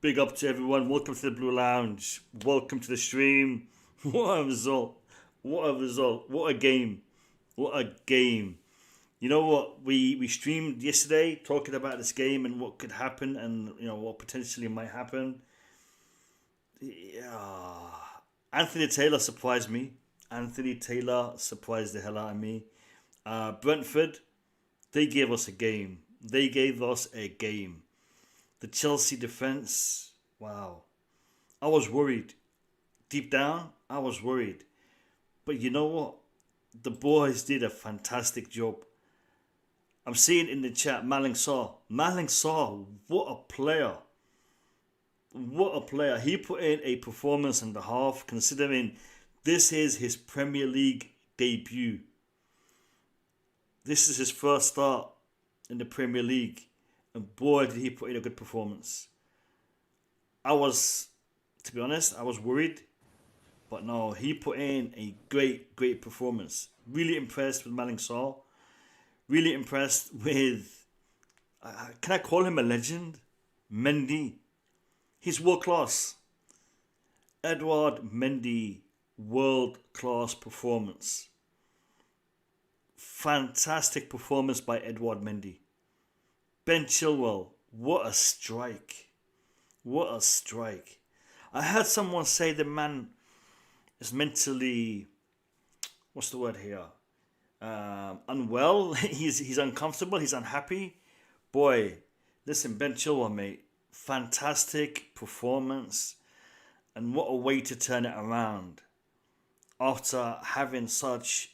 Big up to everyone. Welcome to the Blue Lounge. Welcome to the stream. What a result. What a result. What a game. What a game. You know what? We streamed yesterday talking about this game and what could happen and what potentially might happen. Yeah. Anthony Taylor surprised me. Anthony Taylor surprised the hell out of me. Brentford, they gave us a game. They gave us a game. The Chelsea defence, wow. I was worried. Deep down, I was worried. But you know what? The boys did a fantastic job. I'm seeing in the chat, Malang Sarr. Malang Sarr, what a player. What a player. He put in a performance and a half, considering this is his Premier League debut. This is his first start in the Premier League. And boy, did he put in a good performance. To be honest, I was worried. But no, he put in a great performance. Really impressed with Malang Sarr. Really impressed with, can I call him a legend? Mendy. He's world class. Edouard Mendy, world class performance. Fantastic performance by Edouard Mendy. Ben Chilwell, what a strike. What a strike. I heard someone say the man is mentally, what's the word here? Unwell. He's uncomfortable. He's unhappy. Boy, listen, Ben Chilwell, mate. Fantastic performance. And what a way to turn it around. After having such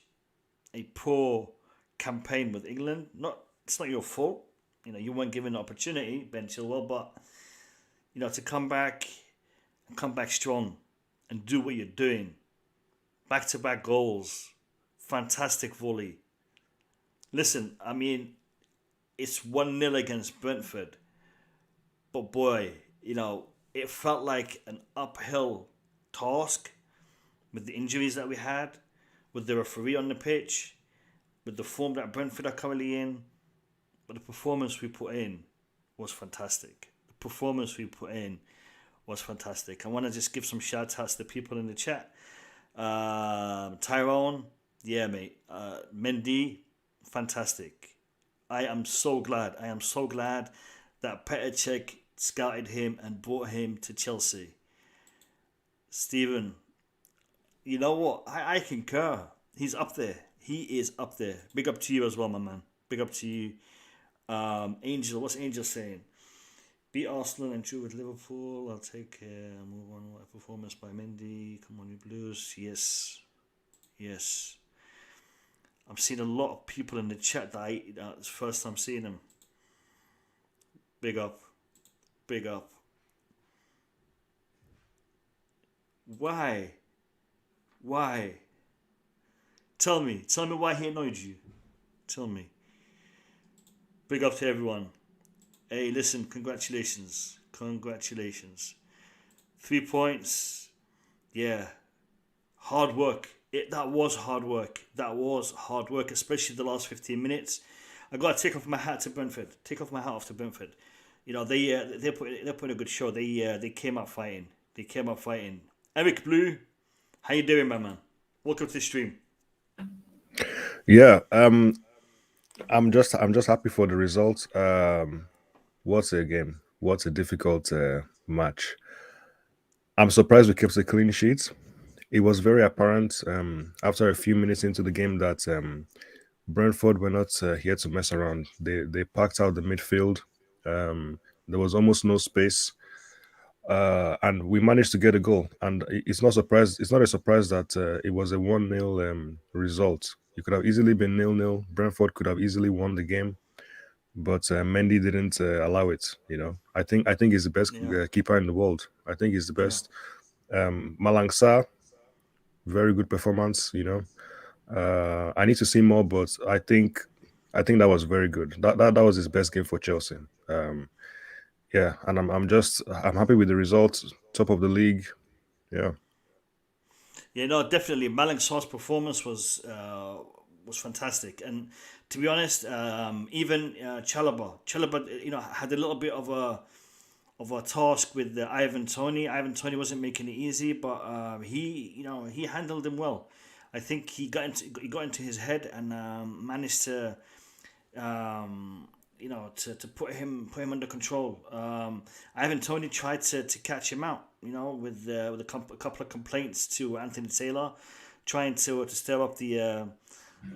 a poor campaign with England. It's not your fault. You weren't given the opportunity, Ben Chilwell, but, to come back strong and do what you're doing. Back-to-back goals. Fantastic volley. Listen, I mean, it's 1-0 against Brentford. But boy, it felt like an uphill task with the injuries that we had, with the referee on the pitch, with the form that Brentford are currently in. But the performance we put in was fantastic. I want to just give some shout outs to the people in the chat. Tyrone, yeah, mate. Mendy, fantastic. I am so glad that Petr Cech scouted him and brought him to Chelsea. Stephen, you know what? I concur. He's up there. He is up there. Big up to you as well, my man. Big up to you. Angel, what's Angel saying? Beat Arsenal and drew with Liverpool. I'll take move on. What a performance by Mendy. Come on, you Blues. Yes. I'm seeing a lot of people in the chat that it's the first time seeing them. Big up. Why? Tell me why he annoyed you. Tell me. Big up to everyone. Hey, listen, congratulations. Congratulations. 3 points. Yeah. Hard work. That was hard work. That was hard work, especially the last 15 minutes. I got to take off my hat to Brentford. Take off my hat off to Brentford. They put a good show. They came out fighting. They came out fighting. Eric Blue, how you doing, my man? Welcome to the stream. Yeah, I'm just happy for the results. What's a game? What's a difficult match? I'm surprised we kept a clean sheet. It was very apparent after a few minutes into the game that Brentford were not here to mess around. They packed out the midfield. There was almost no space, and we managed to get a goal. And it's not surprise. It's not a surprise that it was a 1-0 result. It could have easily been 0-0. Brentford could have easily won the game, but Mendy didn't allow it. I think he's the best Yeah, keeper in the world. I think he's the yeah. best. Malangsa, very good performance. I need to see more, but I think that was very good. That was his best game for Chelsea. Yeah, and I'm happy with the results. Top of the league. Yeah. Yeah, no, definitely. Malang Sarr's performance was fantastic, and to be honest, even Chalaba, had a little bit of a task with Ivan Tony. Ivan Tony wasn't making it easy, but he handled him well. I think he got into his head and managed to to put him under control. Ivan Tony tried to catch him out, with a couple of complaints to Anthony Taylor, trying to stir up the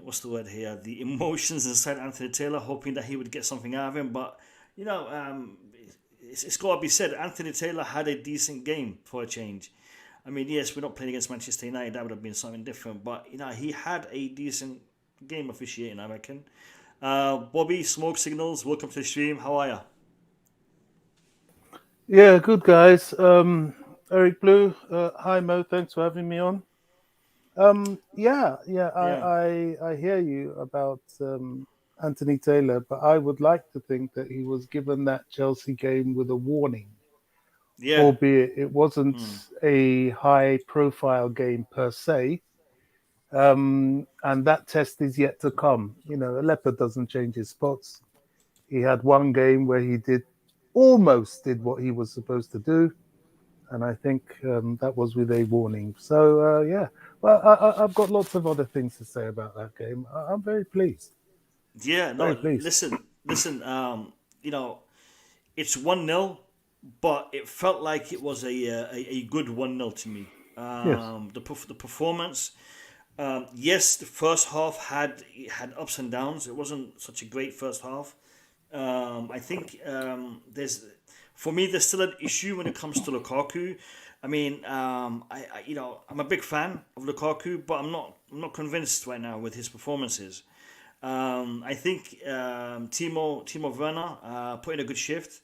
what's the word here, the emotions inside Anthony Taylor, hoping that he would get something out of him. But you know, it's got to be said, Anthony Taylor had a decent game for a change. I mean, yes, we're not playing against Manchester United. That would have been something different. But he had a decent game officiating, I reckon. Bobby, Smoke Signals, welcome to the stream. How are you? Yeah, good guys. Eric Blue, hi Mo, thanks for having me on. Yeah, Yeah, I hear you about Anthony Taylor, but I would like to think that he was given that Chelsea game with a warning, yeah, albeit it wasn't a high-profile game per se. And that test is yet to come. A leopard doesn't change his spots. He had one game where he almost did what he was supposed to do, and I think that was with a warning. So yeah, well, I've got lots of other things to say about that game. I'm very pleased, yeah. very No, pleased. listen. You know, it's 1-0, but it felt like it was a good 1-0 to me. Yes, The performance. Yes, the first half had ups and downs. It wasn't such a great first half. I think for me there's still an issue when it comes to Lukaku. I mean, I'm a big fan of Lukaku, but I'm not convinced right now with his performances. I think Timo Werner put in a good shift.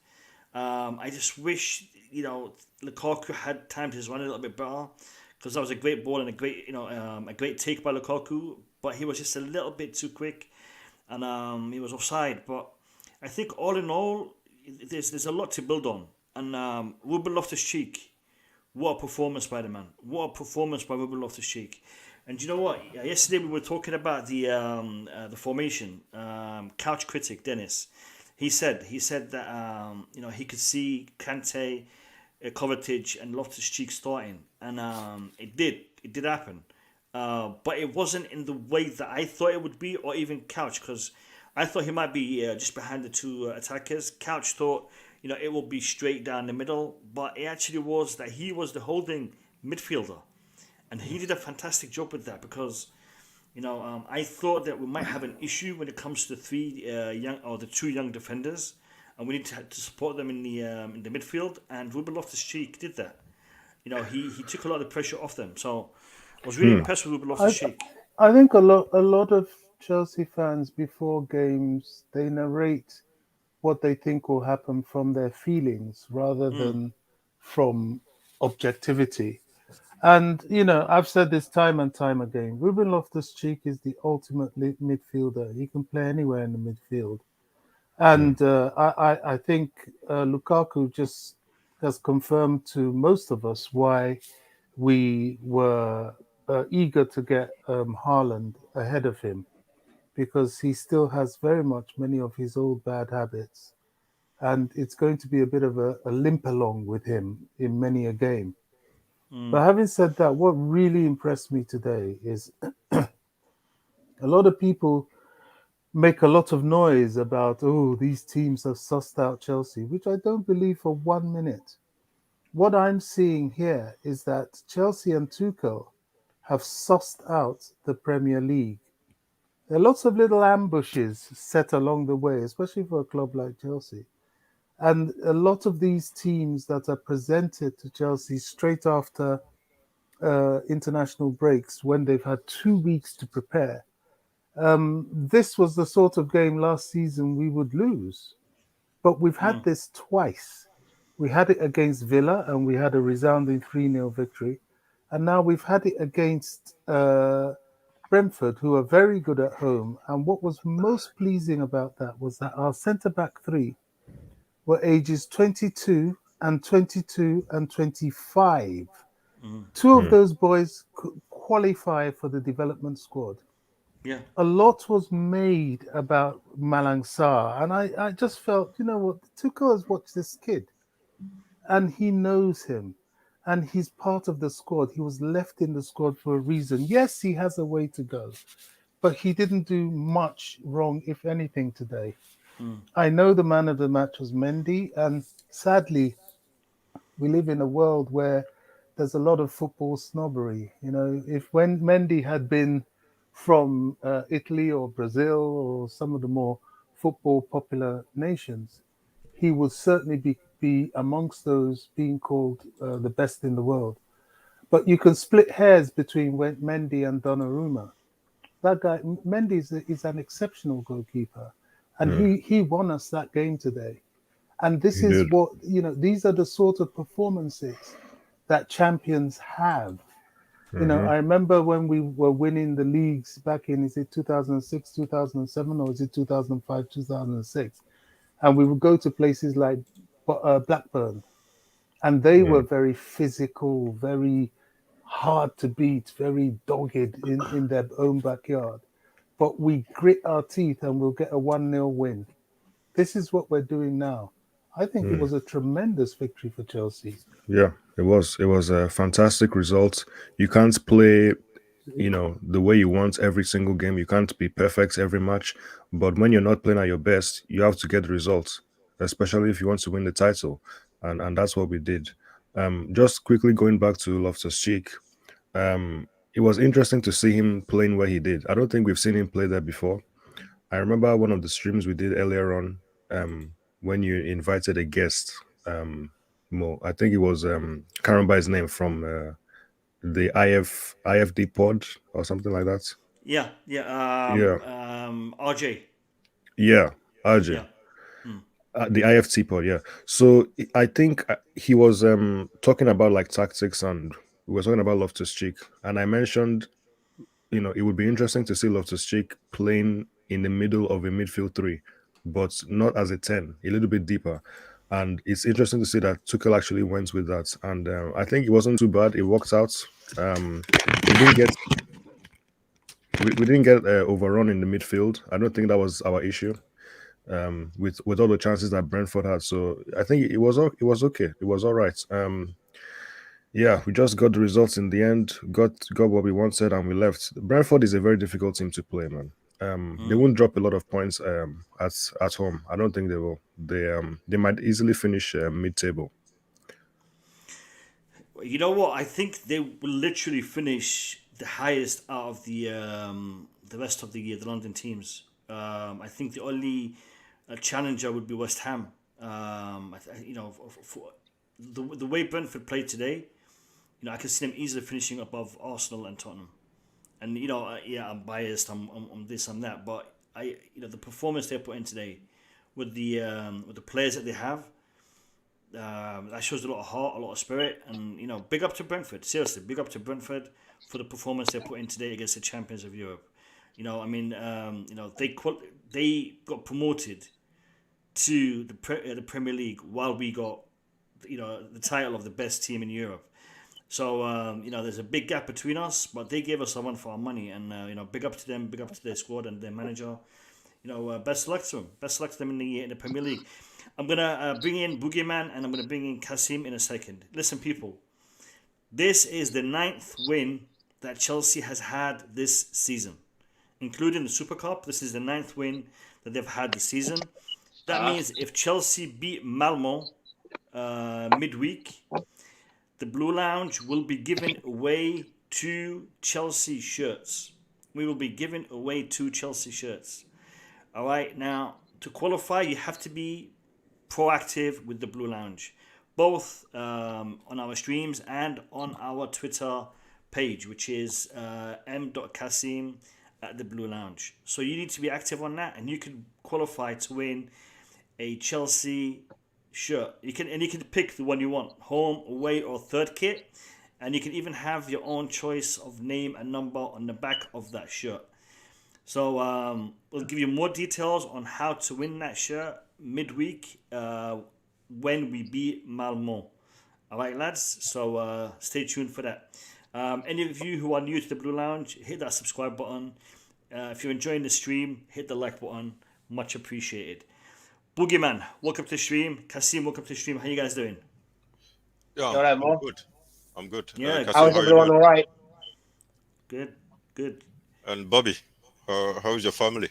I just wish Lukaku had timed his run a little bit better, because that was a great ball and a great take by Lukaku, but he was just a little bit too quick, and he was offside. But I think all in all, there's a lot to build on. And Ruben Loftus-Cheek, what a performance by the man! What a performance by Ruben Loftus-Cheek! And you know what? Yesterday we were talking about the formation. Couch critic Dennis, he said that he could see Kante, Kovacic, and Loftus-Cheek starting, and it did happen. But it wasn't in the way that I thought it would be, or even Couch, because I thought he might be just behind the two attackers. Couch thought, it will be straight down the middle, but it actually was that he was the holding midfielder, and he did a fantastic job with that, because I thought that we might have an issue when it comes to the two young defenders, and we need to support them in the midfield. And Ruben Loftus-Cheek did that. He took a lot of the pressure off them. So I was really Hmm. impressed with Ruben I Loftus-Cheek. I think a lot of Chelsea fans before games they narrate what they think will happen from their feelings rather than from objectivity. And I've said this time and time again. Ruben Loftus-Cheek is the ultimate midfielder. He can play anywhere in the midfield. And I think Lukaku just has confirmed to most of us why we were eager to get Haaland ahead of him, because he still has very much many of his old bad habits. And it's going to be a bit of a limp along with him in many a game. But having said that, what really impressed me today is a lot of people make a lot of noise about, oh, these teams have sussed out Chelsea, which I don't believe for 1 minute. What I'm seeing here is that Chelsea and Tuchel have sussed out the Premier League. There are lots of little ambushes set along the way, especially for a club like Chelsea. And a lot of these teams that are presented to Chelsea straight after international breaks, when they've had 2 weeks to prepare, this was the sort of game last season we would lose. But we've had this twice. We had it against Villa and we had a resounding 3-0 victory. And now we've had it against Brentford, who are very good at home. And what was most pleasing about that was that our centre back three were ages 22 and 22 and 25. Two of those boys could qualify for the development squad. Yeah. A lot was made about Malang Sarr, and I just felt, you know what, Tuchel has watched this kid, and he knows him, and he's part of the squad. He was left in the squad for a reason. Yes, he has a way to go, but he didn't do much wrong, if anything, today. I know the man of the match was Mendy, and sadly, we live in a world where there's a lot of football snobbery. You know, if when Mendy had been from Italy or Brazil or some of the more football popular nations, he would certainly be amongst those being called the best in the world. But you can split hairs between Mendy and Donnarumma. That guy, Mendy, is an exceptional goalkeeper, and he won us that game today. And this He is did. what, you know, these are the sort of performances that champions have. You know, I remember when we were winning the leagues back in, is it 2006, 2007, or is it 2005, 2006? And we would go to places like Blackburn, and they were very physical, very hard to beat, very dogged in their own backyard. But we grit our teeth and we'll get a 1-0 win. This is what we're doing now. I think it was a tremendous victory for Chelsea. Yeah, it was. It was a fantastic result. You can't play, the way you want every single game. You can't be perfect every match. But when you're not playing at your best, you have to get the results, especially if you want to win the title. And that's what we did. Just quickly going back to Loftus-Cheek, it was interesting to see him playing where he did. I don't think we've seen him play there before. I remember one of the streams we did earlier on, when you invited a guest, Mo. I think it was can't remember his name, from the IFD pod or something like that. Yeah. Yeah, RJ. yeah, Yeah. RJ. The IFT pod, yeah. So I think he was talking about like tactics, and we were talking about Loftus-Cheek, and I mentioned, it would be interesting to see Loftus-Cheek playing in the middle of a midfield three, but not as a 10, a little bit deeper. And it's interesting to see that Tuchel actually went with that. And I think it wasn't too bad. It worked out. We didn't get overrun in the midfield. I don't think that was our issue. With all the chances that Brentford had, so I think it was okay. It was all right. Yeah, we just got the results in the end, got what we wanted, and we left. Brentford is a very difficult team to play, man. They won't drop a lot of points at home. I don't think they will. They might easily finish mid-table. You know what? I think they will literally finish the highest out of the rest of the London teams. I think the only challenger would be West Ham. For the way Brentford played today, I can see them easily finishing above Arsenal and Tottenham. And I'm biased. I'm this, I'm that, but the performance they put in today with the players that they have. That shows a lot of heart, a lot of spirit, and big up to Brentford. Seriously, big up to Brentford for the performance they put in today against the champions of Europe. They got promoted to the Premier League while we got, the title of the best team in Europe. So, there's a big gap between us, but they gave us a run for our money. And, big up to them, big up to their squad and their manager. Best luck to them. Best luck to them in the Premier League. I'm going to bring in Boogeyman and I'm going to bring in Kasim in a second. Listen, people. This is the 9th win that Chelsea has had this season. Including the Super Cup, this is the 9th win that they've had this season. That means if Chelsea beat Malmo midweek, the Blue Lounge will be giving away 2 Chelsea shirts. We will be giving away 2 Chelsea shirts. All right, now, to qualify, you have to be proactive with the Blue Lounge, both on our streams and on our Twitter page, which is m.kasim at the Blue Lounge. So you need to be active on that, and you can qualify to win a Chelsea shirt. You can pick the one you want, home, away, or third kit, and you can even have your own choice of name and number on the back of that shirt. So we'll give you more details on how to win that shirt midweek when we beat Malmo. All right, lads. So stay tuned for that. Any of you who are new to the Blue Lounge, hit that subscribe button. If you're enjoying the stream, hit the like button. Much appreciated. Boogeyman, welcome to the stream. Kasim, welcome to the stream. How you guys doing? Yeah, all right, I'm Mo? good. I'm good. Yeah, Kasim, How's how you everyone doing? all right? Good. And Bobby, how's your family?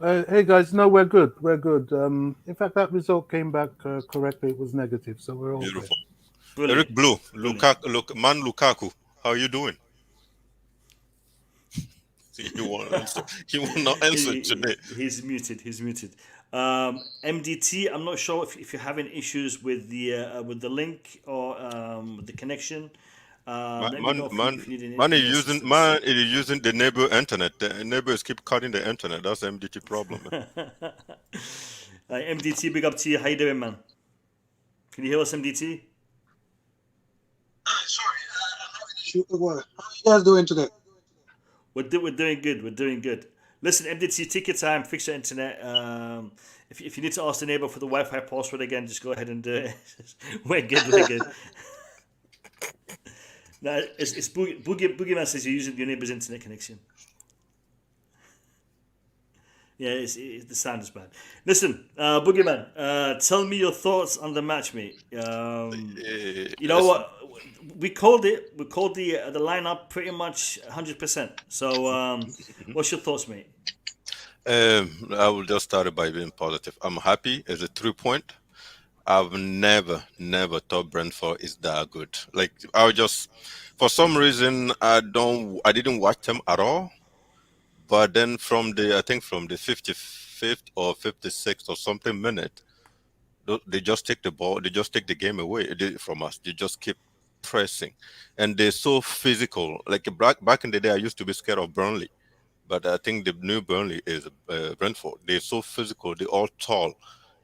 Hey guys, no, we're good. We're good. In fact, that result came back correctly. It was negative, so we're all Beautiful. Brilliant. Eric Blue, Brilliant. Lukaku, how are you doing? He won't answer. He will not answer today. He's muted. MDT, I'm not sure if you're having issues with the link or the connection. Let me know if you need any assistance. It is using the neighbor internet. The neighbors keep cutting the internet. That's the MDT problem. MDT, big up to you. How you doing, man? Can you hear us, MDT? Sorry, I'm having a shoot. How are you guys doing today? We're doing good. We're doing good. Listen, MDT, take your time, fix your internet. If you need to ask the neighbor for the Wi-Fi password again, just go ahead and do it. We're good. No, it's Boogeyman says you're using your neighbor's internet connection. Yeah, the sound is bad. Listen, Boogeyman, tell me your thoughts on the match, mate. You know what? We called it. We called the lineup pretty much 100%. So, what's your thoughts, mate? I will just start by being positive. I'm happy. It's a 3-point. I've never thought Brentford is that good. Like for some reason, I didn't watch them at all. But then from the 55th or 56th or something minute, they just take the ball, they just take the game away from us. They just keep pressing, and they're so physical. Like back in the day, I used to be scared of Burnley, but I think the new Burnley is Brentford. They're so physical. They're all tall.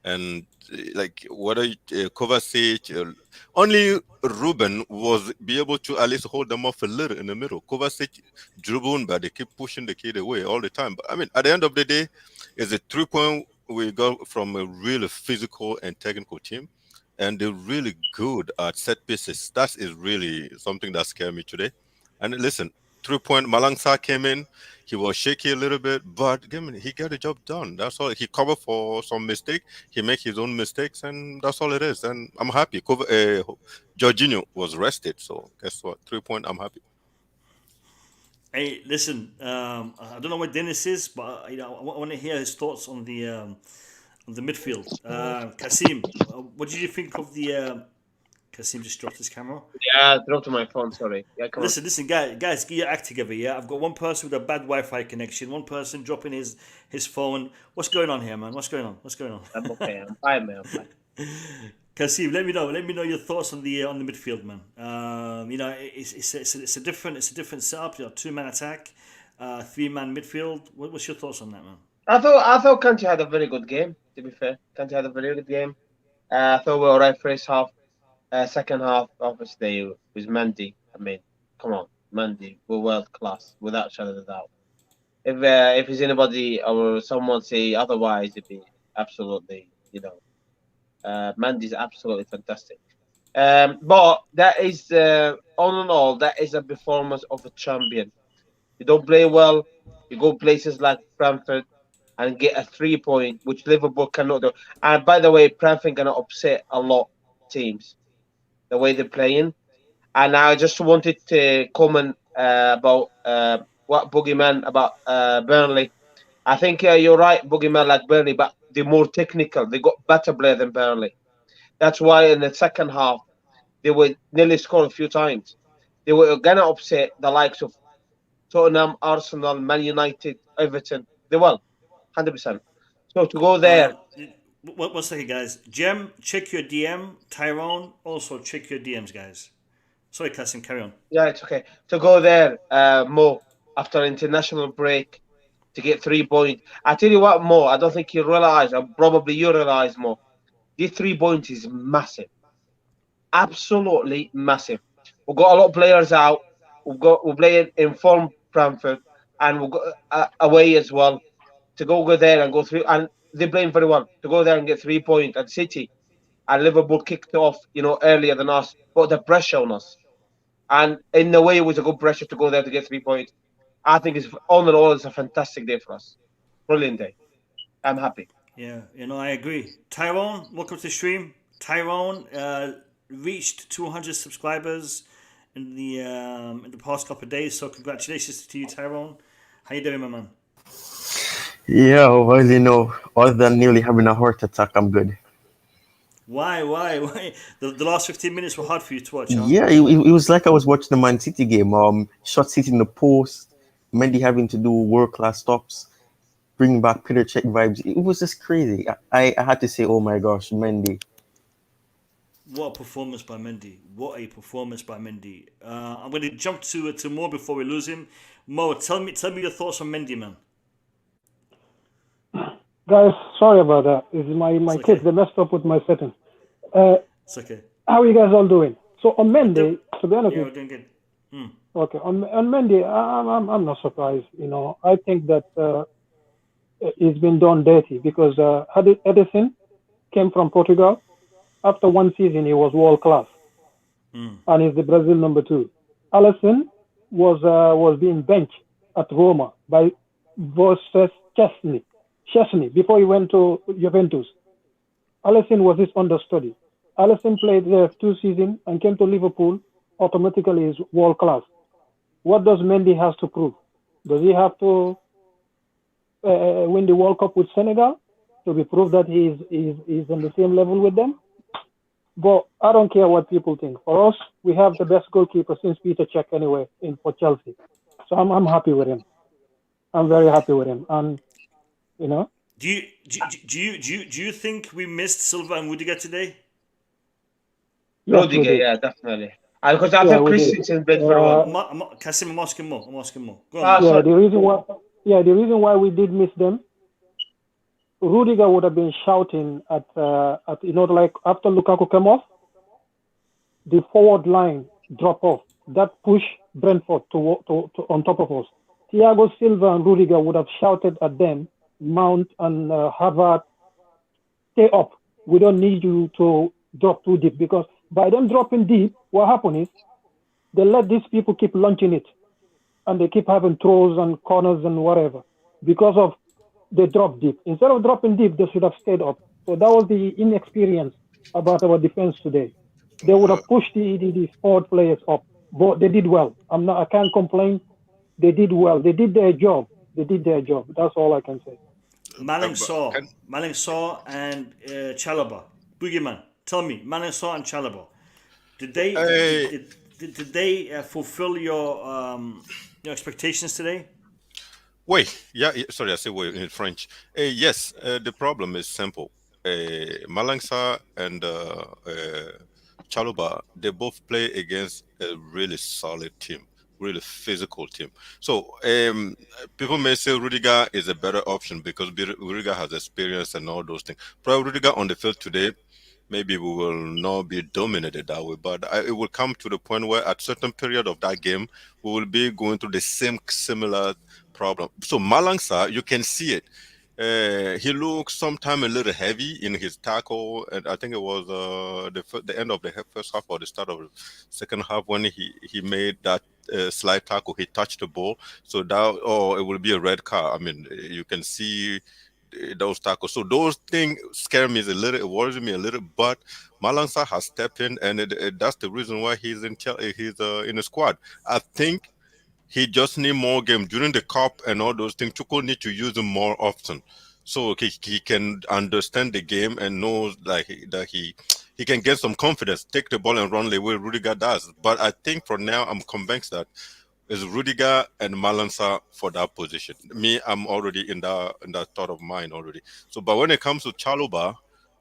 And like Kovačić, only Ruben was be able to at least hold them off a little in the middle. Kovačić dribble, but they keep pushing the kid away all the time. But I mean, at the end of the day, it's a 3-point we got from a really physical and technical team, and they're really good at set pieces. That is really something that scared me today. And listen, 3-point, Malangsa came in. He was shaky a little bit, but he got the job done. That's all. He covered for some mistake. He make his own mistakes, and that's all it is. And I'm happy. Jorginho was rested, so guess what? 3-point, I'm happy. Hey, listen. I don't know what Dennis is, but I want to hear his thoughts on the midfield. Kasim, what did you think of the? Kasim just dropped his camera. Yeah, I dropped my phone. Sorry. Yeah, come on. Listen, guys, get your act together. Yeah, I've got one person with a bad Wi-Fi connection, one person dropping his phone. What's going on here, man? What's going on? I'm okay. I'm fine, man. I'm fine. Kasim, let me know your thoughts on the midfield, man. It's a different setup. 2-man attack, 3-man midfield. What's your thoughts on that, man? I thought Kanté had a very good game. To be fair, Kanté had a very good game. I thought we were alright first half. Second half, obviously, was Mendy. I mean, come on, Mendy, we're world class without shadow of a doubt. If there's anybody or someone say otherwise, it'd be absolutely, Mendy's absolutely fantastic. But that is, all in all, that is a performance of a champion. You don't play well, you go places like Brentford and get a 3-point, which Liverpool cannot do. And by the way, Brentford gonna upset a lot of teams the way they're playing. And I just wanted to comment about what Boogeyman about Burnley. I think you're right, Boogeyman like Burnley, but they're more technical. They got better player than Burnley. That's why in the second half they would nearly score a few times. They were gonna upset the likes of Tottenham, Arsenal, Man United, Everton. They will, 100%. So to go there, One second, guys. Jem, check your DM. Tyrone, also check your DMs, guys. Sorry, Kasim, carry on. yeah, it's okay. To go there, Mo, after international break, to get 3 points. I tell you what, Mo, I don't think you realize, or probably you realize, Mo, these 3 points is massive. Absolutely massive. We've got a lot of players out. We're playing in form Brentford, and we've got away as well. To go there and go through, and they're playing very well. To go there and get 3 points at City, and Liverpool kicked off, earlier than us, put the pressure on us. And in a way, it was a good pressure to go there to get 3 points. I think it's all in all, it's a fantastic day for us. Brilliant day. I'm happy. Yeah, I agree. Tyrone, welcome to the stream. Tyrone reached 200 subscribers in the past couple of days, so congratulations to you, Tyrone. How you doing, my man? Yeah, well, other than nearly having a heart attack, I'm good. Why? The last 15 minutes were hard for you to watch, huh? Yeah, it was like I was watching the Man City game. Shots hitting the post, Mendy having to do world-class stops, bringing back Petr Cech vibes. It was just crazy. I had to say, oh my gosh, Mendy. What a performance by Mendy. What a performance by Mendy. I'm going to jump to Mo before we lose him. Mo, tell me your thoughts on Mendy, man. Guys, sorry about that. It's my okay. kids. They messed up with my setting. It's okay. How are you guys all doing? So on Mendy, to be honest, yeah, we're doing good. Okay, on Mendy, I'm not surprised. I think that it's been done dirty because Edison came from Portugal. After one season, he was world class, and he's the Brazil number 2. Alisson was being benched at Roma by versus Chesney before he went to Juventus. Alisson was his understudy. Alisson played there 2 seasons and came to Liverpool. Automatically, is world class. What does Mendy has to prove? Does he have to win the World Cup with Senegal to be proved that he's on the same level with them? But I don't care what people think. For us, we have the best goalkeeper since Petr Cech anyway for Chelsea. So I'm happy with him. I'm very happy with him. And Do you think we missed Silva and Rudiger today? Yes, Rudiger, yeah, definitely. Because I thought Christensen played very well. Kasim, I'm asking more. Go Yeah, on. the reason why we did miss them, Rudiger would have been shouting at like after Lukaku came off, the forward line drop off. That push Brentford to on top of us. Thiago Silva and Rudiger would have shouted at them, Mount and Harvard, stay up. We don't need you to drop too deep, because by them dropping deep, what happened is they let these people keep launching it, and they keep having throws and corners and whatever because of they drop deep. Instead of dropping deep, they should have stayed up. So that was the inexperience about our defense today. They would have pushed the forward players up, but they did well. I can't complain. They did well. They did their job. That's all I can say. Malang Saw and Chalobah. Boogeyman, tell me, Malang Saw and Chalobah, did they fulfill your expectations today? Wait, yeah, sorry, I say wait in French. Yes, the problem is simple. Malang Sarr and Chalobah, they both play against a really solid team, really physical team. So people may say Rudiger is a better option because Rudiger has experience and all those things. Probably Rudiger on the field today, maybe we will not be dominated that way, but it will come to the point where at certain period of that game, we will be going through the similar problem. So Malang Sarr, you can see it. He looks sometimes a little heavy in his tackle, and I think it was the end of the first half or the start of the second half when he made that slide tackle. He touched the ball, so that it will be a red card. I mean, you can see those tackles. So those things scare me a little. It worries me a little. But Malansa has stepped in, and that's the reason why he's in the squad. I think he just need more game during the cup and all those things. Tuchel need to use him more often, so he can understand the game and knows that he can get some confidence, take the ball and run the way Rudiger does. But I think for now, I'm convinced that it's Rudiger and Malansa for that position. Me, I'm already in that thought of mine already. So, but when it comes to Chalobah,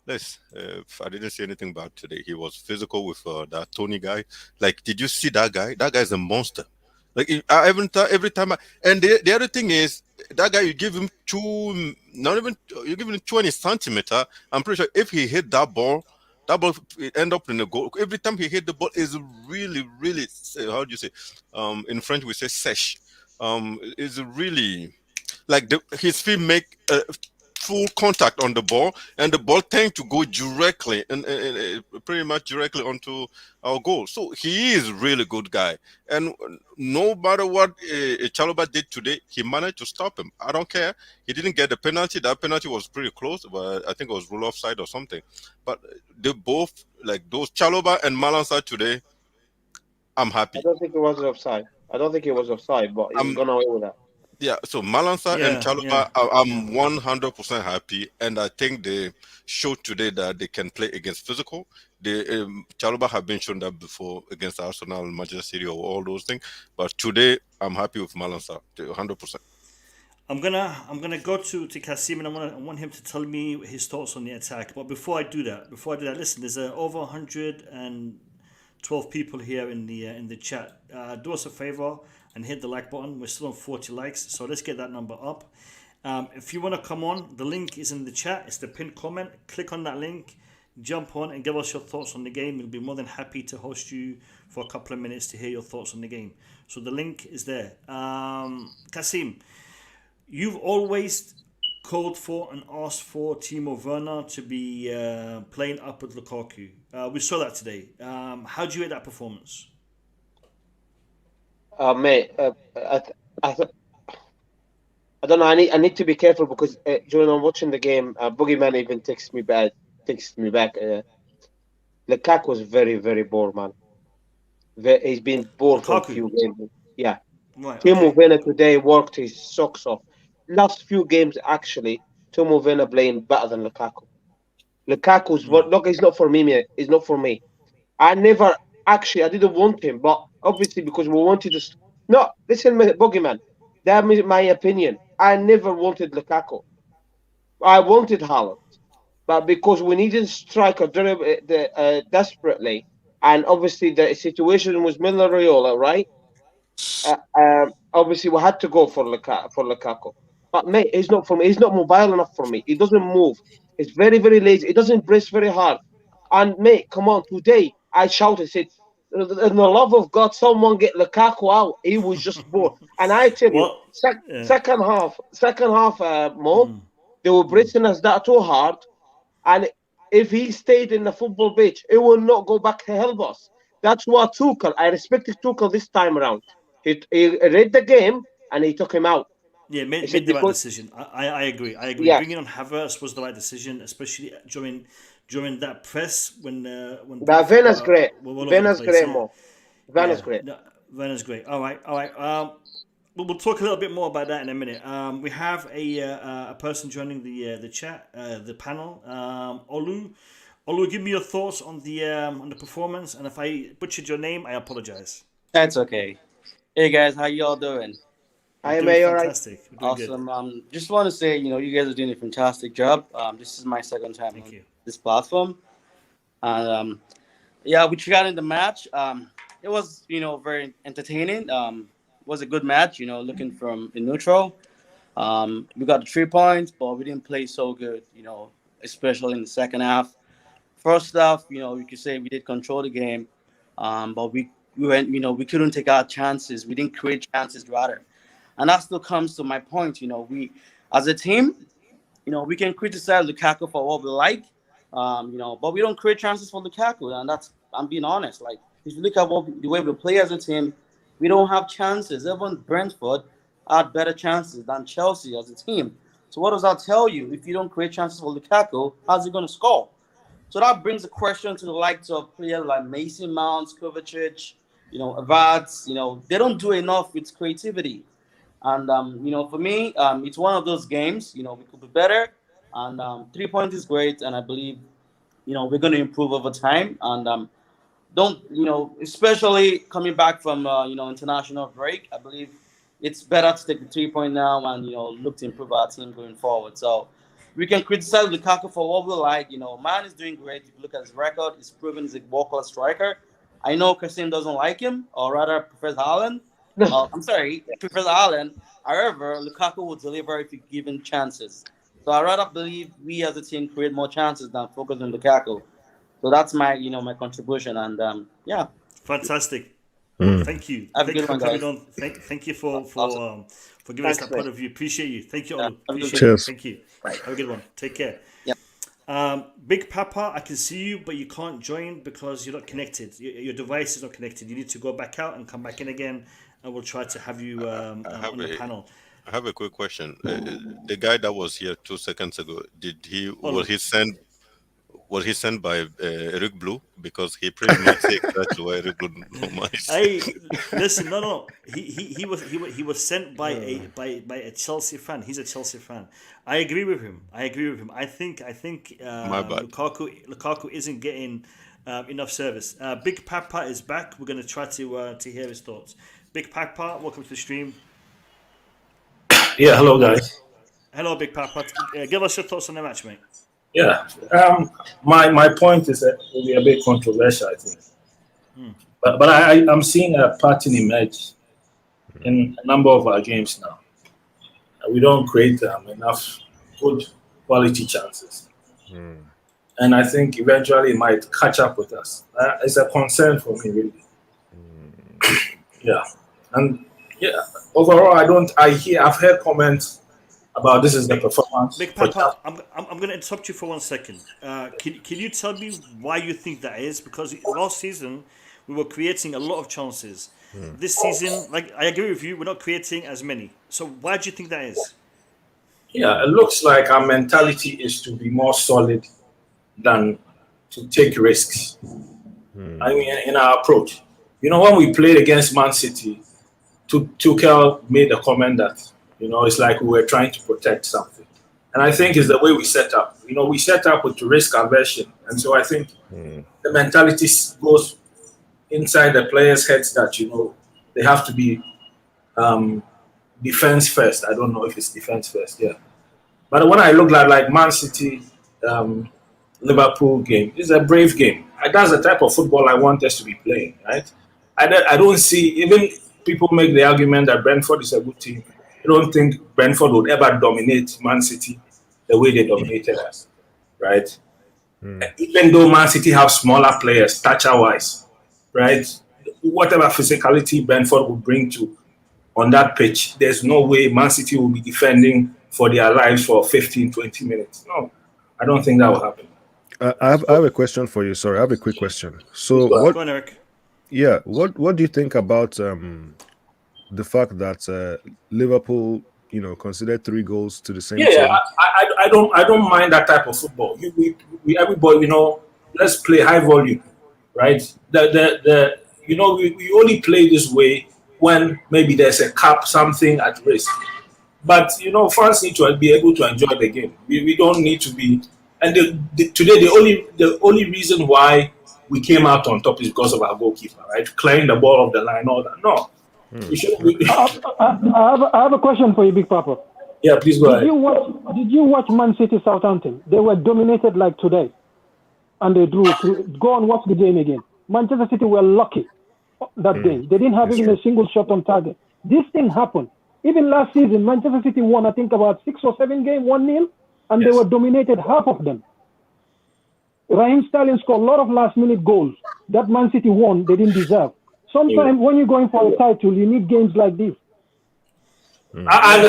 I didn't see anything bad today. He was physical with that Tony guy. Like, did you see that guy? That guy's a monster. Like, every time. And the other thing is, that guy, you give him you give him 20 centimeter. I'm pretty sure if he hit that ball end up in a goal. Every time he hit the ball is really, really, how do you say? In French we say sèche. Is really like his feet make full contact on the ball, and the ball tends to go directly and pretty much directly onto our goal. So he is really good guy, and no matter what Chalobah did today, he managed to stop him. I don't care. He didn't get the penalty. That penalty was pretty close, but I think it was rule offside or something. But they both, like those Chalobah and Malansa today, I'm happy. I don't think it was offside. But he's gone away with that. Yeah, so Malansa and Chalobah, I'm 100% happy, and I think they showed today that they can play against physical. Chalobah have been shown that before against Arsenal, Manchester City, or all those things. But today, I'm happy with Malansa, 100%. I'm gonna go to Kasim, and I want him to tell me his thoughts on the attack. But before I do that, listen, there's over 112 people here in the chat. Do us a favor and hit the like button. We're still on 40 likes, so let's get that number up. If you want to come on, the link is in the chat. It's the pinned comment. Click on that link, jump on, and give us your thoughts on the game. We'll be more than happy to host you for a couple of minutes to hear your thoughts on the game. So the link is there. Kasim, you've always called for and asked for Timo Werner to be playing up with Lukaku. We saw that today. How do you rate that performance? Mate, I don't know. I need to be careful because during I'm watching the game, Boogeyman even texts me back. Lukaku was very, very bored, man. He's been bored for a few games. Yeah. Right, Timo Werner today worked his socks off. Last few games, actually, Timo Werner playing better than Lukaku. Lukaku's look. He's not for me, mate. He's not for me. I didn't want him, but obviously because we wanted to. No, listen, Boogeyman. That is my opinion. I never wanted Lukaku. I wanted Haaland, but because we needed a striker desperately, and obviously the situation was Milner-Raiola, right? Obviously we had to go for Lukaku. But mate, he's not for me. He's not mobile enough for me. He doesn't move. He's very, very lazy. He doesn't brace very hard. And mate, come on, today I shouted, said, in the love of God, someone get Lukaku out. He was just bored. And I tell you, second half, Mo, they were bracing us that too hard. And if he stayed in the football pitch, it will not go back to Helbos. That's what Tuchel, I respected Tuchel this time around. He read the game and he took him out. Yeah, made the right decision. I agree. Yeah. Bringing on Havertz was the right decision, especially during that press when Werner's great. Werner's great, Mo. Werner's great. No, Werner's great. All right. We'll talk a little bit more about that in a minute. We have a person joining the chat, the panel. Olu, give me your thoughts on the performance, and if I butchered your name, I apologize. That's okay. Hey guys, how y'all doing? Hi, mate. All right. Awesome. Just want to say, you guys are doing a fantastic job. This is my second time on this platform. And what you got in the match, it was, very entertaining. It was a good match, looking from the neutral. We got the 3 points, but we didn't play so good, especially in the second half. First half, you could say we did control the game, but we went, we couldn't take our chances. We didn't create chances rather. And that still comes to my point, we, as a team, we can criticize Lukaku for what we like, but we don't create chances for Lukaku, and I'm being honest. Like, if you look at the way we play as a team, we don't have chances. Even Brentford had better chances than Chelsea as a team. So what does that tell you? If you don't create chances for Lukaku, how's he going to score? So that brings a question to the likes of players like Mason Mount, Kovačić, Avats. They don't do enough with creativity. And, for me, it's one of those games, we could be better. And 3 points is great. And I believe, we're going to improve over time. And especially coming back from, international break, I believe it's better to take the 3 point now and, look to improve our team going forward. So we can criticize Lukaku for what we like. Man is doing great. If you look at his record, he's proven he's a world-class striker. I know Christine doesn't like him, or rather prefers Haaland. Prefers Haaland. However, Lukaku will deliver if you give him chances. So I rather believe we as a team create more chances than focus on Lukaku. So that's my, my contribution. And yeah. Fantastic. Thank you. Have a good one, guys. Thank you for giving us that point of view. Appreciate you. Thank you, Olu. Appreciate Cheers. it. Thank you. Have a good one. Take care. Yeah. Big Papa, I can see you, but you can't join because you're not connected. Your device is not connected. You need to go back out and come back in again, and we'll try to have you on the panel. I have a quick question. The guy that was here 2 seconds ago, was he sent by Eric Blue? Because he pretty much said exactly why Eric Blue is. Hey, listen, no. He was sent by a Chelsea fan. He's a Chelsea fan. I agree with him. I think My bad. Lukaku isn't getting enough service. Big Papa is back. We're going to try to hear his thoughts. Big Papa, welcome to the stream. Yeah, hello guys. Hello, Big Papa. Give us your thoughts on the match, mate. Yeah, my point is that it will be a bit controversial, I think. But I'm seeing a pattern emerge in a number of our games now. We don't create enough good quality chances. And I think eventually it might catch up with us. It's a concern for me, really. Yeah. And yeah, overall, I've heard comments about this is the performance. Big Papa, I'm going to interrupt you for 1 second. Can you tell me why you think that is? Because last season, we were creating a lot of chances. This season, I agree with you, we're not creating as many. So why do you think that is? Yeah, it looks like our mentality is to be more solid than to take risks. I mean, in our approach. When we played against Man City, Tuchel made a comment that, it's like we were trying to protect something. And I think it's the way we set up. We set up with risk aversion. And so I think the mentality goes inside the players' heads that, they have to be defense first. I don't know if it's defense first, yeah. But when I look at like Man City, Liverpool game, it's a brave game. That's the type of football I want us to be playing, right? I don't see, even people make the argument that Brentford is a good team. I don't think Brentford would ever dominate Man City the way they dominated us, right? Even though Man City have smaller players, stature-wise, right? Whatever physicality Brentford would bring to on that pitch, there's no way Man City will be defending for their lives for 15, 20 minutes. No, I don't think that will happen. I have a question for you. Sorry, I have a quick question. So, Go on, Eric. Yeah, what do you think about the fact that Liverpool, considered 3 goals to the same team? Yeah, I don't mind that type of football. We everybody, let's play high volume, right? We only play this way when maybe there's a cap, something at risk. But fans need to be able to enjoy the game. We don't need to be. And today the only reason why we came out on top is because of our goalkeeper, right? Clearing the ball off the line, all that. No. I have a question for you, Big Papa. Yeah, please go ahead. Did you watch Man City Southampton? They were dominated like today, and they drew. Go and watch the game again. Manchester City were lucky that game. They didn't have even a single shot on target. This thing happened. Even last season, Manchester City won, I think, about 6 or 7 games, 1-0, and they were dominated half of them. Raheem Sterling scored a lot of last-minute goals that Man City won. They didn't deserve. Sometimes when you're going for a title, you need games like this. I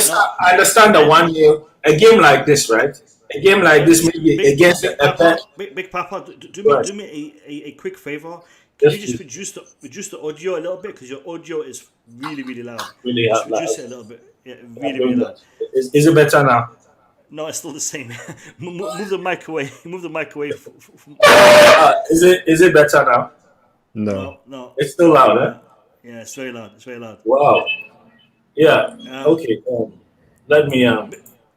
understand the 1-0. A game like this, right? A game like this, maybe against a bad. Big Papa, do Right. me a quick favor. Can Yes, you just please. reduce the audio a little bit, because your audio is really loud. Really Just loud. reduce it a little bit. Yeah, I'm really doing loud. that. Is it better now? No, it's still the same. Move the mic away. Move the mic away. Is it better now? No. No. It's still loud, eh? Yeah, it's very loud. It's very loud. Wow. Yeah. Okay. Let me.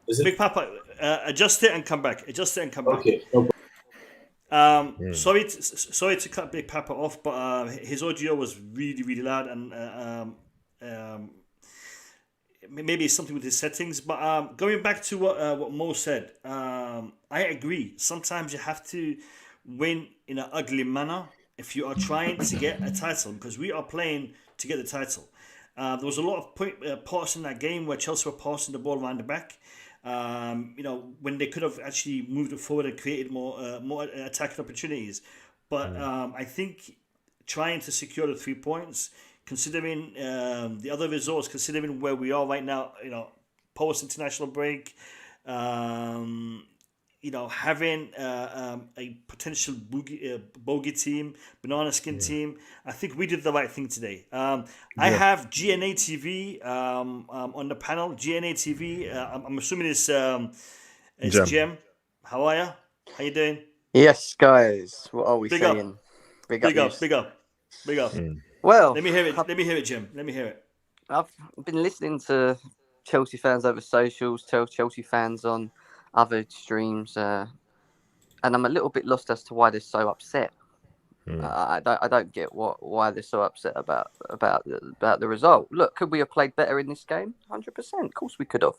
Is it Big Papa, adjust it and come back. Adjust it and come back. okay? No problem. Sorry to cut Big Papa off, but his audio was really loud, and maybe it's something with his settings. But going back to what Mo said, I agree. Sometimes you have to win in an ugly manner if you are trying to get a title, because we are playing to get the title. There was a lot of parts in that game where Chelsea were passing the ball around the back. When they could have actually moved it forward and created more attacking opportunities. But I think trying to secure the 3 points, considering the other results, considering where we are right now, post international break, having a potential bogey team, banana skin team, I think we did the right thing today. I have GNA TV on the panel. GNA TV, I'm assuming it's Jem. How are you? How you doing? Yes, guys. What are we Big saying? up. Big Up. Well, let me hear it, Jim. Let me hear it. I've been listening to Chelsea fans over socials, tell Chelsea fans on other streams, and I'm a little bit lost as to why they're so upset. I don't get why they're so upset about the result. Look, could we have played better in this game? 100%. Of course we could have.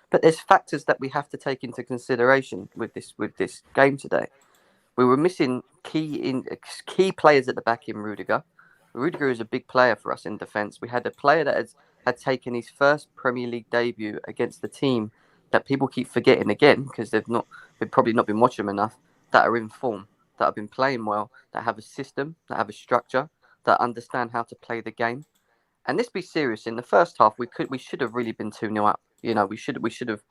But there's factors that we have to take into consideration with this game today. We were missing key players at the back in Rudiger. Rudiger is a big player for us in defence. We had a player that had taken his first Premier League debut against the team that people keep forgetting again because they've probably not been watching them enough, that are in form, that have been playing well, that have a system, that have a structure, that understand how to play the game. And let's be serious. In the first half, we should have really been 2-0 up. We should have,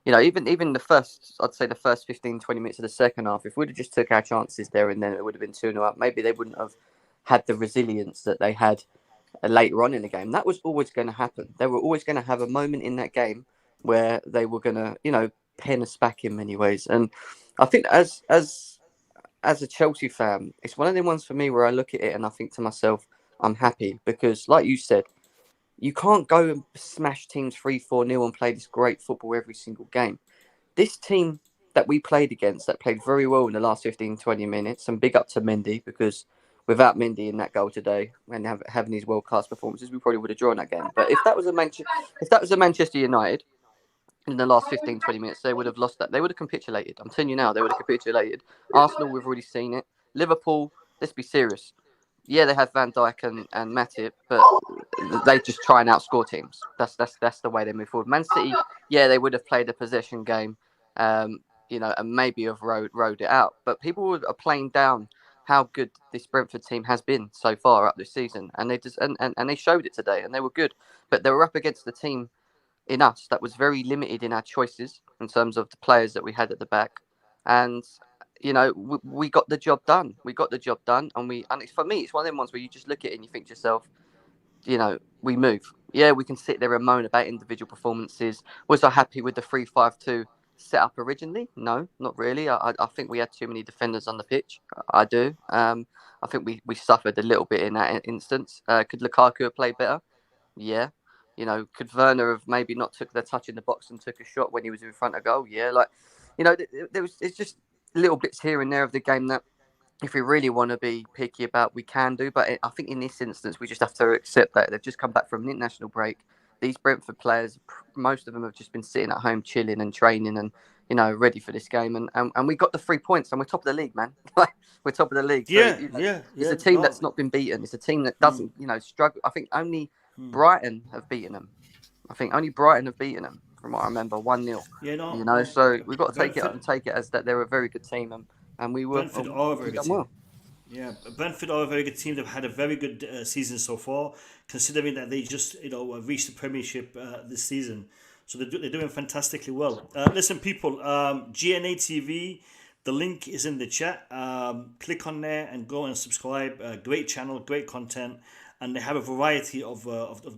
even the first 15, 20 minutes of the second half, if we'd have just took our chances there and then, it would have been 2-0 up. Maybe they wouldn't have had the resilience that they had later on in the game. That was always going to happen. They were always going to have a moment in that game where they were going to, pen us back in many ways. And I think as a Chelsea fan, it's one of the ones for me where I look at it and I think to myself, I'm happy because, like you said, you can't go and smash teams 3-4-0 and play this great football every single game. This team that we played against, that played very well in the last 15, 20 minutes, and big up to Mendy, because without Mendy in that goal today and having his world-class performances, we probably would have drawn that game. But if that was a Manchester United in the last 15, 20 minutes, they would have lost that. They would have capitulated. I'm telling you now, they would have capitulated. Arsenal, we've already seen it. Liverpool, let's be serious. Yeah, they have Van Dijk and Matip, but they just try and outscore teams. That's the way they move forward. Man City, yeah, they would have played a possession game, and maybe have rode it out. But people are playing down how good this Brentford team has been so far up this season, and they just and they showed it today, and they were good. But they were up against the team in us that was very limited in our choices in terms of the players that we had at the back, and we got the job done. We got the job done, and for me, it's one of them ones where you just look at it and you think to yourself, we move. Yeah, we can sit there and moan about individual performances. Was I happy with the 3-5-2 set up originally? No, not really. I think we had too many defenders on the pitch. I do. I think we suffered a little bit in that instance. Could Lukaku have played better? Yeah. Could Werner have maybe not took the touch in the box and took a shot when he was in front of goal? Yeah, it's just little bits here and there of the game that if we really want to be picky about, we can do. But I think in this instance, we just have to accept that they've just come back from an international break. These Brentford players, most of them have just been sitting at home, chilling and training and, ready for this game. And we got the 3 points and we're top of the league, man. We're top of the league. So, it's a team that's not been beaten. It's a team that doesn't, struggle. I think only Brighton have beaten them. From what I remember, 1-0. So we've got to take it as that they're a very good team, and we were. Brentford are a very good team. Well. Yeah, Brentford are a very good team. They've had a very good season so far, considering that they just reached the Premiership this season. So they're doing fantastically well. Listen, people, GNA TV, the link is in the chat. Click on there and go and subscribe. Great channel, great content, and they have a variety of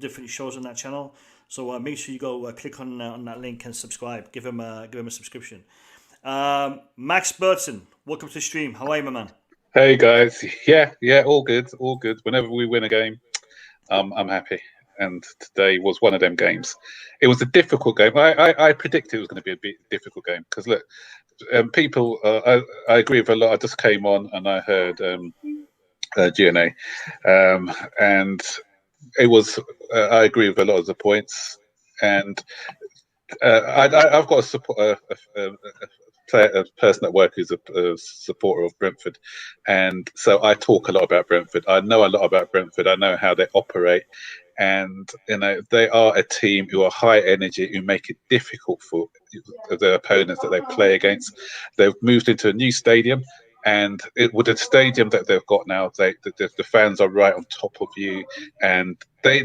different shows on that channel. So make sure you go click on that link and subscribe. Give him a subscription. Max Burton, welcome to the stream. How are you, my man? Hey guys, yeah, all good, all good. Whenever we win a game, I'm happy. And today was one of them games. It was a difficult game. I predicted it was going to be a bit difficult game because look, people. I agree with a lot. I just came on and I heard GNA, and it was. I agree with a lot of the points, and I've got a support. A person at work who's a supporter of Brentford, and so I talk a lot about Brentford. I know a lot about Brentford. I know how they operate, and they are a team who are high energy, who make it difficult for the opponents that they play against. They've moved into a new stadium, and with the stadium that they've got now, the fans are right on top of you, and they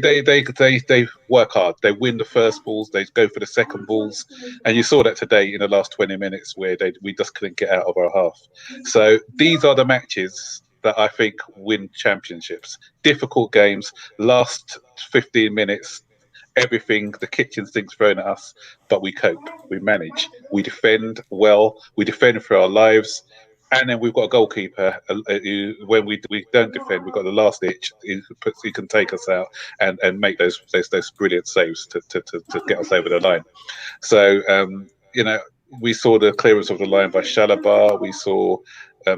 work hard. They win the first balls, they go for the second balls, and you saw that today in the last 20 minutes where we just couldn't get out of our half. So these are the matches that I think win championships. Difficult games, last 15 minutes, everything, the kitchen sink's thrown at us, but we cope, we manage, we defend well, we defend for our lives. And then we've got a goalkeeper who, when we don't defend, we've got the last ditch. He can take us out and make those brilliant saves to get us over the line. So we saw the clearance of the line by Chalobah. We saw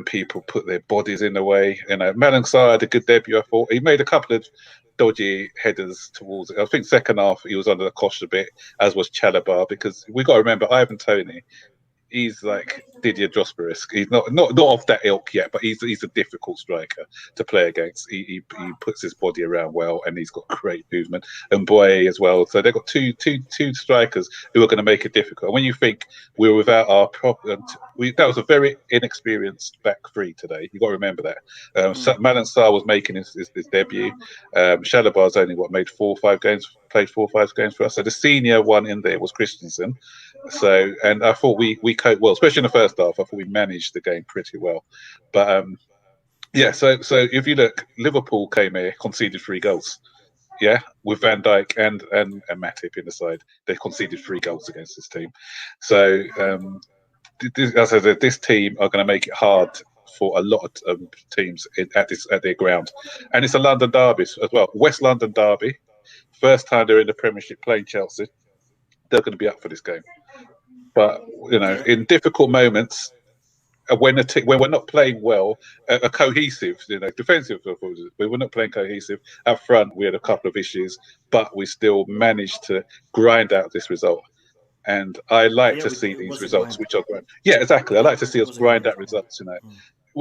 people put their bodies in the way. Malang Sarr had a good debut. I thought he made a couple of dodgy headers towards it. I think second half he was under the cosh a bit, as was Chalobah, because we got to remember Ivan Toney. He's like Didier Drogba-esque. He's not of that ilk yet, but he's a difficult striker to play against. He puts his body around well, and he's got great movement. And Boye as well. So they've got two strikers who are going to make it difficult. When you think we were without our problem, that was a very inexperienced back three today. You got to remember that. Malang Sarr was making his debut. Chalobah's only played 4 or 5 games for us. So the senior one in there was Christensen. So, and I thought we coped well, especially in the first half. I thought we managed the game pretty well. But so if you look, Liverpool came here, conceded 3 goals. Yeah, with Van Dijk and Matip in the side, they conceded 3 goals against this team. So as I said, this team are going to make it hard for a lot of teams at their ground, and it's a London derby as well. West London derby, first time they're in the Premiership playing Chelsea. They're going to be up for this game. But in difficult moments, when we're not playing well, a cohesive, defensive, we were not playing cohesive up front. We had a couple of issues, but we still managed to grind out this result. And I like to see these results, which are great. Yeah, exactly. I like to see us grind out results.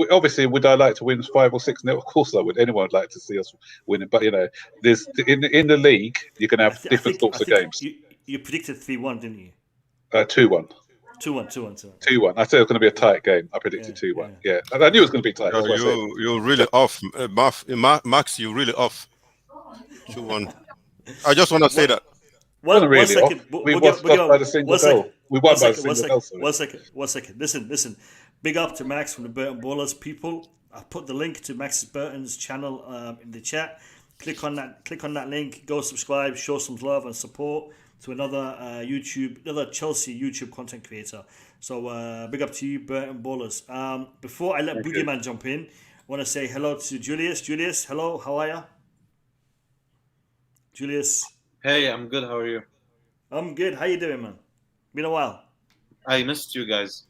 Obviously, would I like to win 5 or 6-0? Of course I would. Anyone would like to see us winning. But there's in the league, you can have different sorts of games. You predicted 3-1, didn't you? 2-1. 2-1. I said it was going to be a tight game. I predicted 2-1. Yeah. I knew it was going to be tight. You're really off, Max. You're really off. 2-1. I just want to say that. One really second. We won by the single goal. We won by a single goal. One second. Listen. Big up to Max from the Burton Ballers people. I put the link to Max Burton's channel in the chat. Click on that link. Go subscribe. Show some love and support to another Chelsea YouTube content creator. So big up to you, Burton Ballers. Before I let Boogeyman jump in, I want to say hello to Julius. Julius, hello. How are you? Julius. Hey, I'm good. How are you? I'm good. How you doing, man? Been a while. I missed you guys.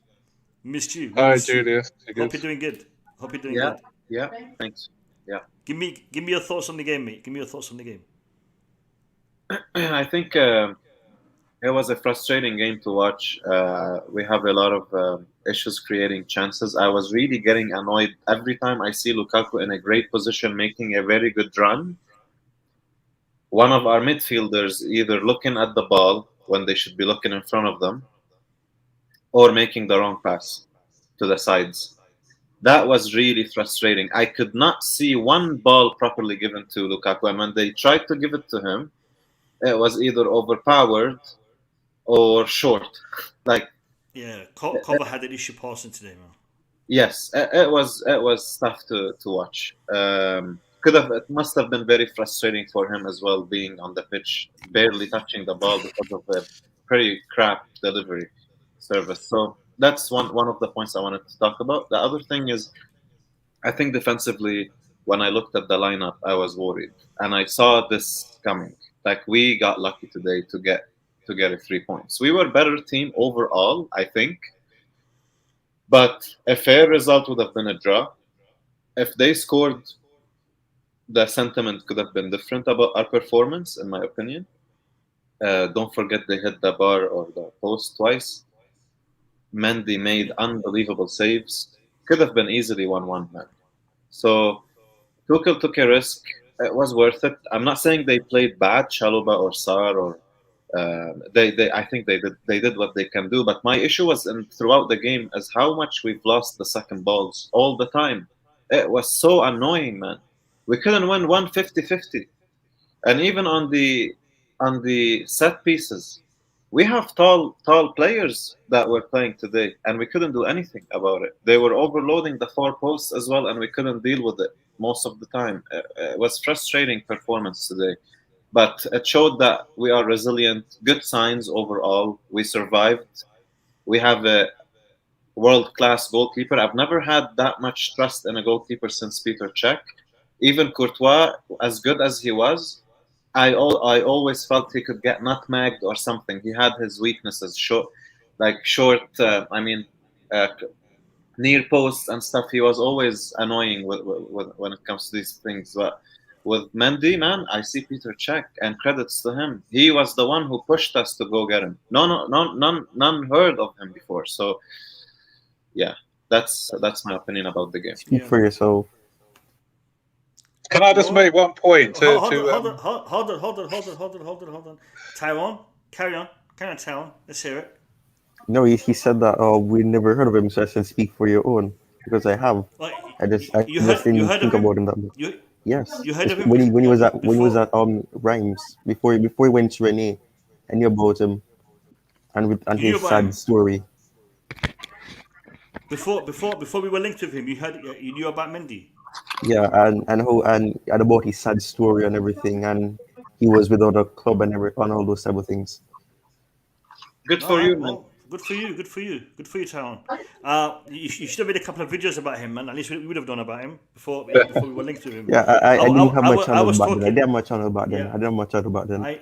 Missed you. Hi, Julius. Hope you're doing good. Good. Yeah. Thanks. Yeah. Give me your thoughts on the game, mate. Give me your thoughts on the game. I think it was a frustrating game to watch. We have a lot of issues creating chances. I was really getting annoyed every time I see Lukaku in a great position making a very good run. One of our midfielders either looking at the ball when they should be looking in front of them or making the wrong pass to the sides. That was really frustrating. I could not see one ball properly given to Lukaku, and when they tried to give it to him, it was either overpowered or short. Like, Yeah, Kova had an issue passing today, man. yes, it was tough to watch. It must have been very frustrating for him as well, being on the pitch, barely touching the ball because of a pretty crap delivery service. So that's one of the points I wanted to talk about. The other thing is, I think defensively, when I looked at the lineup, I was worried, and I saw this coming. Like, we got lucky today to get a 3 points. We were a better team overall, I think, but a fair result would have been a draw. If they scored, the sentiment could have been different about our performance, in my opinion. Don't forget they hit the bar or the post twice. Mendy made unbelievable saves. Could have been easily 1-1, man. So Tuchel took a risk. It was worth it. I'm not saying they played bad, Chalobah or Sar, or I think they did what they can do. But my issue was throughout the game is how much we've lost the second balls all the time. It was so annoying, man. We couldn't win 150-50. And even on the set pieces, we have tall players that were playing today, and we couldn't do anything about it. They were overloading the 4 posts as well, and we couldn't deal with it most of the time. It was frustrating performance today, but it showed that we are resilient. Good signs overall. We survived. We have a world-class goalkeeper. I've never had that much trust in a goalkeeper since Petr Cech. Even Courtois, as good as he was, I always felt he could get nutmegged or something. He had his weaknesses, short, near posts and stuff. He was always annoying with when it comes to these things. But with Mendy, man, I see Petr Cech, and credits to him. He was the one who pushed us to go get him. None heard of him before. So, yeah, that's my opinion about the game. Speak for yourself. Can I just make one point? Hold on. Tyrone, carry on, Tyrone. Let's hear it. No, he said that we never heard of him, so I said speak for your own, because I have. Like, I just didn't think about him that much. Yes. You heard of him when he was at Rhymes before he went to Renee. I knew about him and his sad story. Before we were linked with him, you knew about Mendy. Yeah, and about his sad story and everything, and he was without a club and all those type of things. Good for you, man. Good for you, Tyrone. You should have made a couple of videos about him, man. At least we would have done about him before we were linked with him. Yeah, I didn't have much channel back then. I didn't have much channel back then. I didn't have much channel back then. I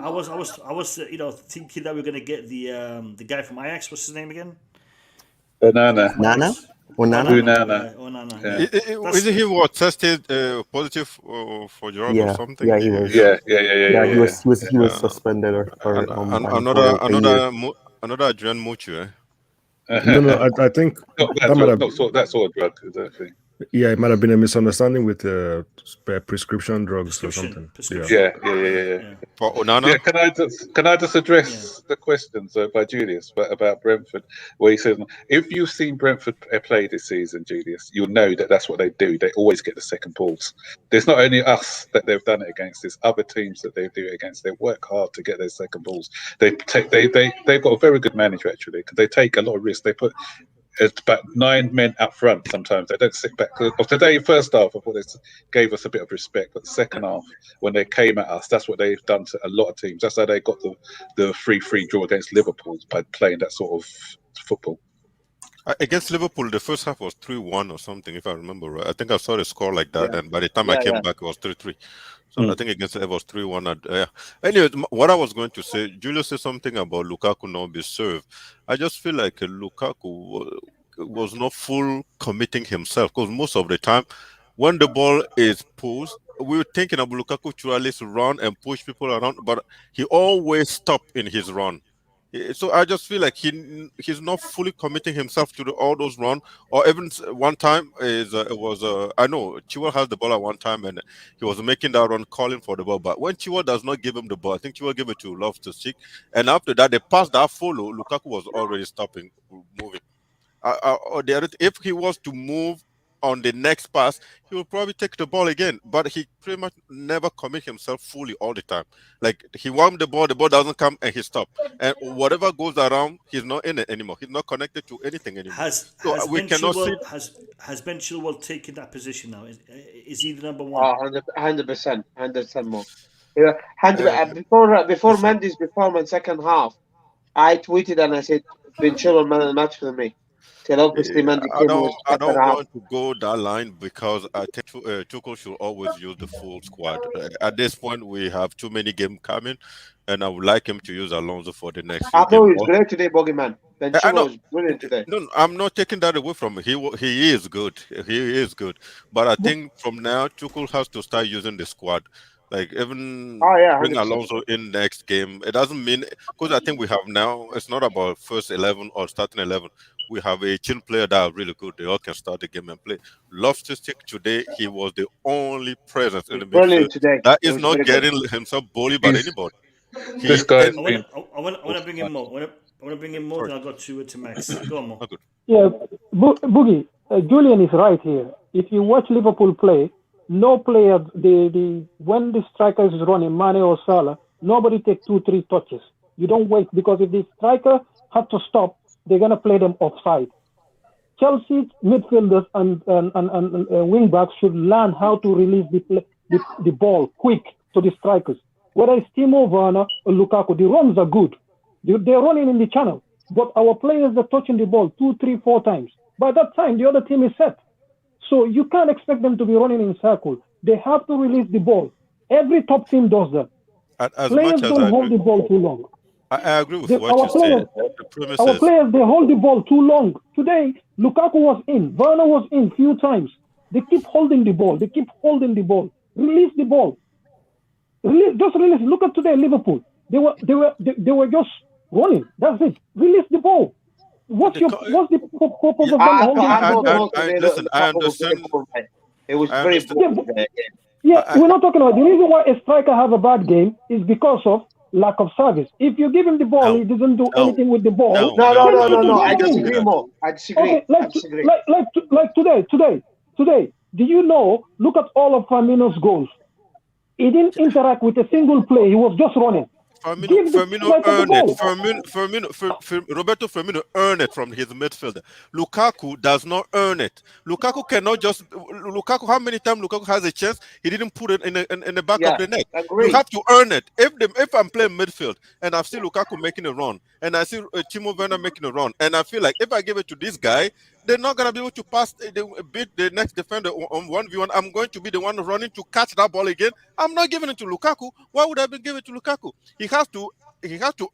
was thinking that we were gonna get the guy from Ajax. What's his name again? Nana. Nana. Onana. Yeah. Isn't he tested positive for drug or something? Yeah, he was. Yeah. He was suspended another Adrian Mutu. No, I think that sort of drug. That thing. Yeah, it might have been a misunderstanding with prescription drugs or something. Yeah. For Onana? Yeah, can I just address the questions by Julius about Brentford, where he says, if you've seen Brentford play this season, Julius, you'll know that that's what they do. They always get the second balls. There's not only us that they've done it against, there's other teams that they do it against. They work hard to get their second balls. They've got a very good manager, actually, because they take a lot of risks. They put about 9 men up front sometimes. They don't sit back. Today, first half, I thought they gave us a bit of respect. But the second half, when they came at us, that's what they've done to a lot of teams. That's how they got the 3-3 draw against Liverpool, by playing that sort of football. Against Liverpool, the first half was 3-1 or something, if I remember right. I think I saw the score like that, and by the time I came back, it was 3-3. So I think against it was 3-1. Anyway, what I was going to say, Julius said something about Lukaku not be served. I just feel like Lukaku was not full committing himself, because most of the time, when the ball is pushed, we were thinking of Lukaku to at least run and push people around, but he always stopped in his run. So I just feel like he's not fully committing himself to all those runs. Or even one time I know Chilwell has the ball at one time and he was making that run, calling for the ball. But when Chilwell does not give him the ball, I think Chilwell gave it to Loftus-Cheek, and after that they passed that follow. Lukaku was already stopping, moving. Or the other, if he was to move on the next pass, he will probably take the ball again. But he pretty much never commit himself fully all the time. Like he wants the ball doesn't come, and he stops. And whatever goes around, he's not in it anymore. He's not connected to anything anymore. Has we Ben cannot see. Chilwell has Ben Chilwell taken that position now? Is he the number one? 100% more. Yeah, before Mendy's performance second half, I tweeted and I said Ben Chilwell man of the match for me. Obviously, Mendy I don't want to go that line because I think Tuchel should always use the full squad. At this point, we have too many games coming, and I would like him to use Alonso for the next few I thought he was games. great today, Bogeyman. Ben Chilwell was brilliant today. No, I'm not taking that away from him. He is good. He is good. But I think from now, Tuchel has to start using the squad. Like even bring 100%. Alonso in next game. It doesn't mean because I think we have now. It's not about first 11 or starting 11. We have a chin player that are really good. They all can start the game and play. Loftus-Cheek today, he was the only presence in the midfield today. that is not getting himself bullied by anybody. This guy's I want to bring in more. I want to bring in more. Then I'll go to Max. Go on, more. Yeah, Boogie, Julian is right here. If you watch Liverpool play, no player, when the striker is running, Mane or Salah, nobody takes 2-3 touches. You don't wait because if the striker have to stop, they're gonna play them offside. Chelsea midfielders and wing backs should learn how to release the ball quick to the strikers. Whether it's Timo Werner or Lukaku, the runs are good. They're running in the channel, but our players are touching the ball 2, 3, 4 times. By that time, the other team is set. So you can't expect them to be running in circles. They have to release the ball. Every top team does that. Players don't hold the ball too long. I agree with what you said. Our players, they hold the ball too long. Today, Lukaku was in. Werner was in few times. They keep holding the ball. Release the ball. Just release. Look at today, Liverpool. They were just running. That's it. Release the ball. What's the purpose of them holding the ball? Listen, I understand. It was very important. Yeah, we're not talking about the reason why a striker have a bad game is because of lack of service. If you give him the ball, he doesn't do anything with the ball. No. I disagree more. I disagree. Okay, like today. Do you know? Look at all of Firmino's goals. He didn't interact with a single play. He was just running. Firmino earned it. Roberto Firmino earned it from his midfielder. Lukaku does not earn it. Lukaku cannot just. Lukaku, how many times Lukaku has a chance? He didn't put it in the back of the net. You have to earn it. If I'm playing midfield and I see Lukaku making a run and I see Timo Werner making a run and I feel like if I give it to this guy, they're not going to be able to pass, beat the next defender on 1v1. I'm going to be the one running to catch that ball again. I'm not giving it to Lukaku. Why would I be giving it to Lukaku? He has to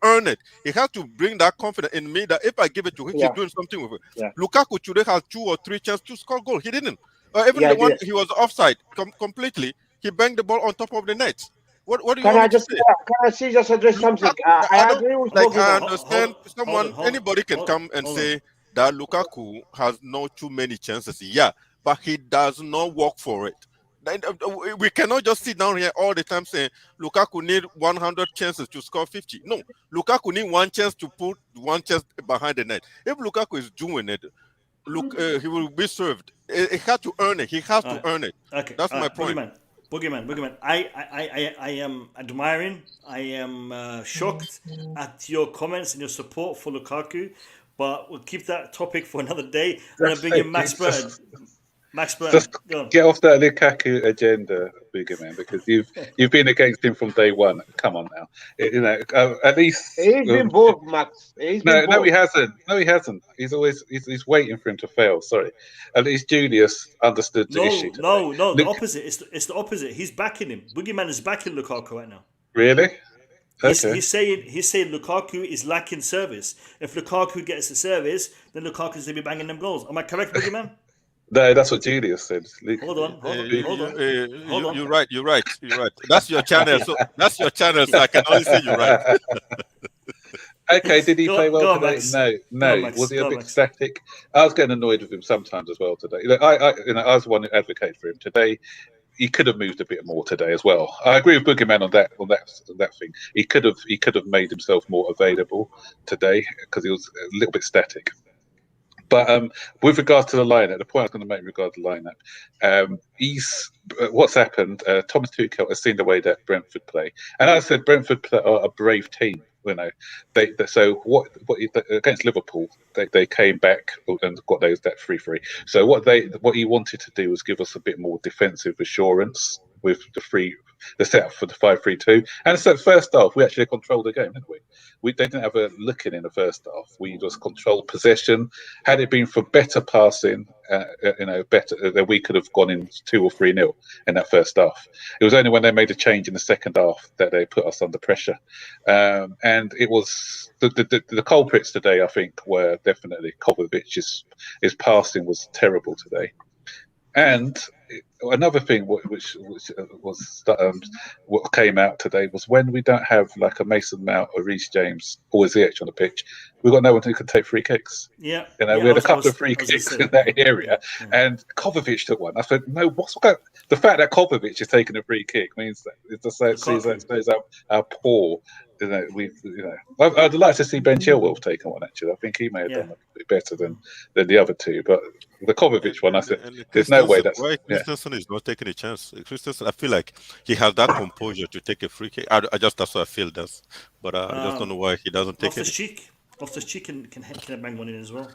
earn it. He has to bring that confidence in me that if I give it to him, he's doing something with it. Yeah. Lukaku today has 2 or 3 chances to score goal. He didn't. Even the one he was offside completely. He banged the ball on top of the net. What do you want to say? Can I just address something? I agree with I understand anybody can come and say that Lukaku has not too many chances. Yeah, but he does not work for it. We cannot just sit down here all the time saying Lukaku need 100 chances to score 50. No, Lukaku need 1 chance to put 1 chance behind the net. If Lukaku is doing it, he will be served. He has to earn it. He has to earn it. Okay, that's my point. Boogeyman. I am admiring. I am shocked at your comments and your support for Lukaku. But we'll keep that topic for another day. I'm going to bring in Max Burton. Just get off that Lukaku agenda, Boogeyman, because you've been against him from day one. Come on now, at least he's been bored, Max. No, he hasn't. No, he hasn't. He's waiting for him to fail. Sorry. At least Julius understood the issue. No. The opposite. It's the opposite. He's backing him. Boogeyman is backing Lukaku right now. Really? Okay. He's saying Lukaku is lacking service. If Lukaku gets the service, then Lukaku's going to be banging them goals. Am I correct, Boogeyman? No, that's what Julius said. Hold on. You're right. That's your channel. So I can only say you're right. Okay, did he play well today? No. Was he a bit static? I was getting annoyed with him sometimes as well today. I was the one who advocated for him today. He could have moved a bit more today as well. I agree with Boogeyman on that thing. He could have made himself more available today because he was a little bit static. But with regard to the lineup, the point I was going to make regarding the lineup, what's happened. Thomas Tuchel has seen the way that Brentford play, and as I said, Brentford are a brave team. You know, what against Liverpool, they came back and got that 3-3. So what he wanted to do was give us a bit more defensive assurance with the setup for the 5-3-2. And so first half, we actually controlled the game, didn't we? They didn't have a look in the first half. We just controlled possession. Had it been for better passing, better, then we could have gone in 2 or 3-0 in that first half. It was only when they made a change in the second half that they put us under pressure. And it was the culprits today, I think, were definitely Kovačić. His passing was terrible today. And another thing which was what came out today was when we don't have like a Mason Mount or Reece James or Ziyech on the pitch, we've got no one who can take free kicks. Yeah, we had a couple of free kicks in that area, and Kovačić took one. I said, no, the fact that Kovačić is taking a free kick means that it just says how poor. I'd like to see Ben Chilwell taking one. Actually, I think he may have done a bit better than the other two. But the Kovačić one, I said, there's no way that's Christensen is not taking a chance. Christensen, I feel like he has that composure to take a free kick. That's what I feel does. But I just don't know why he doesn't take it. Loftus-Cheek can bang one in as well.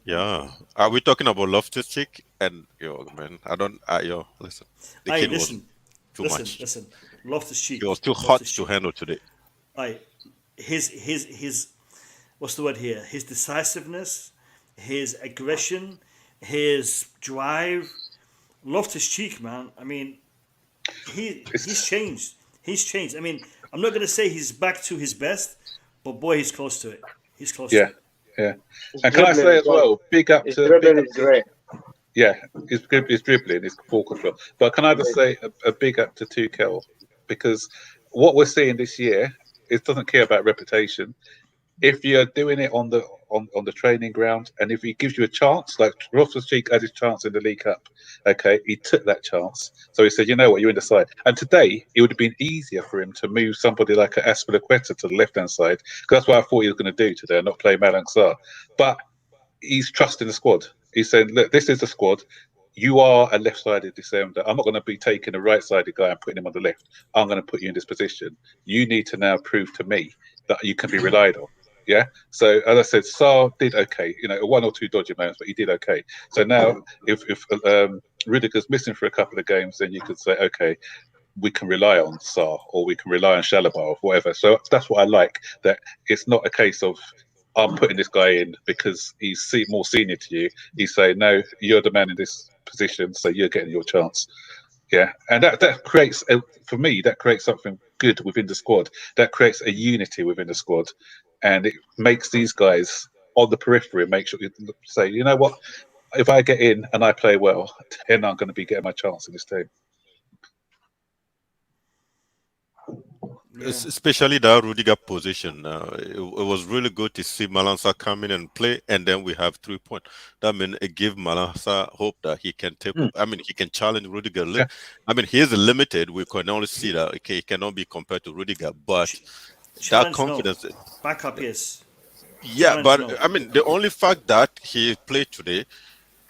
Yeah. Are we talking about Loftus-Cheek? And man, I don't. Listen. The kid was too much. Listen. Loftus-Cheek. He was too hot to handle today. His what's the word here? His decisiveness, his aggression, his drive. Loftus-Cheek, man. I mean, he's changed. He's changed. I mean, I'm not going to say he's back to his best, but boy, he's close to it. He's close to it. Yeah. And can I say as well, big up to... dribbling is great. Yeah, his dribbling, his ball control. But can I just say a big up to Tuchel? Because what we're seeing this year, it doesn't care about reputation. If you're doing it on the training ground, and if he gives you a chance, like Loftus-Cheek had his chance in the League Cup, okay, he took that chance. So he said, you know what, you're in the side. And today, it would have been easier for him to move somebody like Azpilicueta to the left-hand side, because that's what I thought he was going to do today, not play Malang Sarr. But he's trusting the squad. He's saying, look, this is the squad. You are a left-sided defender. I'm not going to be taking a right-sided guy and putting him on the left. I'm going to put you in this position. You need to now prove to me that you can be relied on. Yeah. So as I said, Sarr did okay. One or two dodgy moments, but he did okay. So now, if Rudiger's missing for a couple of games, then you could say, okay, we can rely on Sarr or we can rely on Chalobah or whatever. So that's what I like. That it's not a case of I'm putting this guy in because he's more senior to you. He's saying, no, you're the man in this position, so you're getting your chance. Yeah, and that creates, for me, that creates something good within the squad. That creates a unity within the squad, and it makes these guys on the periphery make sure you say, you know what, if I get in and I play well, then I'm going to be getting my chance in this team. Yeah. Especially that Rudiger position. It was really good to see Malang Sarr come in and play, and then we have 3 points. That means it gives Malang Sarr hope that he can take. I mean, he can challenge Rudiger. Yeah. I mean, he is limited. We can only see that he cannot be compared to Rudiger, but that confidence. Backup is. Yeah, but I mean, the only fact that he played today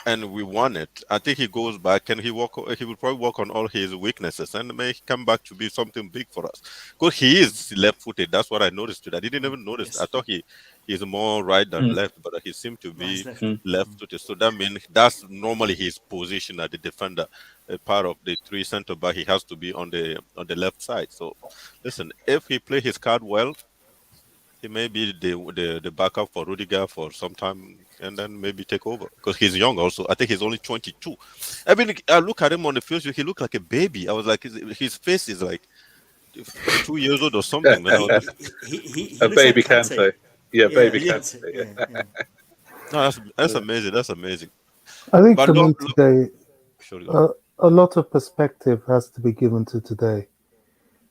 and we won it, I think he goes back and he will probably work on all his weaknesses and may come back to be something big for us. Because he is left-footed. That's what I noticed today. I didn't even notice. I thought he's more right than left, but he seemed to be left-footed. So that means that's normally his position as the defender. A part of the three centre-back, he has to be on the left side. So listen, if he play his card well, he may be the backup for Rudiger for some time and then maybe take over because he's young also. I think he's only 22. I mean, I look at him on the field, he looked like a baby. I was like, his face is like 2 years old or something. He a baby can say. Yeah, baby can say. No, that's amazing. That's amazing. I think for me today, a lot of perspective has to be given to today.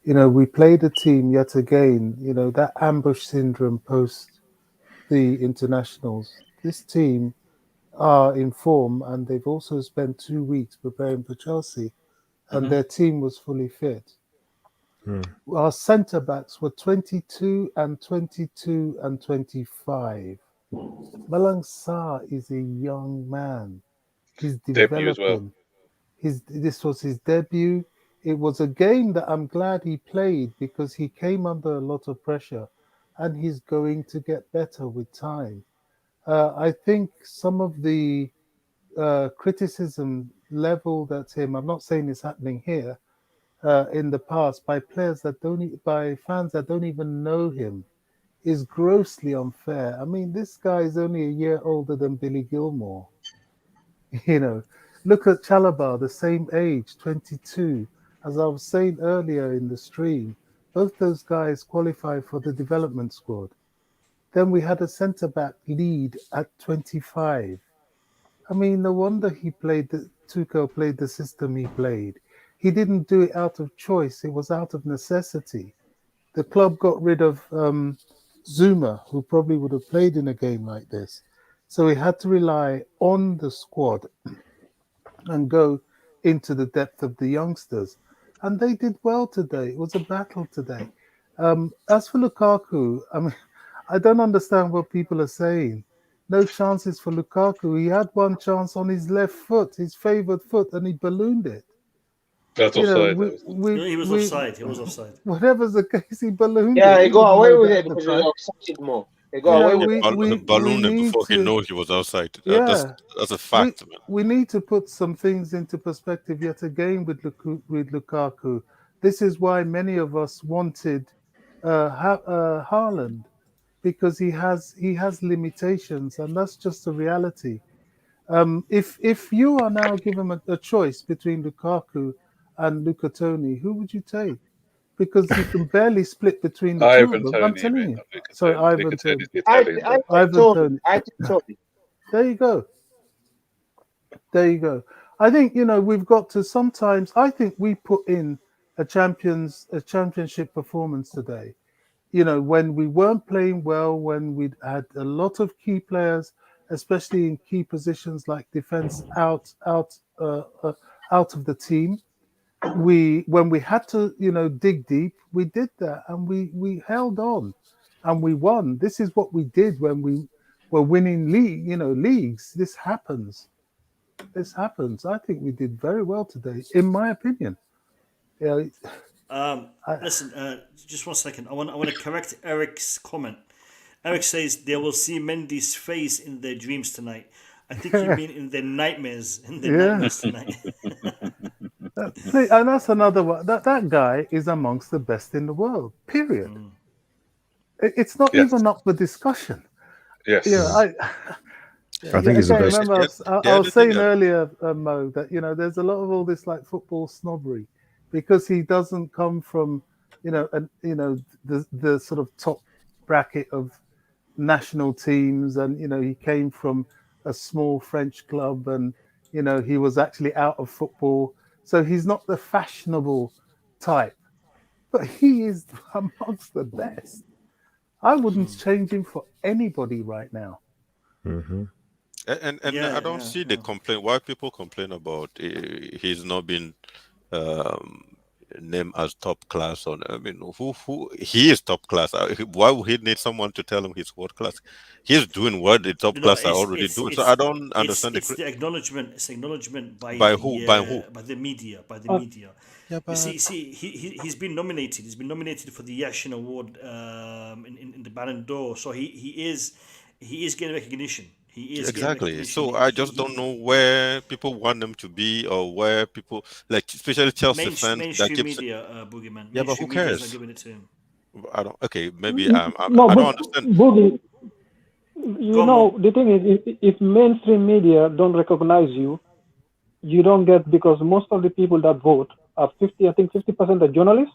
We played a team yet again, that ambush syndrome post the internationals. This team are in form and they've also spent 2 weeks preparing for Chelsea and their team was fully fit. Our centre-backs were 22 and 22 and 25. Malang Sarr is a young man. He's Debut as well. developing. This was his debut. It was a game that I'm glad he played because he came under a lot of pressure, and he's going to get better with time. I think some of the criticism leveled at him, I'm not saying it's happening here, in the past by players that by fans that don't even know him, is grossly unfair. I mean, this guy is only a year older than Billy Gilmore. You know, look at Chalobah, the same age, 22. As I was saying earlier in the stream, both those guys qualified for the development squad. Then we had a centre-back lead at 25. I mean, no wonder Tuchel played the system he played. He didn't do it out of choice. It was out of necessity. The club got rid of Zuma, who probably would have played in a game like this. So he had to rely on the squad and go into the depth of the youngsters. And they did well today. It was a battle today. As for Lukaku, I mean, I don't understand what people are saying. No chances for Lukaku. He had one chance on his left foot, his favoured foot, and he ballooned it. That's offside. He was offside. He was offside. Whatever's the case, he ballooned it. Yeah, he got away with it because he was offside more. He got away with it. Ballooned it before he knows he was outside. Yeah. That's a fact, man. We need to put some things into perspective yet again with Lukaku. This is why many of us wanted Haaland, because he has limitations, and that's just a reality. If you are now given a choice between Lukaku and Luca Toni, who would you take? Because you can barely split between the two of them. I'm telling you. Sorry, Ivan Toni. I take Toni. There you go. There you go. I think, we've got to sometimes, I think we put in a championship performance today. When we weren't playing well, when we'd had a lot of key players, especially in key positions like defense out of the team. When we had to, dig deep, we did that, and we held on, and we won. This is what we did when we were winning leagues. This happens. I think we did very well today, in my opinion. Listen, just 1 second. I want to correct Eric's comment. Eric says they will see Mendy's face in their dreams tonight. I think you mean in their nightmares. Nightmares tonight. And that's another one. That guy is amongst the best in the world. Period. It's not even up for discussion. Yes. I think he's the best. Remember, I was saying earlier, Mo, that there's a lot of all this like football snobbery, because he doesn't come from the sort of top bracket of national teams, and he came from a small French club, and he was actually out of football, so he's not the fashionable type, but he is amongst the best. I wouldn't change him for anybody right now. Mm-hmm. And I don't see the complaint. Why people complain about he's not been named as top class? Who he is top class. Why would he need someone to tell him he's world class? He's doing what the top class are already doing. So I don't understand the acknowledgement. It's acknowledgement by who? By the media. Yeah, but he's been nominated. He's been nominated for the Yashin Award in the Ballon d'Or. So he is getting recognition. He is exactly. So I just don't know where people want them to be, or where people, like, especially Chelsea fans, mainstream that keeps media, Boogeyman. Yeah, but who cares? Not giving it to him. I don't. Okay, maybe I don't understand. Boogie, the thing is, if mainstream media don't recognize you, you don't get, because most of the people that vote are 50% are journalists,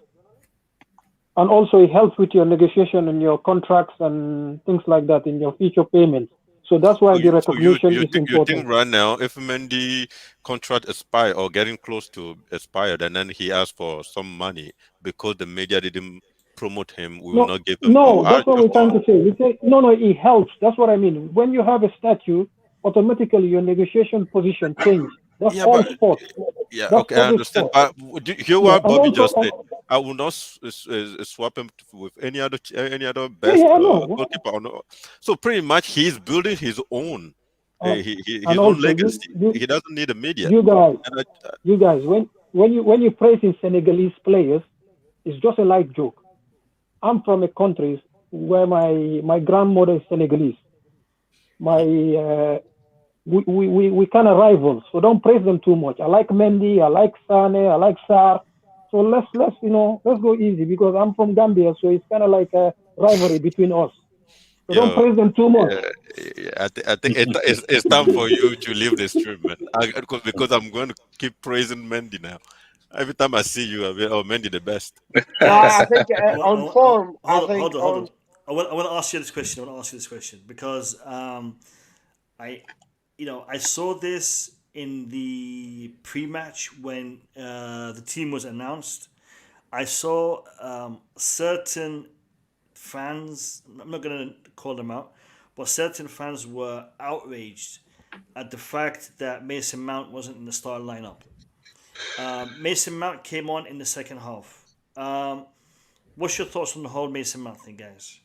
and also it helps with your negotiation and your contracts and things like that in your future payments. So that's why the recognition is important. You think right now, if Mendy contract expire or getting close to expired, and then he asks for some money because the media didn't promote him, we will not give him. No, that's what we're trying to say. We say no, it helps. That's what I mean. When you have a statue, automatically your negotiation position changes. That's all sports. Yeah, that's okay, I understand. Hear what Bobby just said. I will not swap him with any other best Yeah, I know. goalkeeper. So pretty much he's building his own his And own also, legacy. He doesn't need a media. you guys, And you guys, when you praising Senegalese players, it's just a light joke. I'm from a country where my grandmother is Senegalese. We kind of rivals, so don't praise them too much. I like Mendy, I like Sane, I like Sarr. So let's go easy, because I'm from Gambia, so it's kind of like a rivalry between us. So don't praise them too much. I think it's time for you to leave the stream, man. Because I'm going to keep praising Mendy now. Every time I see you, I mean, Mendy the best. I think on form. Hold on. I want to ask you this question. Because I saw this in the pre-match when the team was announced. I saw certain fans, I'm not going to call them out, but certain fans were outraged at the fact that Mason Mount wasn't in the starting lineup. Mason Mount came on in the second half. What's your thoughts on the whole Mason Mount thing, guys?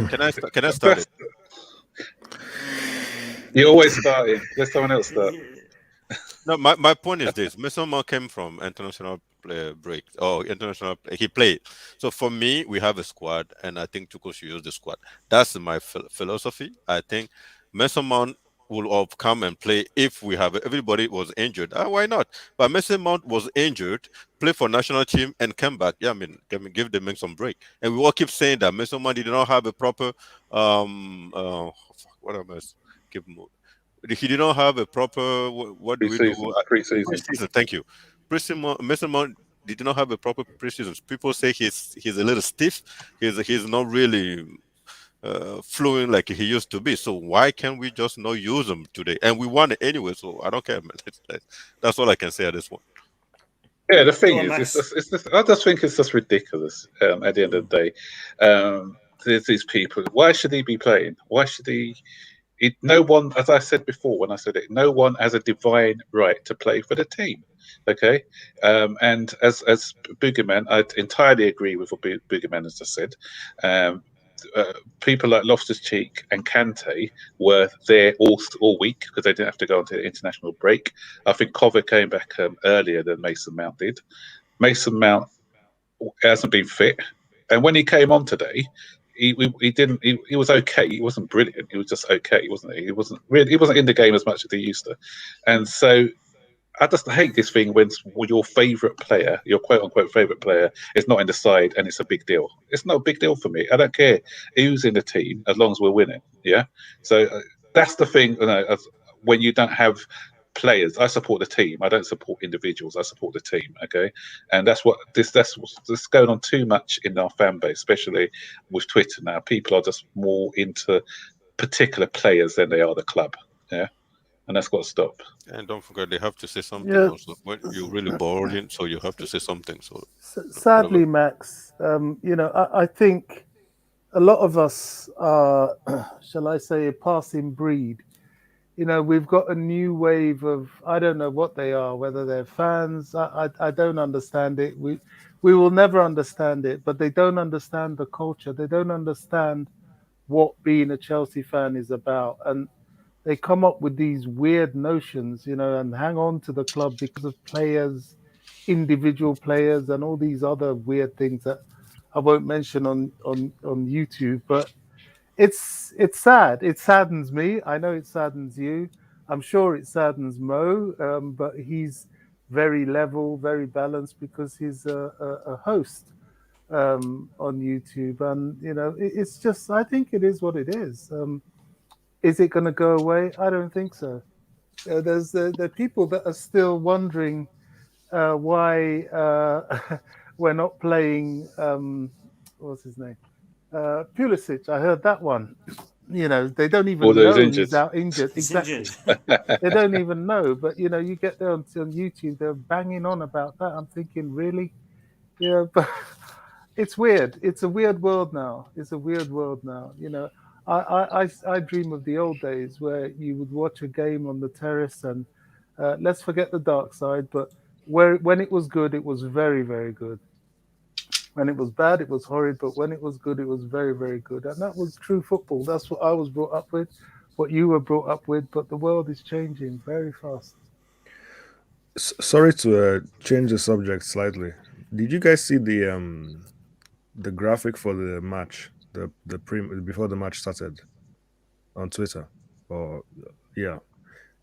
Can I start it? You always start it. Let someone else start. No, my point is this: Mason Mount came from international break or international. He played. So for me, we have a squad, and I think Tuchel should use the squad. That's my philosophy. I think Mason Mount will have come and play if we have everybody was injured. Why not? But Mason Mount was injured, play for national team, and come back. Yeah, I mean, can we give them some break? And we all keep saying that Mason Mount did not have a proper what am I give him? He did not have a proper what do we do? Preseason. Thank you. Mason Mount did not have a proper preseason. People say he's a little stiff. He's not really fluent like he used to be. So why can't we just not use him today? And we won it anyway, so I don't care, man. That's all I can say at this one. Yeah, the thing is, I just think it's just ridiculous. At the end of the day, there's these people. Why should he be playing? Why should he? No one, as I said before, when I said it, no one has a divine right to play for the team. Okay, and as Boogerman, I entirely agree with what Boogerman has just said. People like Loftus-Cheek and Kante were there all week because they didn't have to go onto the international break. I think Kovacić came back earlier than Mason Mount did. Mason Mount hasn't been fit, and when he came on today, he was okay. He wasn't brilliant. He was just okay. He wasn't in the game as much as he used to, and so. I just hate this thing when your favourite player, your quote-unquote favourite player, is not in the side and it's a big deal. It's not a big deal for me. I don't care who's in the team as long as we're winning. Yeah? So that's the thing. When you don't have players, I support the team. I don't support individuals. I support the team, okay? And that's what's going on too much in our fan base, especially with Twitter now. People are just more into particular players than they are the club, yeah? And that's got to stop. And don't forget, they have to say something also. When you're really boring, so you have to say something. So sadly, Max, I think a lot of us are, shall I say, a passing breed. We've got a new wave of, I don't know what they are, whether they're fans. I don't understand it. We will never understand it, but they don't understand the culture. They don't understand what being a Chelsea fan is about. And they come up with these weird notions, and hang on to the club because of players, individual players, and all these other weird things that I won't mention on YouTube. But it's sad. It saddens me. I know it saddens you. I'm sure it saddens Mo, but he's very level, very balanced because he's a host on YouTube. And, it's just, I think it is what it is. Is it going to go away? I don't think so. There's the people that are still wondering why we're not playing. What's his name? Pulisic. I heard that one. They don't even know he's out injured. Exactly. They don't even know. But you get there on YouTube, they're banging on about that. I'm thinking, really? But it's weird. It's a weird world now. I dream of the old days where you would watch a game on the terrace and let's forget the dark side, but when it was good, it was very, very good. When it was bad, it was horrid, but when it was good, it was very, very good. And that was true football. That's what I was brought up with, what you were brought up with, but the world is changing very fast. Sorry to change the subject slightly. Did you guys see the graphic for the match, before the match started on Twitter? Or yeah,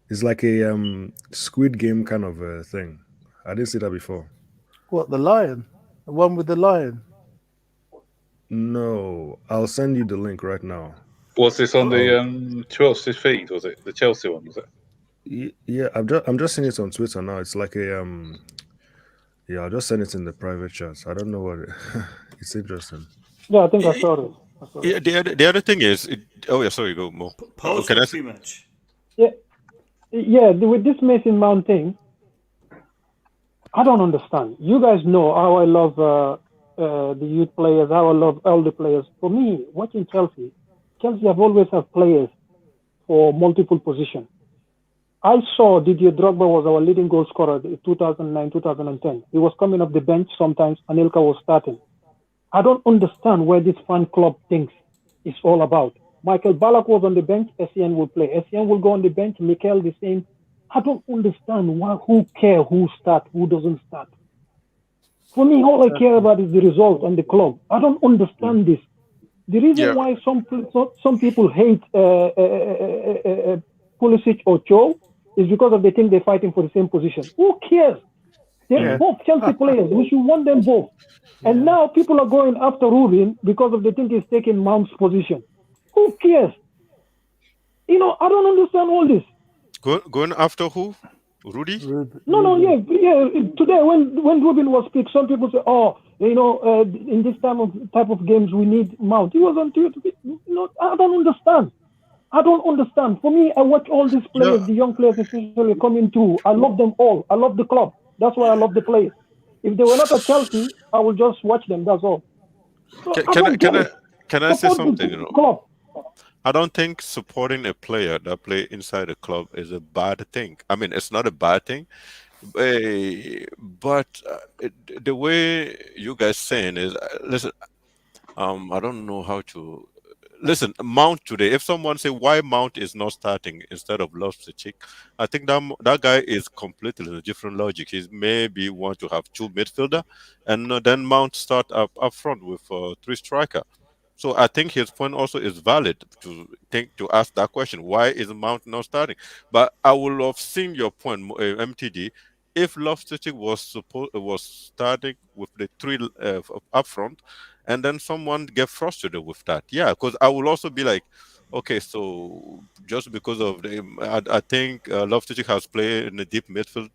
it's like a Squid Game kind of thing. I didn't see that before. What, the lion? The one with the lion? No, I'll send you the link right now. Was this on the Chelsea feed? Was it the Chelsea one? Was it? Yeah, I'm just seeing it on Twitter now. It's like a yeah, I'll just send it in the private chat. I don't know what it's interesting. Yeah, I think I saw it. Yeah, the other thing is, oh yeah, sorry, go more. Pause for pre-match. Yeah, with this Mason Mount thing, I don't understand. You guys know how I love the youth players, how I love all the players. For me, watching Chelsea have always had players for multiple positions. I saw Didier Drogba was our leading goal scorer in 2009, 2010. He was coming off the bench sometimes, and Anelka was starting. I don't understand where this fan club thinks it's all about. Michael Ballack was on the bench, SCN will play. SCN will go on the bench, Mikel the same. I don't understand who cares who starts, who doesn't start. For me, all I care about is the result and the club. I don't understand this. The reason why some people hate Pulisic or Joe is because of they think they're fighting for the same position. Who cares? They're both Chelsea players. We should want them both. And now people are going after Rubin because of they think he's taking Mount's position. Who cares? I don't understand all this. Going after who? Rudy? No, yeah. Today, when Rubin was picked, some people say, in this type of games, we need Mount. He was on Twitter. I don't understand. For me, I watch all these players, the young players especially coming through. I love them all. I love the club. That's why I love the players. If they were not at Chelsea, I would just watch them. That's all. So Can I say something? Club. I don't think supporting a player that play inside a club is a bad thing. I mean, it's not a bad thing, but the way you guys saying is, listen, I don't know how to listen. Mount today. If someone say why Mount is not starting instead of Loftus-Cheek, I think that guy is completely in a different logic. He maybe want to have two midfielder, and then Mount start up front with three striker. So I think his point also is valid to ask that question. Why is Mount not starting? But I would have seen your point, MTD, if Loftus-Cheek was starting with the three up front, and then someone get frustrated with that. Yeah, because I will also be like, okay, so just because of I think Loftus-Cheek has played in the deep midfield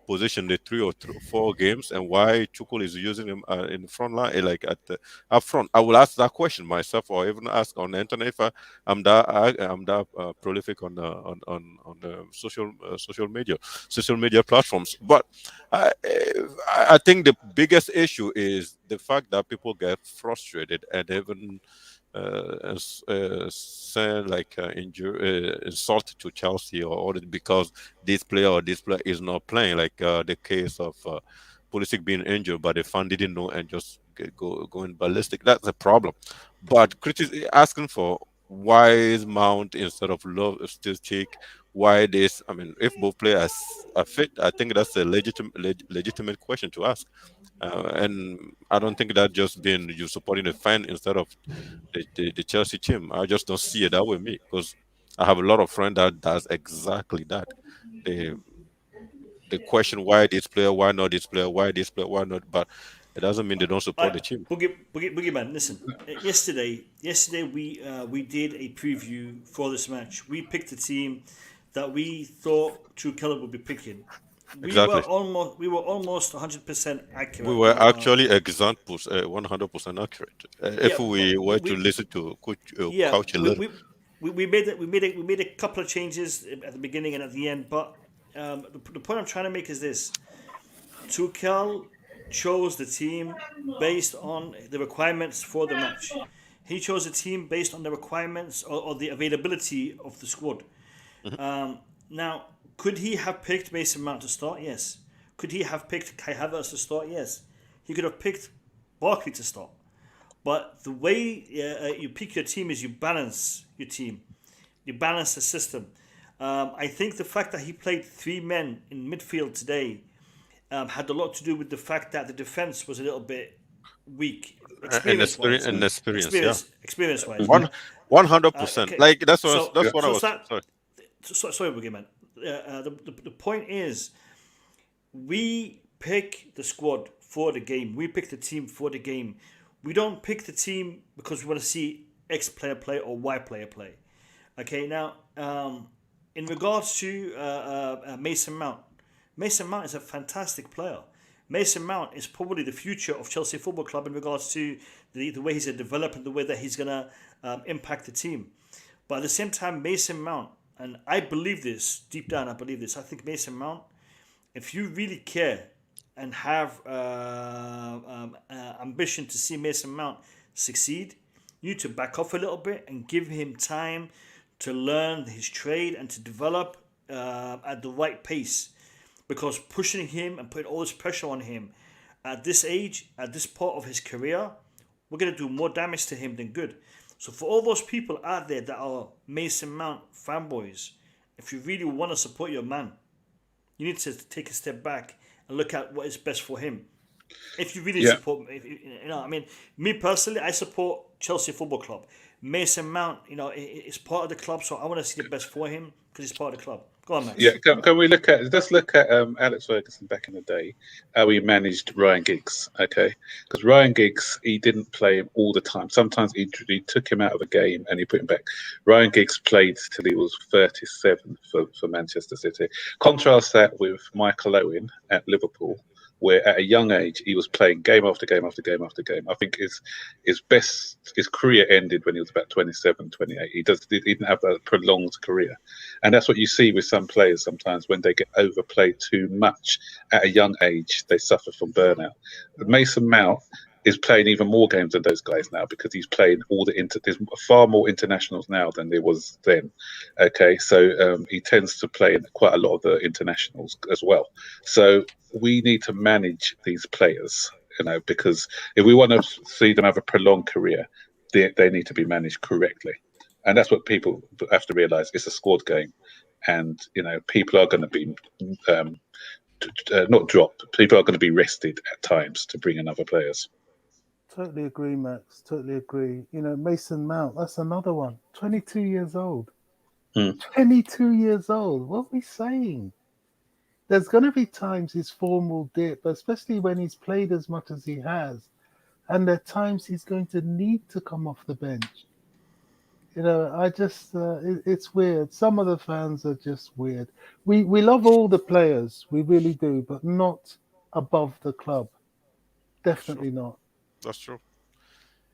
position the 3 or 4 games, and why Tuchel is using him in the front line, like at the up front. I will ask that question myself, or even ask on the internet if I'm that prolific on the social media platforms. But I think the biggest issue is the fact that people get frustrated and even say like insult to Chelsea or because this player is not playing, like the case of Pulisic being injured, but the fan didn't know and just going ballistic. That's a problem. But asking for why is Mount instead of Loftus-Cheek, why this? I mean, if both players are fit, I think that's a legitimate question to ask. And I don't think that just being you supporting the fan instead of the Chelsea team. I just don't see it that way, me, because I have a lot of friends that does exactly that. The question why this player, why not this player, why this player, why not, but it doesn't mean they don't support the team. Boogeyman, listen. Yesterday we did a preview for this match. We picked a team that we thought Tuchel would be picking. We were almost 100% accurate. We were actually 100% accurate. If we were to listen to Couch a little. We made a couple of changes at the beginning and at the end, but the point I'm trying to make is this: Tuchel chose the team based on the requirements for the match. He chose a team based on the requirements or the availability of the squad. Mm-hmm. Now, could he have picked Mason Mount to start? Yes. Could he have picked Kai Havertz to start? Yes. He could have picked Barkley to start. But the way you pick your team is you balance your team. You balance the system. I think the fact that he played three men in midfield today had a lot to do with the fact that the defense was a little bit weak, experience wise. Experience wise. 100%. Okay. Like that's So, what I was. sorry, Boogeyman. The point is, we pick the squad for the game. We pick the team for the game. We don't pick the team because we want to see X player play or Y player play. Okay, now, in regards to Mason Mount, Mason Mount is a fantastic player. Mason Mount is probably the future of Chelsea Football Club in regards to the way he's going to develop and the way that he's going to impact the team. But at the same time, Mason Mount, and I believe this, deep down I believe this, I think Mason Mount, if you really care and have ambition to see Mason Mount succeed, you need to back off a little bit and give him time to learn his trade and to develop at the right pace. Because pushing him and putting all this pressure on him at this age, at this part of his career, we're going to do more damage to him than good. So for all those people out there that are Mason Mount fanboys, if you really want to support your man, you need to take a step back and look at what is best for him. If you really support, me personally, I support Chelsea Football Club. Mason Mount, is part of the club, so I want to see the best for him because he's part of the club. Go on, Max. Yeah, can we look at Alex Ferguson back in the day, how he managed Ryan Giggs, okay? Because Ryan Giggs, he didn't play him all the time. Sometimes he took him out of a game and he put him back. Ryan Giggs played till he was 37 for Manchester City. Contrast that with Michael Owen at Liverpool, where at a young age he was playing game after game after game after game. I think his career ended when he was about 27, 28. He didn't have a prolonged career. And that's what you see with some players sometimes when they get overplayed too much at a young age, they suffer from burnout. But Mason Mount is playing even more games than those guys now because he's playing there's far more internationals now than there was then. Okay, so he tends to play in quite a lot of the internationals as well. So we need to manage these players, because if we want to see them have a prolonged career, they need to be managed correctly. And that's what people have to realize. It's a squad game. And, people are going to be not dropped. People are going to be rested at times to bring in other players. Totally agree, Max. Totally agree. Mason Mount, that's another one. 22 years old. 22 years old. What are we saying? There's going to be times his form will dip, especially when he's played as much as he has. And there are times he's going to need to come off the bench. I just, it's weird. Some of the fans are just weird. We love all the players. We really do, but not above the club. Definitely not. That's true.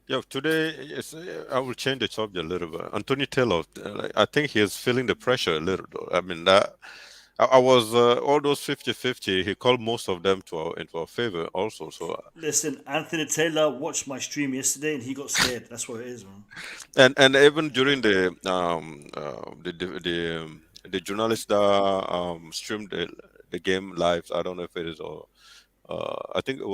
Yeah, today I will change the subject a little bit. Anthony Taylor, I think he is feeling the pressure a little. I mean, I was all those 50-50. He called most of them into our favor also. So listen, Anthony Taylor watched my stream yesterday and he got scared. That's what it is, man. And even during the journalist that streamed the game live, I don't know if it is or I think it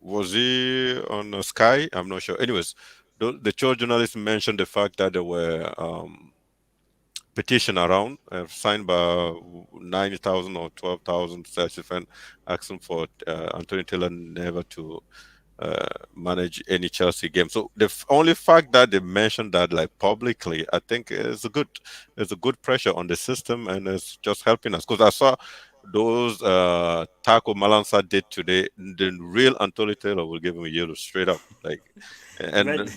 was he on Sky? I'm not sure. Anyways, the journalist mentioned the fact that there were petition around signed by 90,000 or 12,000 Chelsea fans asking for Anthony Taylor never to manage any Chelsea game. So the only fact that they mentioned that publicly, I think is a good pressure on the system, and it's just helping us. Because I saw those Taco Malansa did today, the real Anthony Taylor will give him a yellow straight up, and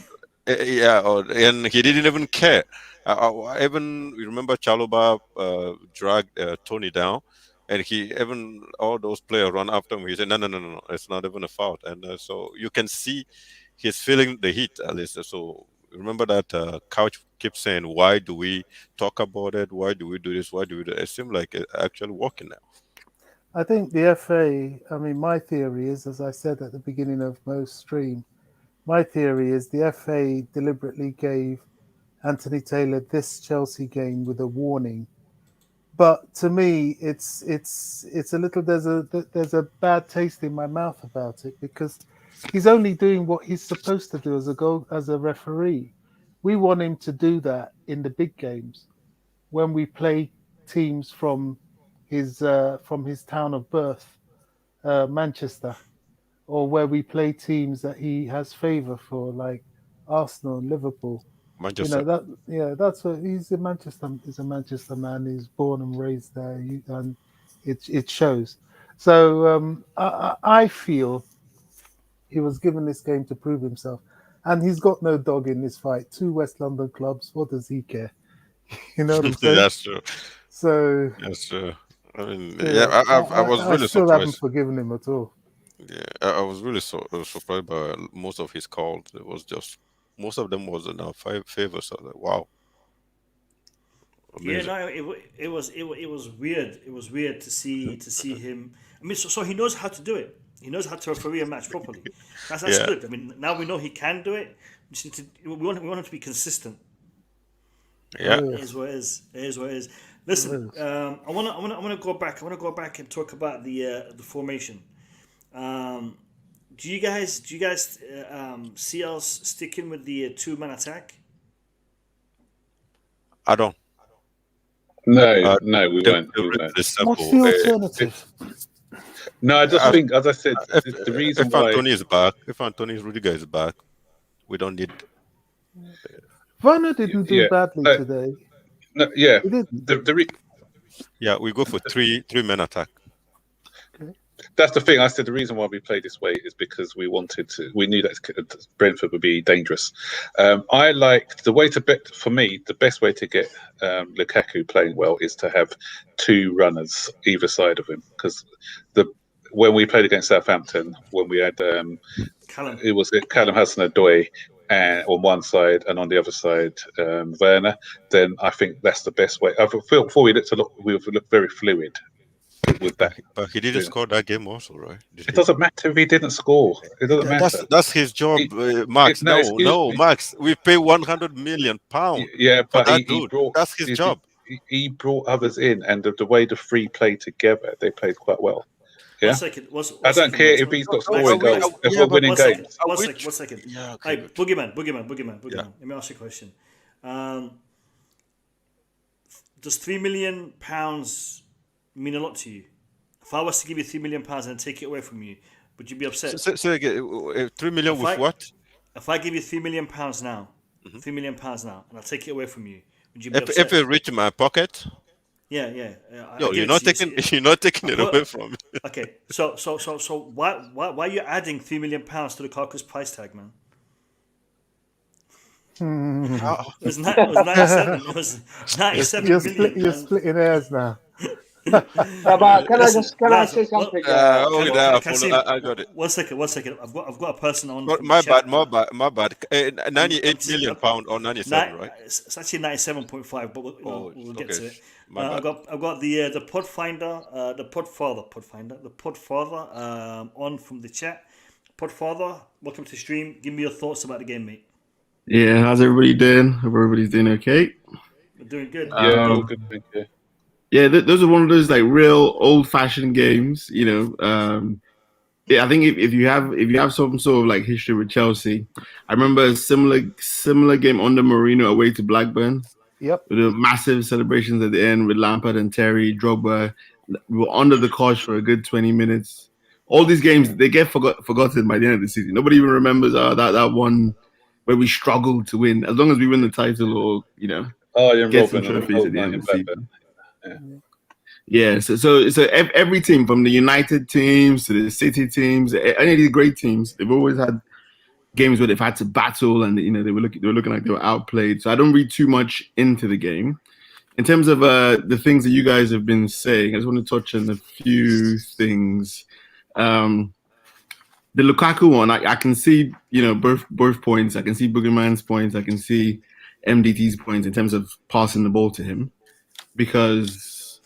and he didn't even care. I even remember Chalobah dragged Tony down, and even all those players run after him. He said, no, it's not even a foul. And so you can see he's feeling the heat, at least. So remember that Couch keeps saying, why do we talk about it? Why do we do this? Why do we do it? It seems like it's actually working now. I think the FA, my theory is, as I said at the beginning of most stream, my theory is the FA deliberately gave Anthony Taylor this Chelsea game with a warning But to me, it's a little. There's a bad taste in my mouth about it because he's only doing what he's supposed to do as a referee. We want him to do that in the big games when we play teams from his town of birth, Manchester, or where we play teams that he has favour for, like Arsenal and Liverpool. Manchester. That's what he's a Manchester. He's a Manchester man. He's born and raised there, and it shows. So I feel he was given this game to prove himself, and he's got no dog in this fight. 2 West London clubs. What does he care? You know what I'm saying? That's true. So that's true. I mean, I was really still surprised. haven't forgiven him at all. Yeah, I was really surprised by most of his calls. It was just most of them was in our favor. So I was like, wow. Amazing. Yeah, no, it was weird. It was weird to see him. I mean, so he knows how to do it. He knows how to referee a match properly. That's good. I mean, now we know he can do it. We want him to be consistent. Yeah, it is what it is. It is what it is. Listen, I want to go back. I want to go back and talk about the formation. Do you guys see us sticking with the 2-man attack? I don't. No, we won't. What's the alternative? No, I just think, as I said, the reason if why Anthony is back, if Anthony's Rudiger is back, we don't need. Werner didn't do badly today. No, yeah, He didn't. Yeah, we go for three-man attack. That's the thing. I said the reason why we play this way is because we knew that Brentford would be dangerous. I like the way to bet. For me, the best way to get Lukaku playing well is to have 2 runners either side of him. Because when we played against Southampton, when we had Callum Hudson-Odoi on one side and on the other side Werner, then I think that's the best way. I feel before we looked very fluid. With that, but he didn't score that game also, right? It doesn't matter if he didn't score. It doesn't matter. That's his job, Max. No, Max. We pay £100 million. Yeah, but that's his job. He brought others in, and the way the 3 played together, they played quite well. Yeah. I don't care if he's got scoring goals. If we're winning games. One second. Yeah, okay, hey, Boogeyman. Yeah. Let me ask you a question. Does £3 million mean a lot to you? If I was to give you £3 million and take it away from you, would you be upset? So again, 3 million with what? If I give you £3 million now, £3 million now, and I take it away from you, would you be upset? If it reached my pocket? Yeah. You're not taking it away from me. Okay, so why are you adding £3 million to Lukaku's price tag, man? It was 97. It was 97 million. You're splitting hairs now. But can I say something? I got it. One second. I've got a person on. My bad. 98 million pound or 97, right? It's actually 97.5, but we'll get to it. I've got the pod finder, the podfather on from the chat. Podfather, welcome to the stream. Give me your thoughts about the game, mate. Yeah, how's everybody doing? Hope everybody's doing okay. We're doing good. Yeah, good. Thank you. Yeah, those are one of those like real old-fashioned games. You know, I think if you have some sort of like history with Chelsea, I remember a similar game under Mourinho away to Blackburn. Yep. With the massive celebrations at the end with Lampard and Terry, Drogba. We were under the cosh for a good 20 minutes. All these games, they get forgotten by the end of the season. Nobody even remembers that one where we struggled to win. As long as we win the title or, you know, get some trophies at the end of the season. Yeah, so every team, from the United teams to the City teams, any of these great teams, they've always had games where they've had to battle, and you know they were looking like they were outplayed. So I don't read too much into the game. In terms of the things that you guys have been saying, I just want to touch on a few things. The Lukaku one, I can see, you know, both points. I can see Boogeyman's points. I can see MDT's points in terms of passing the ball to him, because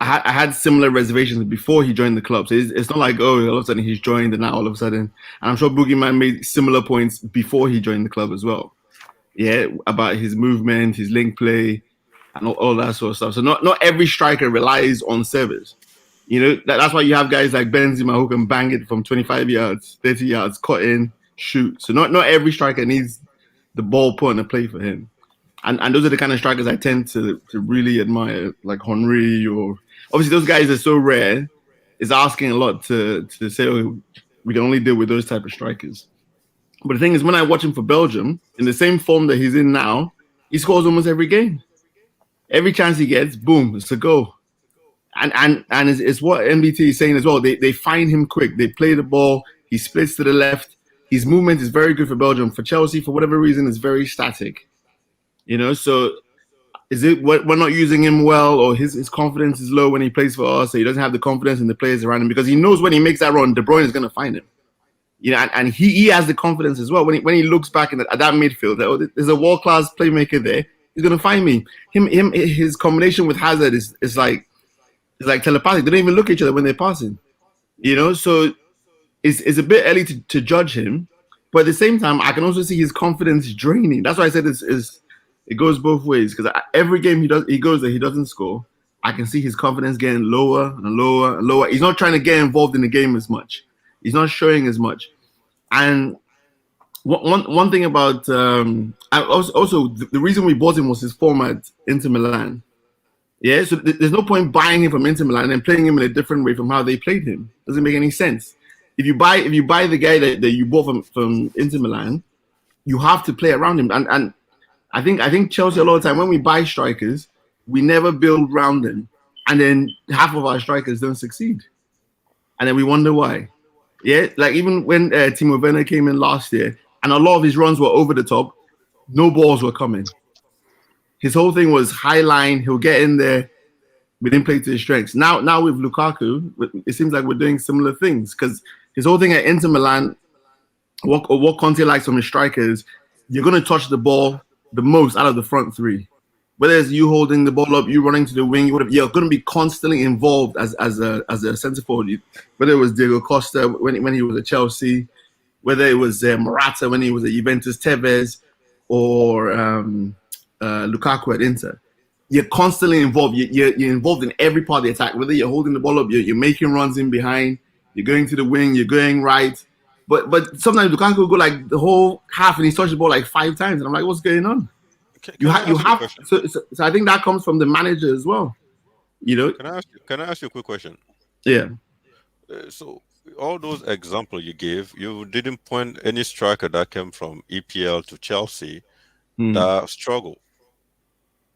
I had similar reservations before he joined the club. So it's not like, oh, all of a sudden he's joined and now all of a sudden. And I'm sure Boogeyman made similar points before he joined the club as well. Yeah, about his movement, his link play. and all that sort of stuff. So not every striker relies on service. You know, that's why you have guys like Benzema who can bang it from 25 yards, 30 yards, cut in, shoot. So not every striker needs the ball put in a play for him. And those are the kind of strikers I tend to really admire, like Henry, or obviously those guys are so rare. It's asking a lot to say, oh, we can only deal with those type of strikers. But the thing is, when I watch him for Belgium, in the same form that he's in now, he scores almost every game. Every chance he gets, boom, it's a goal. And it's what MDT is saying as well. They find him quick. They play the ball. He splits to the left. His movement is very good for Belgium. For Chelsea, for whatever reason, it's very static. You know, so is it we're not using him well, or his confidence is low when he plays for us, so he doesn't have the confidence in the players around him, because he knows when he makes that run, De Bruyne is going to find him. You know, and he has the confidence as well. When he looks back at that midfield, there's a world-class playmaker there. He's going to find me. His combination with Hazard is like telepathic. They don't even look at each other when they're passing. You know, so it's a bit early to judge him, but at the same time, I can also see his confidence draining. That's why I said it goes both ways, because every game he goes there, he doesn't score. I can see his confidence getting lower and lower and lower. He's not trying to get involved in the game as much. He's not showing as much. And one thing about also the reason we bought him was his form at Inter Milan. Yeah, so there's no point buying him from Inter Milan and playing him in a different way from how they played him. Doesn't make any sense. If you buy the guy that you bought from Inter Milan, you have to play around him. And I think Chelsea a lot of the time, when we buy strikers, we never build around them, and then half of our strikers don't succeed, and then we wonder why. Yeah, like even when Timo Werner came in last year, and a lot of his runs were over the top, no balls were coming. His whole thing was high line. He'll get in there, we didn't play to his strengths. Now with Lukaku, it seems like we're doing similar things, because his whole thing at Inter Milan, what Conte likes from his strikers, you're going to touch the ball the most out of the front three. Whether it's you holding the ball up, you running to the wing, you're going to be constantly involved as a centre forward. Whether it was Diego Costa when he was at Chelsea, whether it was Morata when he was at Juventus, Tevez, or Lukaku at Inter. You're constantly involved. You're involved in every part of the attack. Whether you're holding the ball up, you're making runs in behind, you're going to the wing, you're going right. But sometimes Lukaku will go like the whole half and he's touched the ball like 5 times. And I'm like, what's going on? You have so I think that comes from the manager as well. You know? Can I ask you a quick question? Yeah. So all those examples you gave, you didn't point any striker that came from EPL to Chelsea that struggled.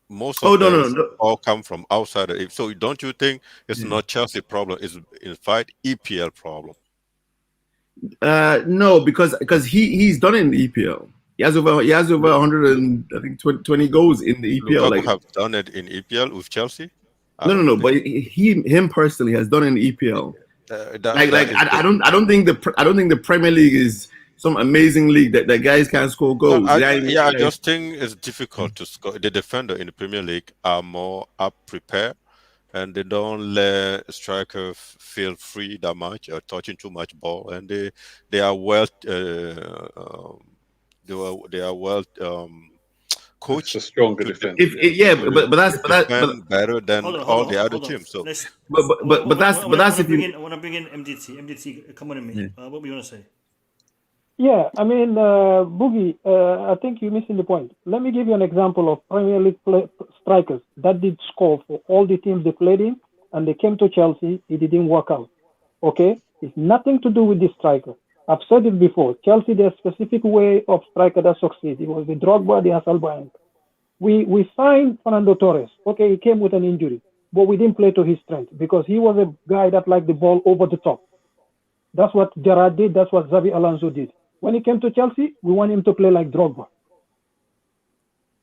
Most of them all come from outside. So don't you think it's not Chelsea problem? It's in fact EPL problem. No, because he's done it in the EPL. He has over 120 goals in the EPL. Lukaku have done it in EPL with Chelsea. No. But him personally has done it in the EPL. I don't think the Premier League is some amazing league that guys can't score goals. I just think it's difficult to score. The defender in the Premier League are more up prepared, and they don't let striker feel free that much or touching too much ball, and they are well coached. It's a stronger defense. But that's better than all the other teams. So, but that's if I want to bring in MDT. MDT, come on in, me. What were you want to say? Yeah, I mean, Boogie, I think you're missing the point. Let me give you an example of Premier League strikers that did score for all the teams they played in, and they came to Chelsea, it didn't work out. Okay? It's nothing to do with this striker. I've said it before. Chelsea, there's a specific way of striker that succeeds. It was the Drogba, the Hasselbank. We signed Fernando Torres. Okay, he came with an injury, but we didn't play to his strength because he was a guy that liked the ball over the top. That's what Gerrard did. That's what Xabi Alonso did. When he came to Chelsea, we want him to play like Drogba.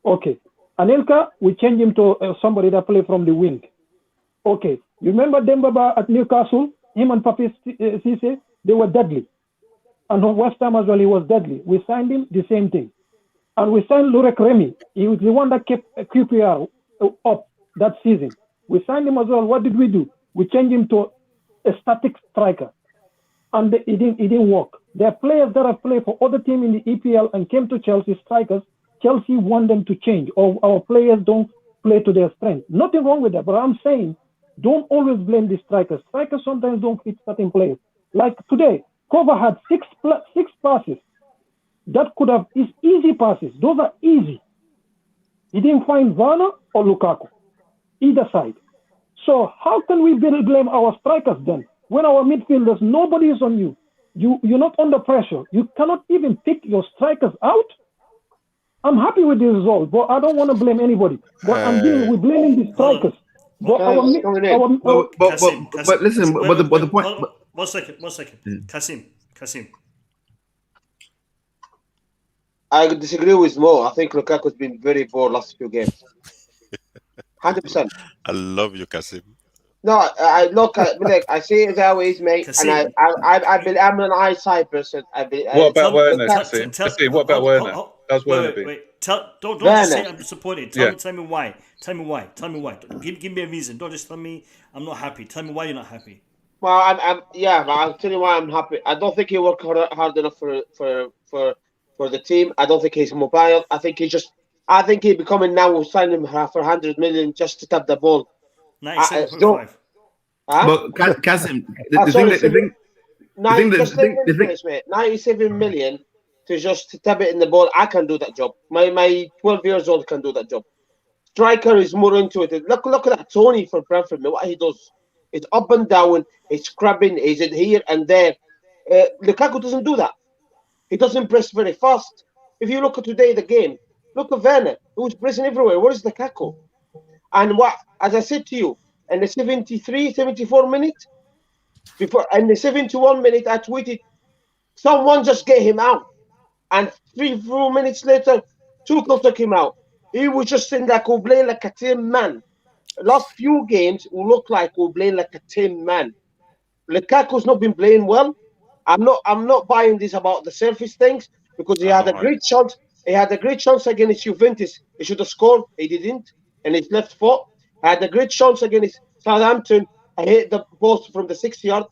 Okay. Anelka, we changed him to somebody that play from the wing. Okay. You remember Dembaba at Newcastle? Him and Papi Cisse, they were deadly. And on West Ham as well, he was deadly. We signed him, the same thing. And we signed Lurek Remy. He was the one that kept QPR up that season. We signed him as well. What did we do? We changed him to a static striker. And it didn't work. There are players that have played for other teams in the EPL and came to Chelsea strikers. Chelsea want them to change, or our players don't play to their strength. Nothing wrong with that, but I'm saying don't always blame the strikers. Strikers sometimes don't fit certain players. Like today, Kova had six passes. That could have is easy passes. Those are easy. He didn't find Werner or Lukaku, either side. So how can we blame our strikers then? When our midfielders, nobody is on you. You're not under pressure. You cannot even pick your strikers out. I'm happy with the result, but I don't want to blame anybody. But we're blaming the strikers. But listen, but the point. One second. Kasim. I disagree with Mo. I think Lukaku's been very poor last few games. 100%. I love you, Kasim. No, I look at I see it how it is, mate. Kasim. And I'm an eyesight person. What about Werner, Kasim? What about Werner? How's Werner been? Wait. Don't just say I'm disappointed. Tell me why. Tell me why. Give me a reason. Don't just tell me I'm not happy. Tell me why you're not happy. Well, I'll tell you why I'm happy. I don't think he worked hard enough for the team. I don't think he's mobile. I think he's becoming now. We'll sign him for 100 million just to tap the ball. 97.5. But Kasim, the thing, 97 million to just tap it in the ball. I can do that job. My 12 years old can do that job. Striker is more into it. Look at that Tony for Brentford. What he does, it's up and down. It's scrubbing. He's in here and there. Lukaku doesn't do that. He doesn't press very fast. If you look at today the game, look at Werner, who was pressing everywhere. Where is Lukaku? And as I said to you, in the 74 minute, in the 71 minute, I tweeted, someone just get him out. And 3-4 minutes later, Tuchel took him out. He was just sitting there playing like a team man. Last few games, we look like we're playing like a team man. Lukaku's not been playing well. I'm not buying this about the surface things because he had a great chance. He had a great chance against Juventus. He should have scored. He didn't. And his left foot. I had a great chance against Southampton. I hit the post from the 6 yard.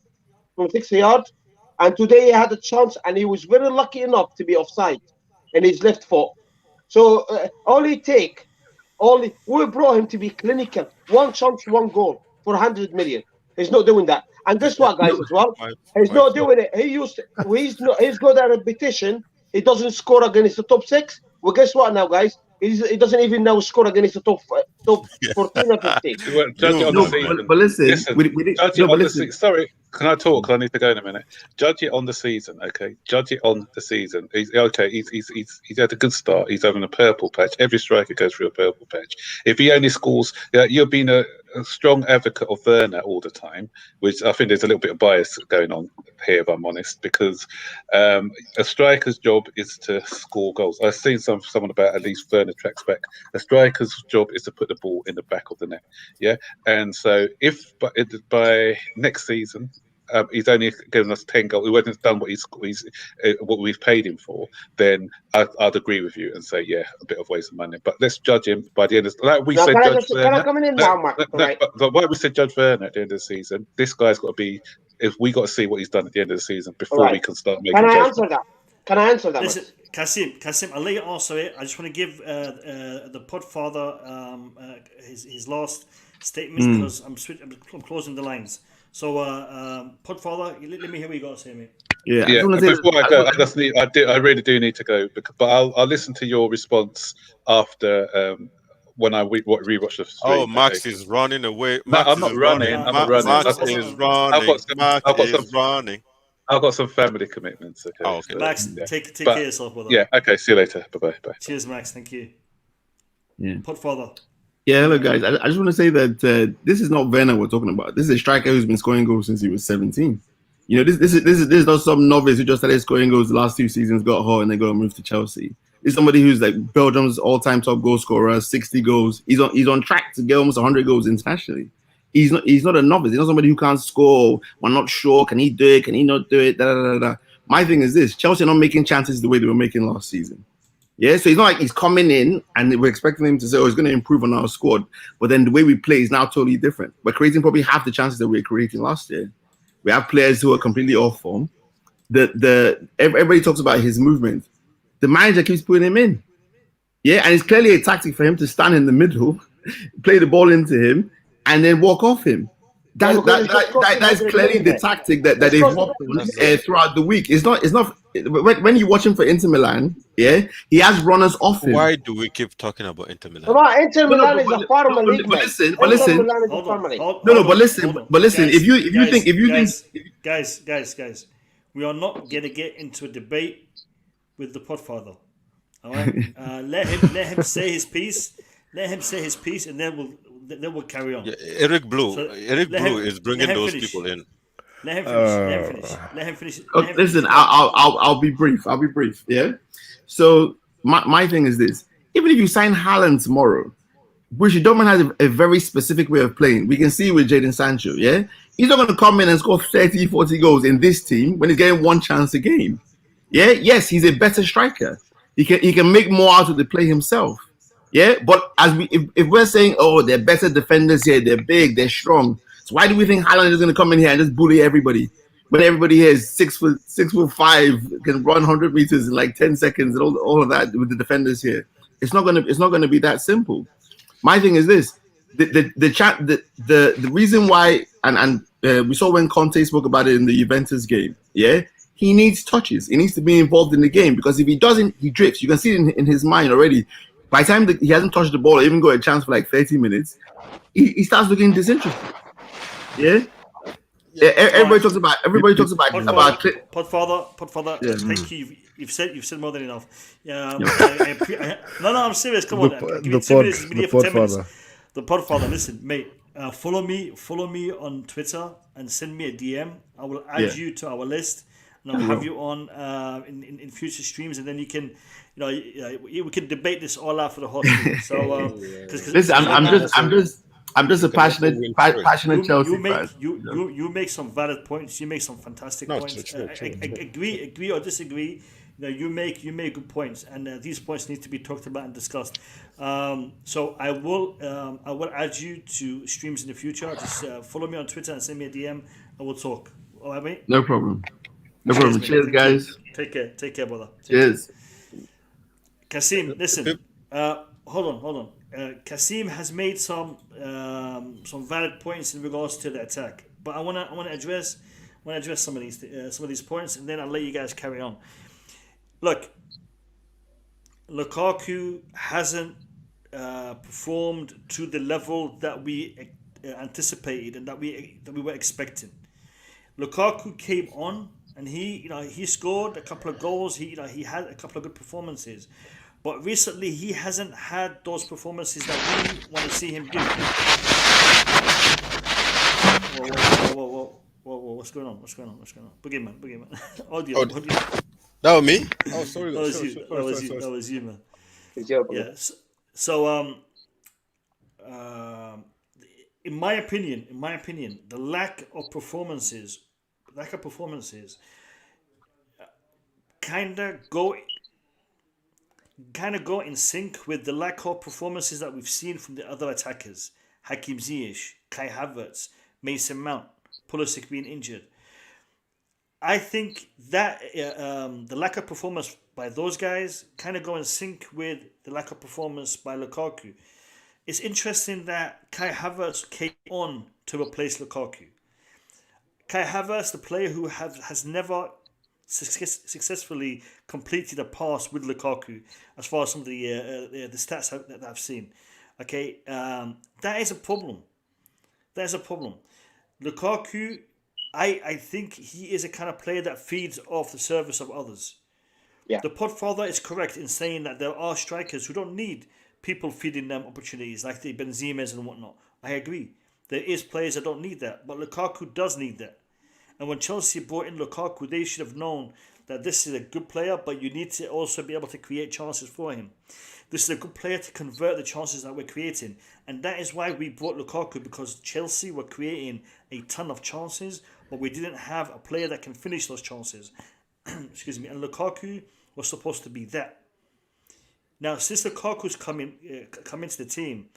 And today he had a chance and he was very lucky enough to be offside in his left foot. So we brought him to be clinical. One chance, one goal for 100 million. He's not doing that. And guess what, guys, as well? He's not doing it. He's got a repetition. He doesn't score against the top 6. Well, guess what now, guys? He doesn't even now score against the top 14 or 15. Sorry, can I talk? I need to go in a minute. Judge it on the season, okay? Judge it on the season. He's had a good start. He's having a purple patch. Every striker goes through a purple patch. If he only scores, you've been a strong advocate of Werner all the time, which I think there's a little bit of bias going on here, if I'm honest, because a striker's job is to score goals. I've seen someone about at least Werner tracks back. A striker's job is to put the ball in the back of the net. Yeah, and so if by next season he's only given us 10 goals, he hasn't done what we've paid him for, then I'd agree with you and say, yeah, a bit of waste of money. But let's judge him by the end of like we said. But why we said Judge Werner at the end of the season? This guy's got to be. If we got to see what he's done at the end of the season before we can start making. Can I answer that? Listen, Kasim, I'll let you answer it. I just want to give the podfather his last statement because I'm closing the lines. So, podfather, let me hear what you got to say, mate. Yeah. Before I go, I really do need to go, but I'll listen to your response after when I rewatch the stream. Oh, Max is running away. I'm not running. Max is running. I've got some family commitments. Okay. Oh, okay. Max, take care of yourself, brother. Yeah. Okay. See you later. Bye. Cheers, Max. Thank you. Yeah. Podfather. Yeah, hello guys. I just want to say that this is not Werner we're talking about. This is a striker who's been scoring goals since he was 17. You know, this is not some novice who just started scoring goals the last 2 seasons, got hot, and then go and move to Chelsea. It's somebody who's like Belgium's all-time top goal scorer, 60 goals. He's on track to get almost 100 goals internationally. He's not a novice. He's not somebody who can't score. We're not sure. Can he do it? Can he not do it? My thing is this: Chelsea are not making chances the way they were making last season. Yeah, so it's not like he's coming in and we're expecting him to say, he's going to improve on our squad. But then the way we play is now totally different. We're creating probably half the chances that we were creating last year. We have players who are completely off form. Everybody talks about his movement. The manager keeps putting him in. Yeah, and it's clearly a tactic for him to stand in the middle play the ball into him, and then walk off him. That's clearly the tactic that they've worked on throughout the week. It's not. When you watch him for Inter Milan, yeah, he has runners off him. Why do we keep talking about Inter Milan? Come on, Inter Milan is a farmer league. But listen. But listen. If you think, guys, we are not gonna get into a debate with the Podfather. All right, let him say his piece. Let him say his piece, and then we'll carry on. Yeah, Eric Blue is bringing those people in. Let him finish. Listen, I'll be brief. Yeah. So my thing is this: even if you sign Haaland tomorrow, which Dortmund has a very specific way of playing, we can see with Jadon Sancho. Yeah, he's not going to come in and score 30, 40 goals in this team when he's getting one chance a game. Yeah. Yes, he's a better striker. He can make more out of the play himself. Yeah, but if we're saying, oh, they're better defenders here, they're big, they're strong. So why do we think Haaland is going to come in here and just bully everybody when everybody here is 6'5", can run 100 meters in like 10 seconds and all of that with the defenders here? It's not gonna be that simple. My thing is this: the reason why, and we saw when Conte spoke about it in the Juventus game. Yeah, he needs touches. He needs to be involved in the game, because if he doesn't, he drifts. You can see it in his mind already. By the time he hasn't touched the ball or even got a chance for like 30 minutes, he starts looking disinterested. Yeah. Everybody talks about Podfather. Yeah. Thank you. You've said more than enough. No, I'm serious. Come on. Give me 2 minutes. The Podfather. The Podfather. Listen, mate. Follow me on Twitter and send me a DM. I will add you to our list, and I'll have you on in future streams, and then you can. We can debate this all out for the whole stream. So, listen, I'm just a passionate Chelsea fan. You make some valid points. You make some fantastic points. Agree or disagree. You make good points, and these points need to be talked about and discussed. So I will add you to streams in the future. Just follow me on Twitter and send me a DM, and we'll talk. All right, mate? No problem. Cheers, guys. Take care, brother. Cheers. Kasim, listen. Hold on. Kasim has made some valid points in regards to the attack, but I want to address some of these points, and then I'll let you guys carry on. Look, Lukaku hasn't performed to the level that we anticipated and that we were expecting. Lukaku came on and he scored a couple of goals. He had a couple of good performances. But recently, he hasn't had those performances that we want to see him do. Whoa, what's going on? Boogeyman. Audio. That was me? Oh, sorry. That was you, man. Yes. So, in my opinion, the lack of performances kind of go in sync with the lack of performances that we've seen from the other attackers. Hakim Ziyech, Kai Havertz, Mason Mount, Pulisic being injured. I think that the lack of performance by those guys kind of go in sync with the lack of performance by Lukaku. It's interesting that Kai Havertz came on to replace Lukaku. Kai Havertz, the player who has never successfully completed a pass with Lukaku, as far as some of the stats that I've seen. Okay, that is a problem. Lukaku, I think he is a kind of player that feeds off the service of others. Yeah. The Podfather is correct in saying that there are strikers who don't need people feeding them opportunities like the Benzema's and whatnot. I agree. There is players that don't need that, but Lukaku does need that. And when Chelsea brought in Lukaku, they should have known that this is a good player, but you need to also be able to create chances for him. This is a good player to convert the chances that we're creating. And that is why we brought Lukaku, because Chelsea were creating a ton of chances, but we didn't have a player that can finish those chances. Excuse me. And Lukaku was supposed to be that. Now, since Lukaku's come into the team,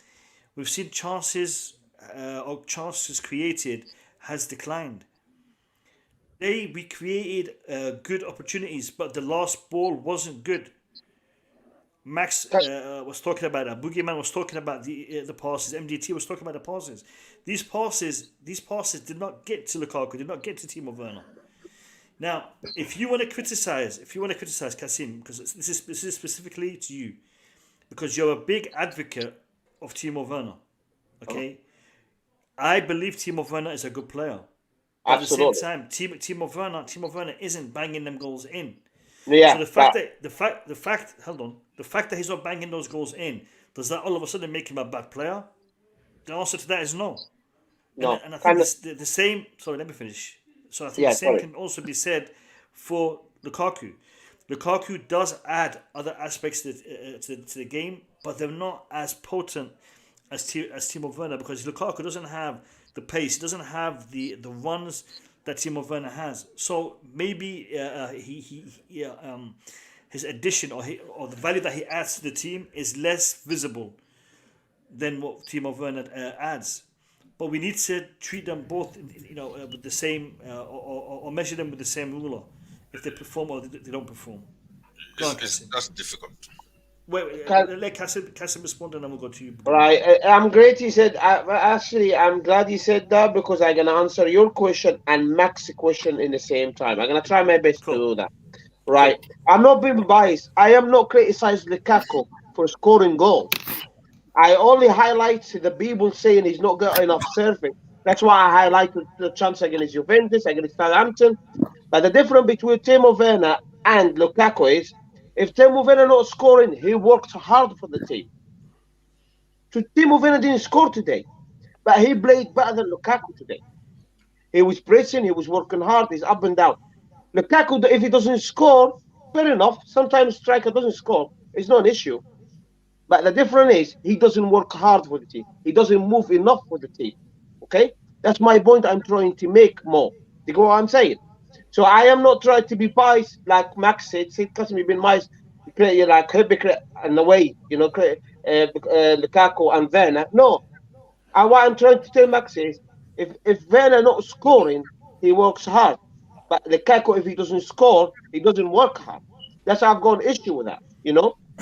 we've seen chances created has declined. We created good opportunities, but the last ball wasn't good. Max was talking about that. Boogeyman was talking about the passes. MDT was talking about the passes. These passes did not get to Lukaku. Did not get to Timo Werner. Now, if you want to criticize Kasim, because this is specifically to you, because you're a big advocate of Timo Werner. Okay, I believe Timo Werner is a good player. But Absolutely. at the same time, Timo Werner isn't banging them goals in. Yeah. So the fact that he's not banging those goals in, does that all of a sudden make him a bad player? The answer to that is no. No. And I think the same. Sorry, let me finish. So I think the same can also be said for Lukaku. Lukaku does add other aspects to the game, but they're not as potent as Timo Werner, because Lukaku doesn't have the pace, he doesn't have the runs that Timo Werner has. So maybe his addition or the value that he adds to the team is less visible than what Timo Werner adds. But we need to treat them both, with the same, or measure them with the same ruler, if they perform or they don't perform. Go on, Kasim. That's difficult. Wait, let Kasim respond, and then we'll go to you. Right, I'm great. He said. Actually, I'm glad he said that, because I'm gonna answer your question and Max's question in the same time. I'm gonna try my best to do that. Right. Cool. I'm not being biased. I am not criticizing Lukaku for scoring goals. I only highlight the people saying he's not got enough serving. That's why I highlighted the chance against Juventus, against Southampton. But the difference between Timo Werner and Lukaku is, if Timo Werner not scoring, he worked hard for the team. So Timo Werner didn't score today, but he played better than Lukaku today. He was pressing, he was working hard, he's up and down. Lukaku, if he doesn't score, fair enough. Sometimes striker doesn't score. It's not an issue. But the difference is, he doesn't work hard for the team. He doesn't move enough for the team. Okay? That's my point I'm trying to make more. You know what I'm saying? So I am not trying to be biased like Max said. Because we've been biased, like hypocrite in a way, Lukaku and Werner. No. What I'm trying to tell Max is, if Werner not scoring, he works hard. But Lukaku, if he doesn't score, he doesn't work hard. That's how I've got an issue with that,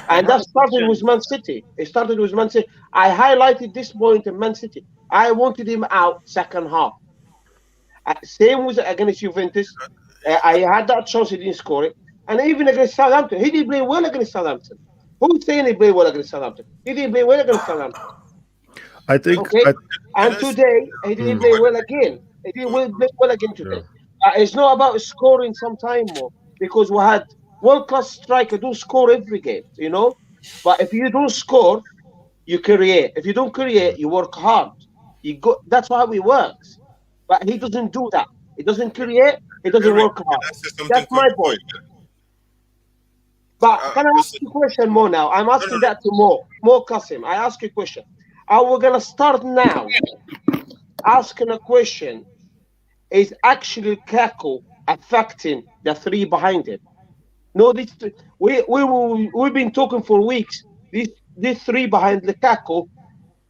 And that started with Man City. It started with Man City. I highlighted this point in Man City. I wanted him out second half. Same was against Juventus. I had that chance, he didn't score it. And even against Southampton, he didn't play well against Southampton. Who's saying he played well against Southampton? He didn't play well against Southampton. I think. Okay. And today, he didn't play well again. He didn't play well again today. It's not about scoring sometime more, because we had world-class striker do score every game, But if you don't score, you create. If you don't create, you work hard. That's how it works. But he doesn't do that. He doesn't create. He doesn't work hard. That's my point. But can I ask you a question more now? I'm asking that to more Kasim. I ask you a question. Are we going to start now asking a question? Is actually Lukaku affecting the three behind him? No, we've been talking for weeks. These three behind Lukaku,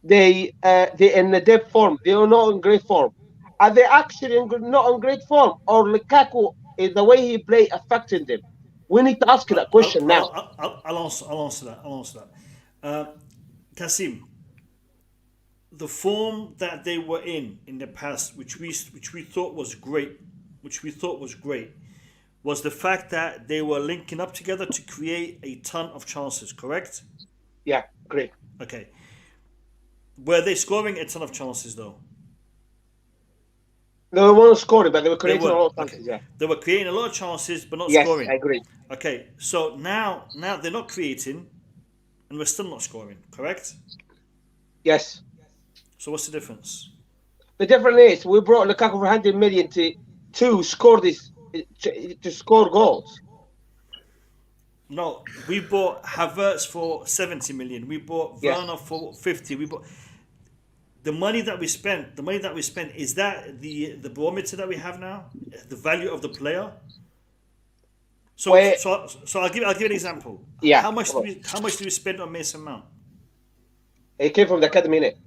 they in the depth form. They are not in great form. Are they actually not in great form, or Lukaku is the way he play affecting them? We need to ask that question now. I'll answer that. Kasim, the form that they were in the past, which we thought was great, was the fact that they were linking up together to create a ton of chances. Correct? Yeah, great. Okay. Were they scoring a ton of chances though? They weren't scoring, but they were creating a lot of chances. Yeah, they were creating a lot of chances, but not Yes, scoring. I agree. Okay, so now they're not creating, and we're still not scoring. Correct? Yes. So what's the difference? The difference is we brought Lukaku for 100 million to score to score goals. No, we bought Havertz for 70 million. We bought Werner for 50. We bought the money that we spent. Is that the barometer that we have now? The value of the player. So I'll give an example. Yeah. How much do we spend on Mason Mount? He came from the academy, innit?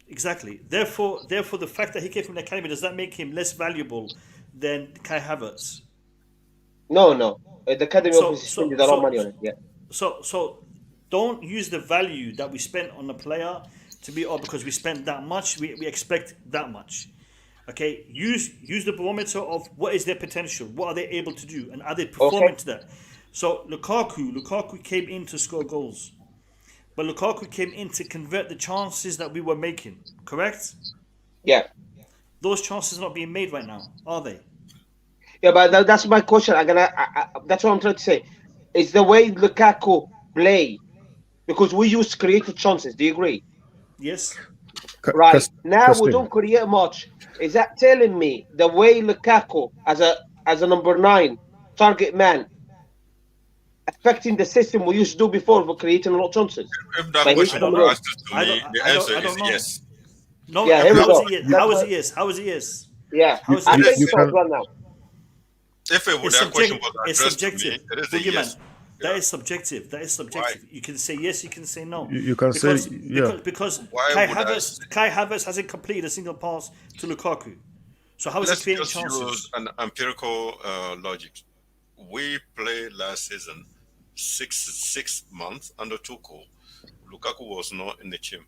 Exactly. Therefore, the fact that he came from the academy, does that make him less valuable than Kai Havertz? No. The academy obviously spent a lot of money on it. Yeah. So don't use the value that we spent on the player to be, because we spent that much, we expect that much. Okay, use the barometer of what is their potential, what are they able to do, and are they performing to that. So Lukaku came in to score goals, but Lukaku came in to convert the chances that we were making. Correct? Yeah. Those chances are not being made right now, are they? Yeah, but that's my question. That's what I'm trying to say. It's the way Lukaku play, because we used to create chances. Do you agree? Yes. Right. Now we don't create much. Is that telling me the way Lukaku as a number 9 target man affecting the system we used to do before for creating a lot of chances? If that question was asked to me, the answer is know. yes. No, yeah, how is it yes? How is it yes? Yeah, how is I think yes? so as well now. If that question was addressed to me, it is a yes. That is subjective. That is subjective. Why? You can say yes, you can say no. You can say because Kai Havertz hasn't completed a single pass to Lukaku. So how is he creating chances? Let's use an empirical logic. We played last season 6 months under Tuchel. Lukaku was not in the team.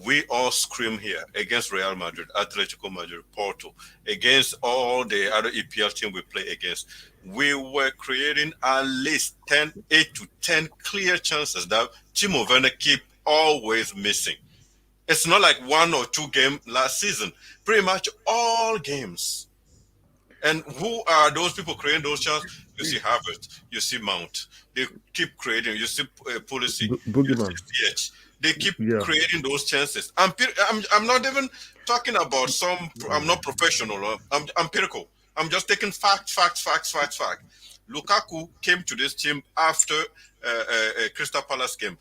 We all scream here against Real Madrid, Atletico Madrid, Porto, against all the other EPL teams we play against. We were creating at least 8 to 10 clear chances that Timo Werner keep always missing. It's not like 1 or 2 games last season. Pretty much all games. And who are those people creating those chances? You see Havertz, you see Mount. They keep creating. You see Pulisic, you see Ziyech. They keep creating those chances. I'm not even talking about some. I'm not professional. I'm empirical. I'm just taking fact. Lukaku came to this team after Crystal Palace game.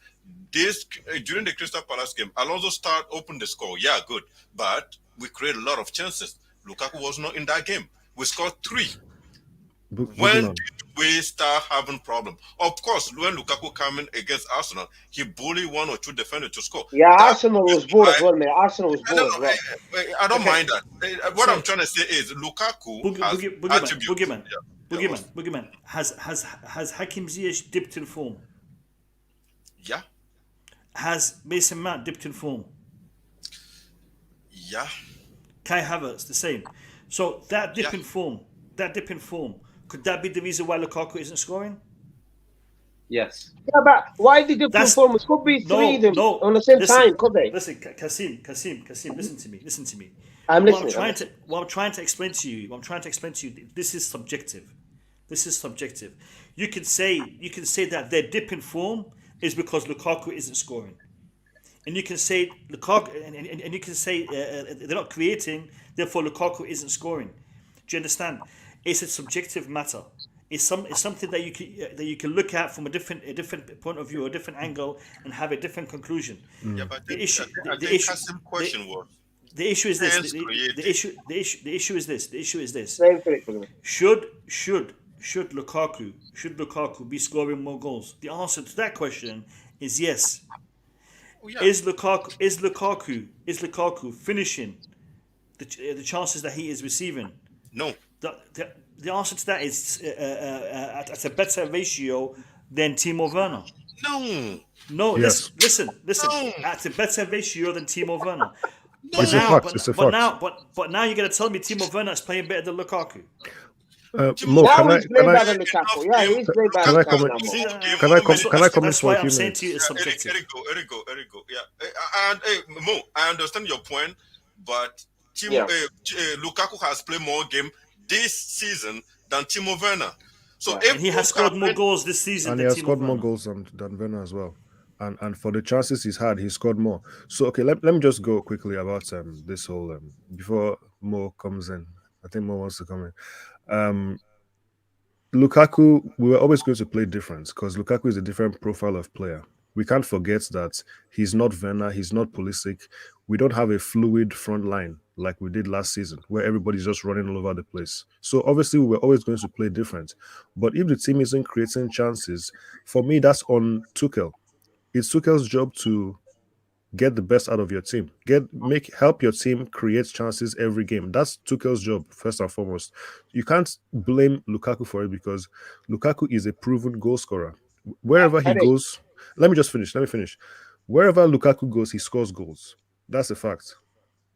During the Crystal Palace game, Alonso opened the score. Yeah, good, but we created a lot of chances. Lukaku was not in that game. We scored 3. When did we start having problems? Of course, when Lukaku came in against Arsenal, he bullied 1 or 2 defenders to score. Yeah, Arsenal was bored as well, man. Arsenal was bored as well. I don't mind that. What I'm trying to say is Lukaku Boogeyman. Has Hakim Ziyech dipped in form? Yeah. Has Mason Mount dipped in form? Yeah. Kai Havertz the same. So that dip in form, could that be the reason why Lukaku isn't scoring? Yes. Yeah, but why the dip in form? It could be 3 of them on the same time, could they? Listen, Kasim, listen to me. I'm listening. What I'm trying to explain to you, this is subjective. You can say that their dip in form is because Lukaku isn't scoring. And you can say Lukaku, and you can say they're not creating, therefore Lukaku isn't scoring. Do you understand? It's a subjective matter. It's something that you can look at from a different point of view, a different angle, and have a different conclusion. Yeah, but the issue is this. Should Lukaku be scoring more goals? The answer to that question is yes. Yeah. Is Lukaku finishing the chances that he is receiving? No. The answer to that is at a better ratio than Timo Werner. No. Yes. Listen. No. At a better ratio than Timo Werner. It's a fact. But now you're going to tell me Timo Werner is playing better than Lukaku. Mo, can I comment That's why I'm saying to you it's subjective. Erigo. Yeah. And Mo, I understand your point, but Lukaku has played more games this season than Timo Werner. So and he has scored more goals this season. And he has scored more goals than Werner as well. And for the chances he's had, he scored more. So okay, let me just go quickly about this whole before Mo comes in. I think Mo wants to come in. Lukaku, we were always going to play different because Lukaku is a different profile of player. We can't forget that he's not Werner, he's not Pulisic. We don't have a fluid front line like we did last season, where everybody's just running all over the place. So obviously, we were always going to play different. But if the team isn't creating chances, for me, that's on Tuchel. It's Tuchel's job to get the best out of your team. Help your team create chances every game. That's Tuchel's job, first and foremost. You can't blame Lukaku for it because Lukaku is a proven goal scorer. Wherever he goes, let me finish. Wherever Lukaku goes, he scores goals. That's a fact.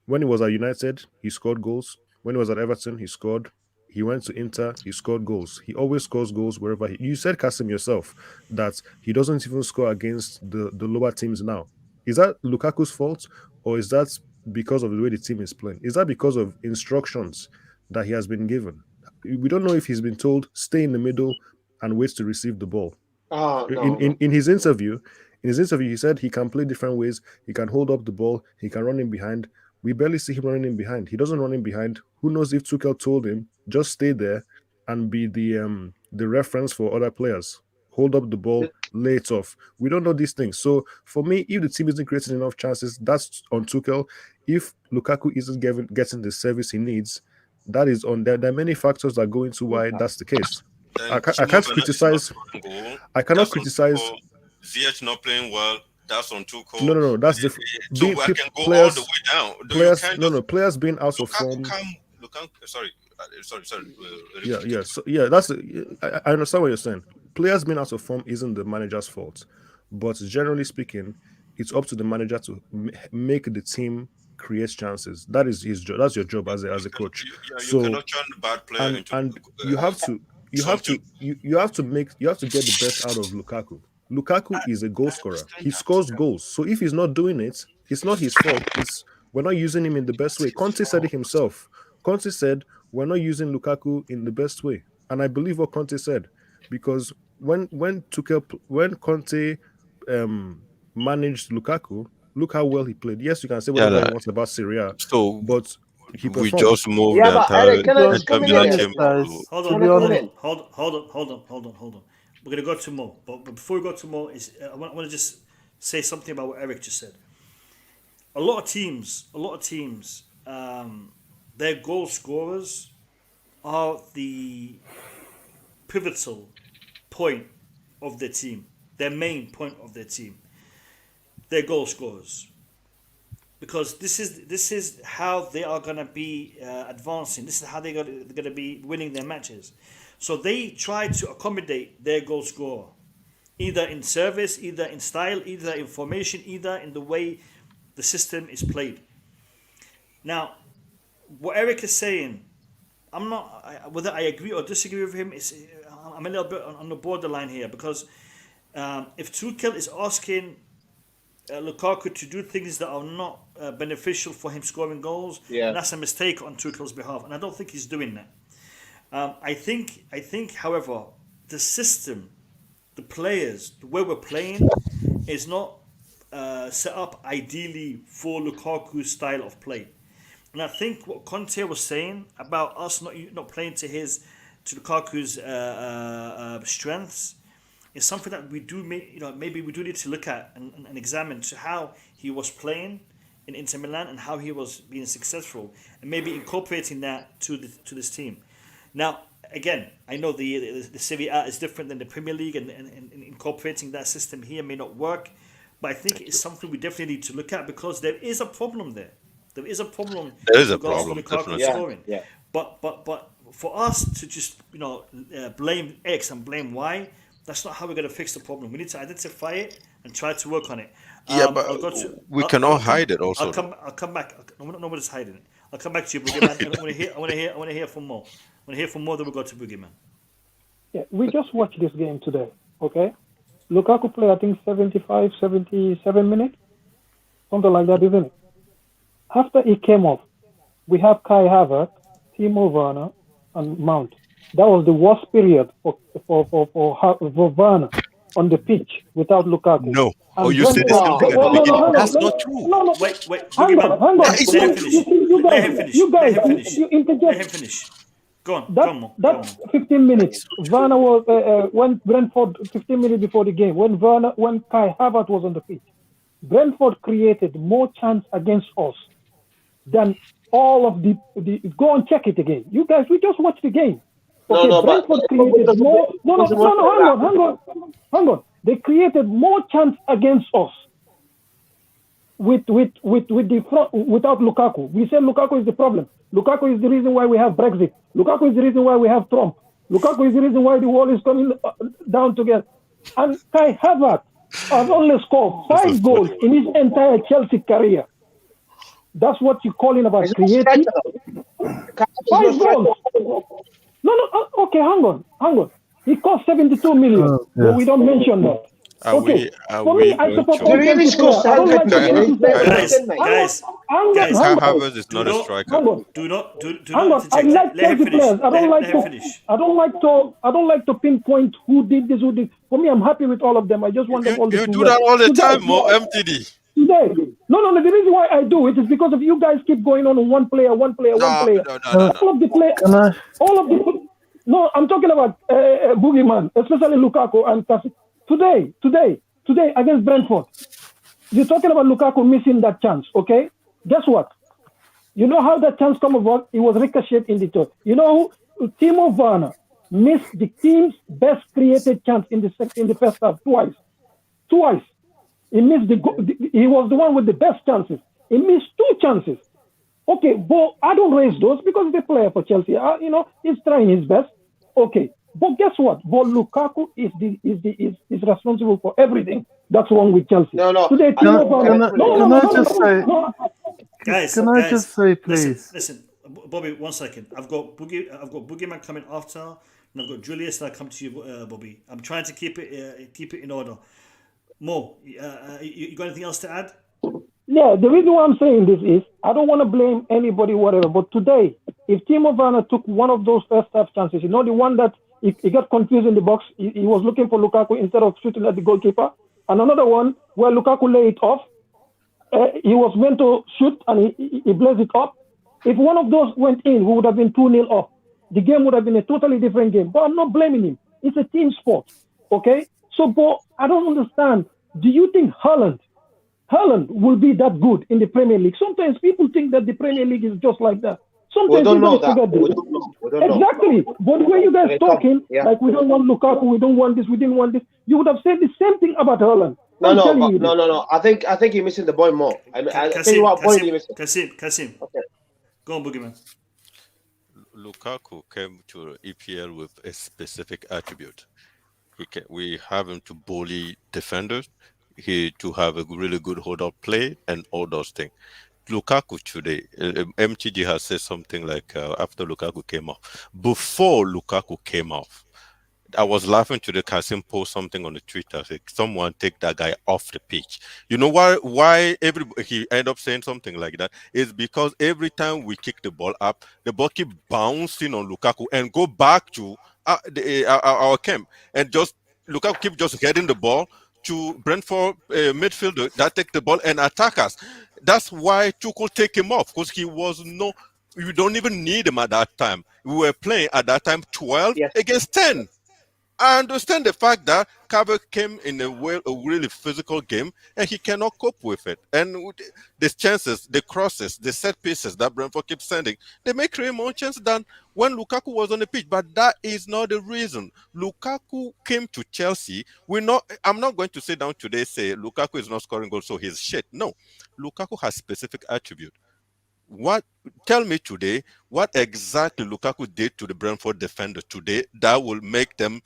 When he was at United, he scored goals. When he was at Everton, he scored. He went to Inter, he scored goals. He always scores goals wherever you said, Kasim, yourself, that he doesn't even score against the lower teams now. Is that Lukaku's fault, or is that because of the way the team is playing? Is that because of instructions that he has been given? We don't know if he's been told, stay in the middle and wait to receive the ball. In his interview, he said he can play different ways. He can hold up the ball. He can run in behind. We barely see him running in behind. He doesn't run in behind. Who knows if Tuchel told him, just stay there and be the reference for other players. Hold up the ball, lay it off. We don't know these things. So for me, if the team isn't creating enough chances, that's on Tuchel. If Lukaku isn't getting the service he needs, that is on there. There are many factors that go into why that's the case. I can't criticize. I cannot criticize. Ziyech not playing well. That's on Tuchel. No, that's different. So I can go all the way down. Players being out of form. Sorry. That's. I understand what you're saying. Players being out of form isn't the manager's fault, but generally speaking, it's up to the manager to make the team create chances. That is his job. That's your job as a coach. You cannot turn the bad player into. You have to get the best out of Lukaku. Lukaku is a goal scorer. He scores goals. So if he's not doing it, it's not his fault. We're not using him in the best way. Conte said it himself. Conte said we're not using Lukaku in the best way. And I believe what Conte said. Because when Conte managed Lukaku, look how well he played. Yes, you can say whatever you want about Serie A, but he performed. We just moved the Hold on. We're going to go to more. But before we go to more, I want to just say something about what Eric just said. A lot of teams, their goal scorers are the pivotal point of their team, their main point of their team. Their goal scorers. Because this is how they are going to be advancing. This is how they're going to be winning their matches. So they try to accommodate their goal scorer, either in service, either in style, either in formation, either in the way the system is played. Now, what Eric is saying, I'm not, whether I agree or disagree with him, I'm a little bit on the borderline here, because if Tuchel is asking Lukaku to do things that are not beneficial for him scoring goals, that's a mistake on Tuchel's behalf, and I don't think he's doing that. I think, however, the system, the players, the way we're playing is not set up ideally for Lukaku's style of play. And I think what Conte was saying about us not playing to Lukaku's strengths is something that we do, maybe we do need to look at and examine to how he was playing in Inter Milan and how he was being successful, and maybe incorporating that to this team. Now, again, I know the Serie A is different than the Premier League, and incorporating that system here may not work, but I think it's something we definitely need to look at, because there is a problem there. There is a problem. There is a problem. Scoring. Yeah. But for us to just blame X and blame Y, that's not how we're going to fix the problem. We need to identify it and try to work on it. We cannot hide it. Also, I'll come back. Nobody's hiding it. I'll come back to you, Boogeyman. I want to hear from more. When I hear from more, then we'll go to Boogeyman. Yeah, we just watched this game today, okay? Lukaku played, I think, 75, 77 minutes. Something like that, isn't it? After he came off, we have Kai Havertz, Timo Werner, and Mount. That was the worst period for Werner on the pitch without Lukaku. No. Oh, you said this at the beginning. That's not true. No. Wait. Hang on. Let him finish. Go on. That's 15 minutes. Werner was when Brentford 15 minutes before the game. When Kai Havertz was on the pitch, Brentford created more chance against us than all of the. Go and check it again. You guys, we just watched the game. Okay, Brentford created more. Hang on. They created more chance against us with the front without Lukaku. We said Lukaku is the problem. Lukaku is the reason why we have Brexit. Lukaku is the reason why we have Trump. Lukaku is the reason why the wall is coming down together. And Kai Havertz has only scored 5 goals in his entire Chelsea career. That's what you're calling about creative. 5 goals. No. Okay, hang on. He cost 72 million, but we don't mention that. Are okay. For me, I support all Chelsea players. I don't like guys, Kai Havertz is not a striker. Do not I like Chelsea players. I don't like to pinpoint who did this, who did. For me, I'm happy with all of them. I just want them all to do. You do that all the time, more MTD. Today. No. The reason why I do it is because of you guys keep going on one player. No. All of the players. No, I'm talking about Boogeyman, especially Lukaku and Kasi. Today against Brentford, you're talking about Lukaku missing that chance, okay? Guess what? You know how that chance come about? It was ricocheted in the toe. You know who? Timo Werner missed the team's best created chance in the first half twice. He missed he was the one with the best chances. He missed 2 chances. Okay, but I don't raise those because the player for Chelsea, he's trying his best. Okay, but guess what? But Lukaku is responsible for everything that's wrong with Chelsea. No. Today, Can I just say, please? Listen, Bobby, 1 second. I've got Boogeyman coming after, and I've got Julius, and I come to you, Bobby. I'm trying to keep it in order. Mo, you got anything else to add? Yeah, the reason why I'm saying this is I don't want to blame anybody, whatever. But today, if Timo Werner took one of those first half chances, the one that he got confused in the box, he was looking for Lukaku instead of shooting at the goalkeeper, and another one where Lukaku lay it off, he was meant to shoot and he blazed it up. If one of those went in, we would have been 2-0 off. The game would have been a totally different game. But I'm not blaming him. It's a team sport, okay? So, but I don't understand. Do you think Haaland will be that good in the Premier League? Sometimes people think that the Premier League is just like that. Sometimes we don't know that. Exactly. But when you guys talking, like we don't want Lukaku, we don't want this, we didn't want this, you would have said the same thing about Haaland. No. I think you're missing the point more. I tell you what point you're missing. Kasim. Okay. Go on, Boogeyman. Lukaku came to EPL with a specific attribute. We have him to bully defenders, to have a really good hold-up play, and all those things. Lukaku today, MTG has said something like after Lukaku came off. Before Lukaku came off, I was laughing today. Kasim post something on the Twitter. Like, someone take that guy off the pitch. You know why he end up saying something like that? Is because every time we kick the ball up, the ball keep bouncing on Lukaku and go back to our camp, and just Lukaku keep just heading the ball to Brentford midfielder that take the ball and attack us. That's why Tuchel take him off, because you don't even need him at that time. We were playing at that time 12 against 10. I understand the fact that Carver came in a really physical game and he cannot cope with it. And the chances, the crosses, the set pieces that Brentford keeps sending, they may create more chances than when Lukaku was on the pitch. But that is not the reason. Lukaku came to Chelsea. I'm not going to sit down today and say Lukaku is not scoring goals, so he's shit. No. Lukaku has specific attribute. Tell me today what exactly Lukaku did to the Brentford defender today that will make them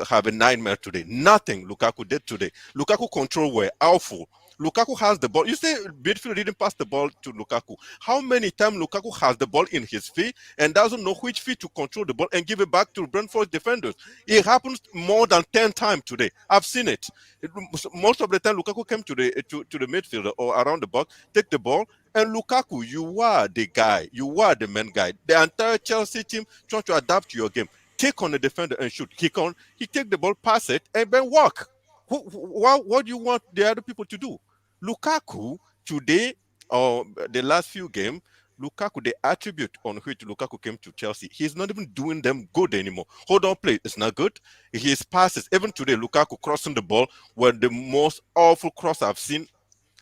have a nightmare today. Nothing Lukaku did today. Lukaku control were awful. Lukaku has the ball. You say midfield didn't pass the ball to Lukaku. How many times Lukaku has the ball in his feet and doesn't know which feet to control the ball and give it back to Brentford defenders? It happens more than 10 times today. I've seen it. Most of the time Lukaku came to the midfielder or around the box, take the ball, and Lukaku, you are the guy. You are the main guy. The entire Chelsea team trying to adapt to your game. Take on the defender and shoot. He take the ball, pass it, and then walk. What do you want the other people to do? Lukaku today, or the last few games, Lukaku, the attribute on which Lukaku came to Chelsea, he's not even doing them good anymore. Hold on play, it's not good. His passes, even today, Lukaku crossing the ball were the most awful cross I've seen.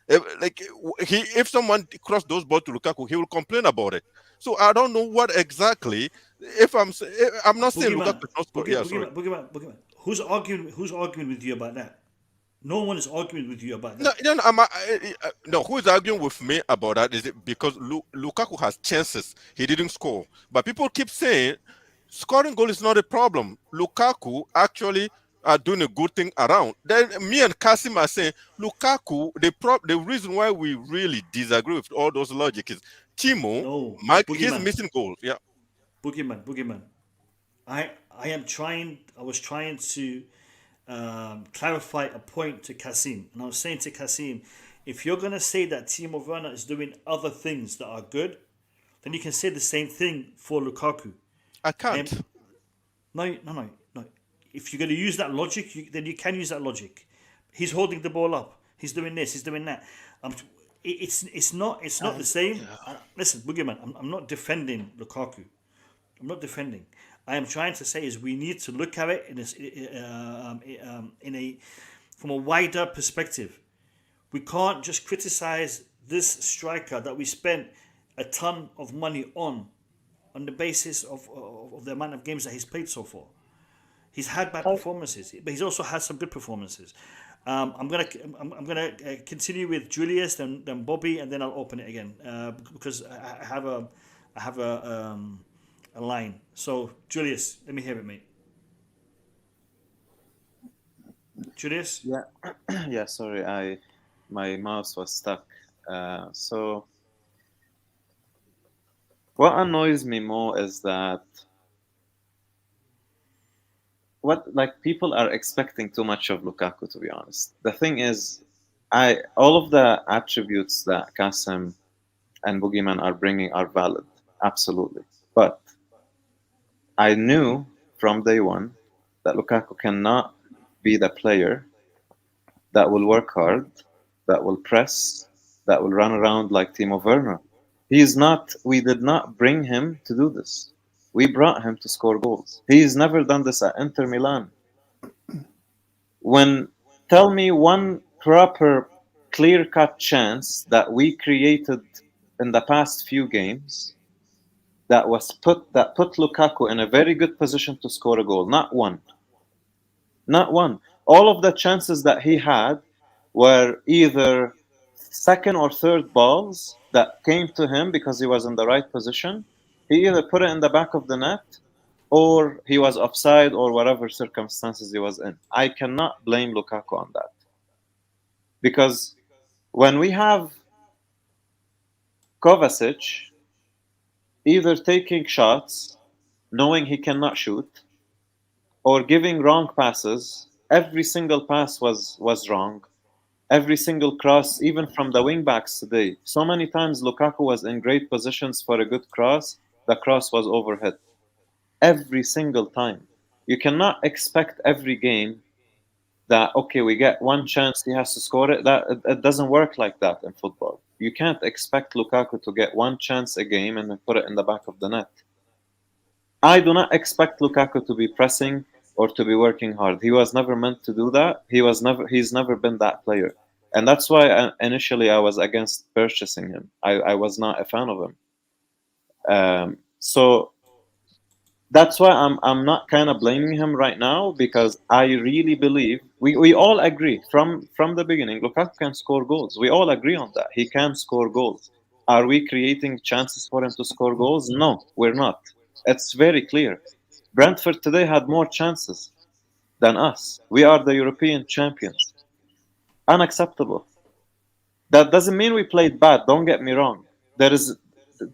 If someone crossed those balls to Lukaku, he will complain about it. So I don't know what exactly. I'm not saying Lukaku is not scoring. Boogeyman. Who's arguing with you about that? No one is arguing with you about that. No, who is arguing with me about that? Is it because Lukaku has chances he didn't score? But people keep saying scoring goal is not a problem. Lukaku actually are doing a good thing around. Then me and Kasim are saying Lukaku. The reason why we really disagree with all those logic is Timo. He's missing goals. Yeah, Boogeyman. I was trying to clarify a point to Kasim, and I was saying to Kasim, if you're gonna say that Timo Werner is doing other things that are good, then you can say the same thing for Lukaku. I can't. No. If you're going to use that logic, then you can use that logic. He's holding the ball up. He's doing this. He's doing that. It's not the same. Listen, Boogeyman, I'm not defending Lukaku. I'm not defending. I am trying to say is we need to look at it from a wider perspective. We can't just criticize this striker that we spent a ton of money on the basis of the amount of games that he's played so far. He's had bad performances, but he's also had some good performances. I'm gonna continue with Julius, then Bobby, and then I'll open it again because I have a line. So Julius, let me hear it, mate. Julius? Yeah, yeah. Sorry, my mouse was stuck. So what annoys me more is that people are expecting too much of Lukaku, to be honest. The thing is, all of the attributes that Kasim and Boogeyman are bringing are valid, absolutely. But I knew from day one that Lukaku cannot be the player that will work hard, that will press, that will run around like Timo Werner. We did not bring him to do this. We brought him to score goals. He's never done this at Inter Milan. Tell me one proper, clear-cut chance that we created in the past few games that put Lukaku in a very good position to score a goal. Not one. Not one. All of the chances that he had were either second or third balls that came to him because he was in the right position. He either put it in the back of the net or he was offside or whatever circumstances he was in. I cannot blame Lukaku on that. Because when we have Kovačić either taking shots, knowing he cannot shoot, or giving wrong passes, every single pass was wrong. Every single cross, even from the wing backs today. So many times Lukaku was in great positions for a good cross. The cross was overhit. Every single time. You cannot expect every game that, okay, we get one chance, he has to score it. It doesn't work like that in football. You can't expect Lukaku to get one chance a game and then put it in the back of the net. I do not expect Lukaku to be pressing or to be working hard. He was never meant to do that. He's never been that player. And that's why initially I was against purchasing him. I was not a fan of him. So that's why I'm not kind of blaming him right now, because I really believe we all agree from the beginning Lukaku can score goals. We all agree on that. He can score goals. Are we creating chances for him to score goals? No, we're not. It's very clear. Brentford today had more chances than us. We are the European champions. Unacceptable. That doesn't mean we played bad, don't get me wrong. There is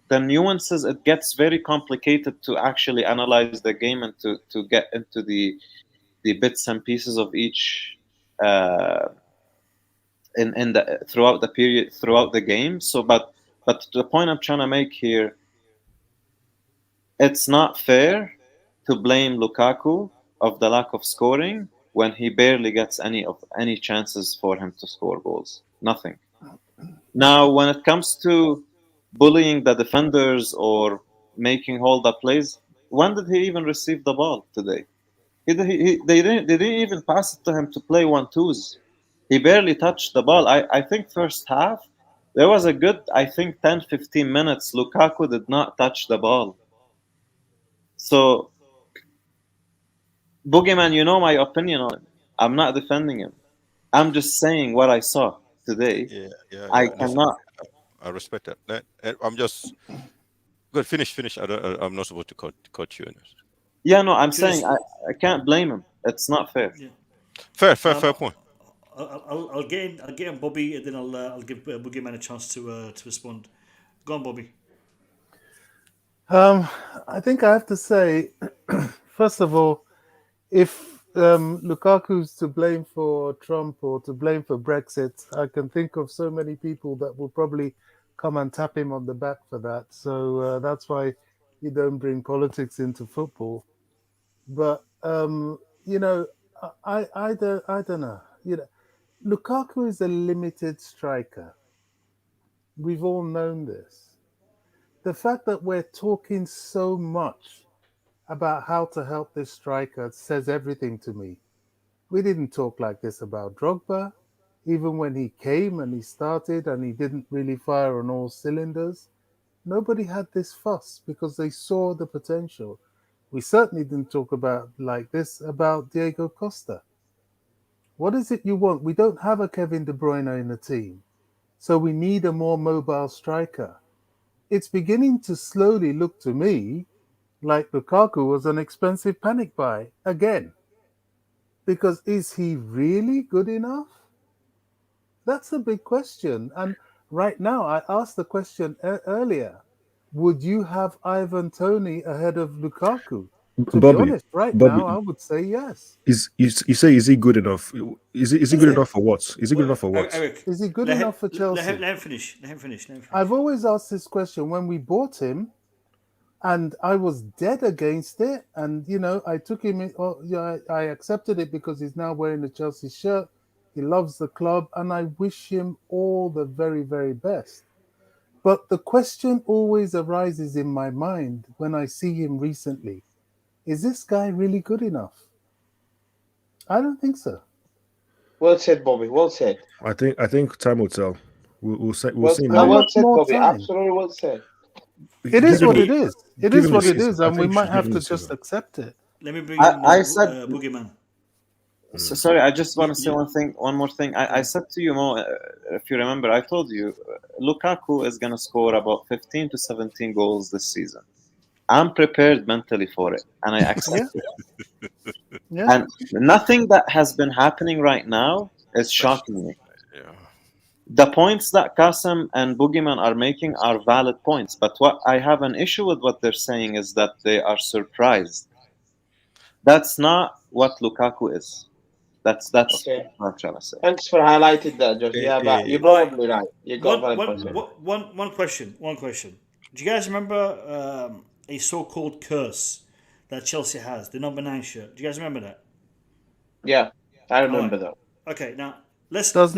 the nuances, it gets very complicated to actually analyze the game and to get into the bits and pieces of each throughout the period, throughout the game. So but the point I'm trying to make here, it's not fair to blame Lukaku of the lack of scoring when he barely gets any chances for him to score goals. Nothing. Now, when it comes to bullying the defenders or making hold-up plays, when did he even receive the ball today? They didn't even pass it to him to play 1-2s. He barely touched the ball. I think first half, there was a good, 10-15 minutes, Lukaku did not touch the ball. So, Boogeyman, you know my opinion on him. I'm not defending him. I'm just saying what I saw today. Yeah. I cannot. I respect that. I'm just good. Finish. I'm not supposed to cut you in this. Yeah, no, I'm saying I can't blame him. It's not fair. Yeah. Fair point. I'll get in Bobby, and then I'll give Boogeyman a chance to respond. Go on, Bobby. I think I have to say, first of all, if Lukaku's to blame for Trump or to blame for Brexit, I can think of so many people that will probably come and tap him on the back for that. So that's why you don't bring politics into football. But you know, I don't know. You know, Lukaku is a limited striker. We've all known this. The fact that we're talking so much about how to help this striker says everything to me. We didn't talk like this about Drogba, even when he came and he started and he didn't really fire on all cylinders. Nobody had this fuss because they saw the potential. We certainly didn't talk about like this about Diego Costa. What is it you want? We don't have a Kevin De Bruyne in the team, so we need a more mobile striker. It's beginning to slowly look to me like Lukaku was an expensive panic buy again. Because is he really good enough? That's a big question. And right now, I asked the question earlier. Would you have Ivan Toney ahead of Lukaku? To be honest, now, I would say yes. You say, is he good enough? Is he good enough for what? Is he good enough for what? Eric, is he good enough for Chelsea? Let him finish. I've always asked this question when we bought him, and I was dead against it. And, you know, I took him in, I accepted it because he's now wearing the Chelsea shirt. He loves the club, and I wish him all the very, very best. But the question always arises in my mind when I see him recently. Is this guy really good enough? I don't think so. Well said, Bobby. Well said. I think time will tell. We'll see. Well said, Bobby. Absolutely well said. It is what it is. It is what it is, and we might have to just accept it. Let me bring in Boogeyman. So, sorry, I just want to say one more thing. I said to you, Mo, if you remember, I told you Lukaku is going to score about 15 to 17 goals this season. I'm prepared mentally for it, and I accept it. Yeah. And nothing that has been happening right now is shocking me. Yeah. The points that Qasim and Boogeyman are making are valid points, but what I have an issue with what they're saying is that they are surprised. That's not what Lukaku is. That's okay. what I'm trying to say. Thanks for highlighting that, Josh. Yeah, but you're probably right. You got one question. Do you guys remember a so-called curse that Chelsea has, the number 9 shirt? Do you guys remember that? Yeah, I remember that. Okay, now let's put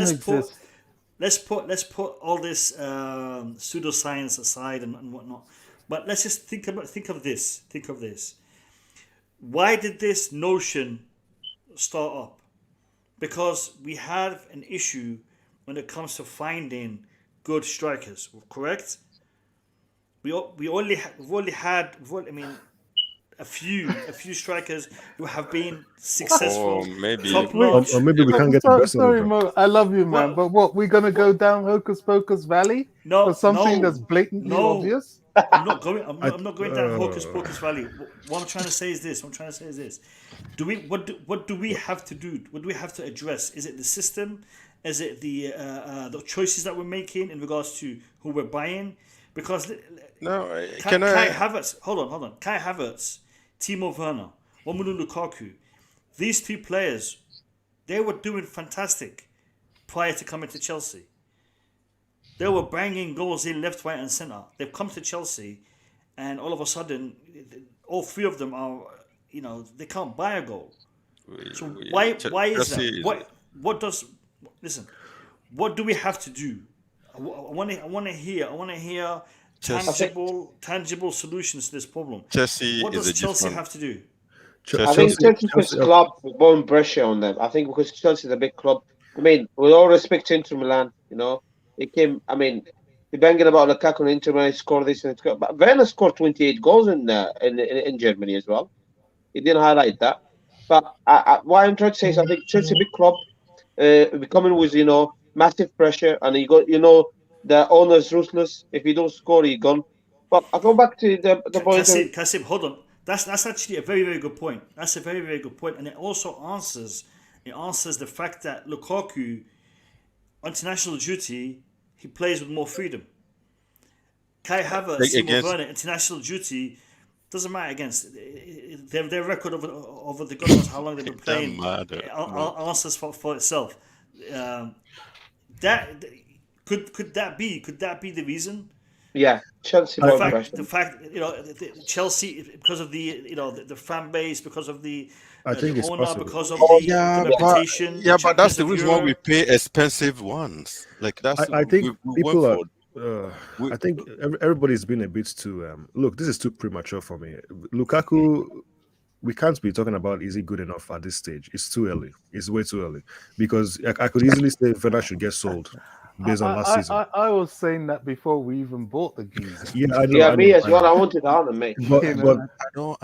all this pseudoscience aside and whatnot. But let's just think of this. Why did this notion start up? Because we have an issue when it comes to finding good strikers, correct? We've only had a few strikers who have been successful. Or maybe we can't get the best sorry, of them. Mo, I love you, man. But what, we're gonna go down Hocus Pocus Valley for something that's blatantly obvious? I'm not going down Hocus Pocus Valley. What I'm trying to say is this. What do we have to do? What do we have to address? Is it the system? Is it the choices that we're making in regards to who we're buying? Because Kai Havertz, hold on. Kai Havertz, Timo Werner, Romelu Lukaku, these 2 players, they were doing fantastic prior to coming to Chelsea. They were banging goals in left, right, and centre. They've come to Chelsea, and all of a sudden, all 3 of them are, they can't buy a goal. So why is that? What do we have to do? I want to hear tangible solutions to this problem. What does Chelsea have to do? I think Chelsea's club won't pressure on them. I think because Chelsea's a big club. I mean, with all respect to Inter Milan, it came. I mean, you're banging about Lukaku and Inter Milan scored this and but Werner scored 28 goals in Germany as well. He didn't highlight that. But what I'm trying to say is, I think Chelsea, big club, we're coming with massive pressure, and you got the owner's ruthless. If you don't score, you're gone. But I go back to the point. Kasim, hold on. That's actually a very, very good point. That's a very, very good point, and it also answers It answers the fact that Lukaku, on international duty, he plays with more freedom. Kai Havertz, Timo Werner, international duty, doesn't matter against their record over the God knows how long they've been playing. Answers for itself. That could that be the reason? Yeah, Chelsea. The fact Chelsea, because of the fan base, because of the owner, because of the reputation. But that's the reason why we pay expensive ones. Like that's I think people are. I think everybody's been a bit too. Look, this is too premature for me. Lukaku, we can't be talking about is he good enough at this stage. It's too early. It's way too early because I could easily say Werner should get sold based on last season. I was saying that before we even bought the geezer. Yeah, I know, me as well. I wanted Arnold, mate. But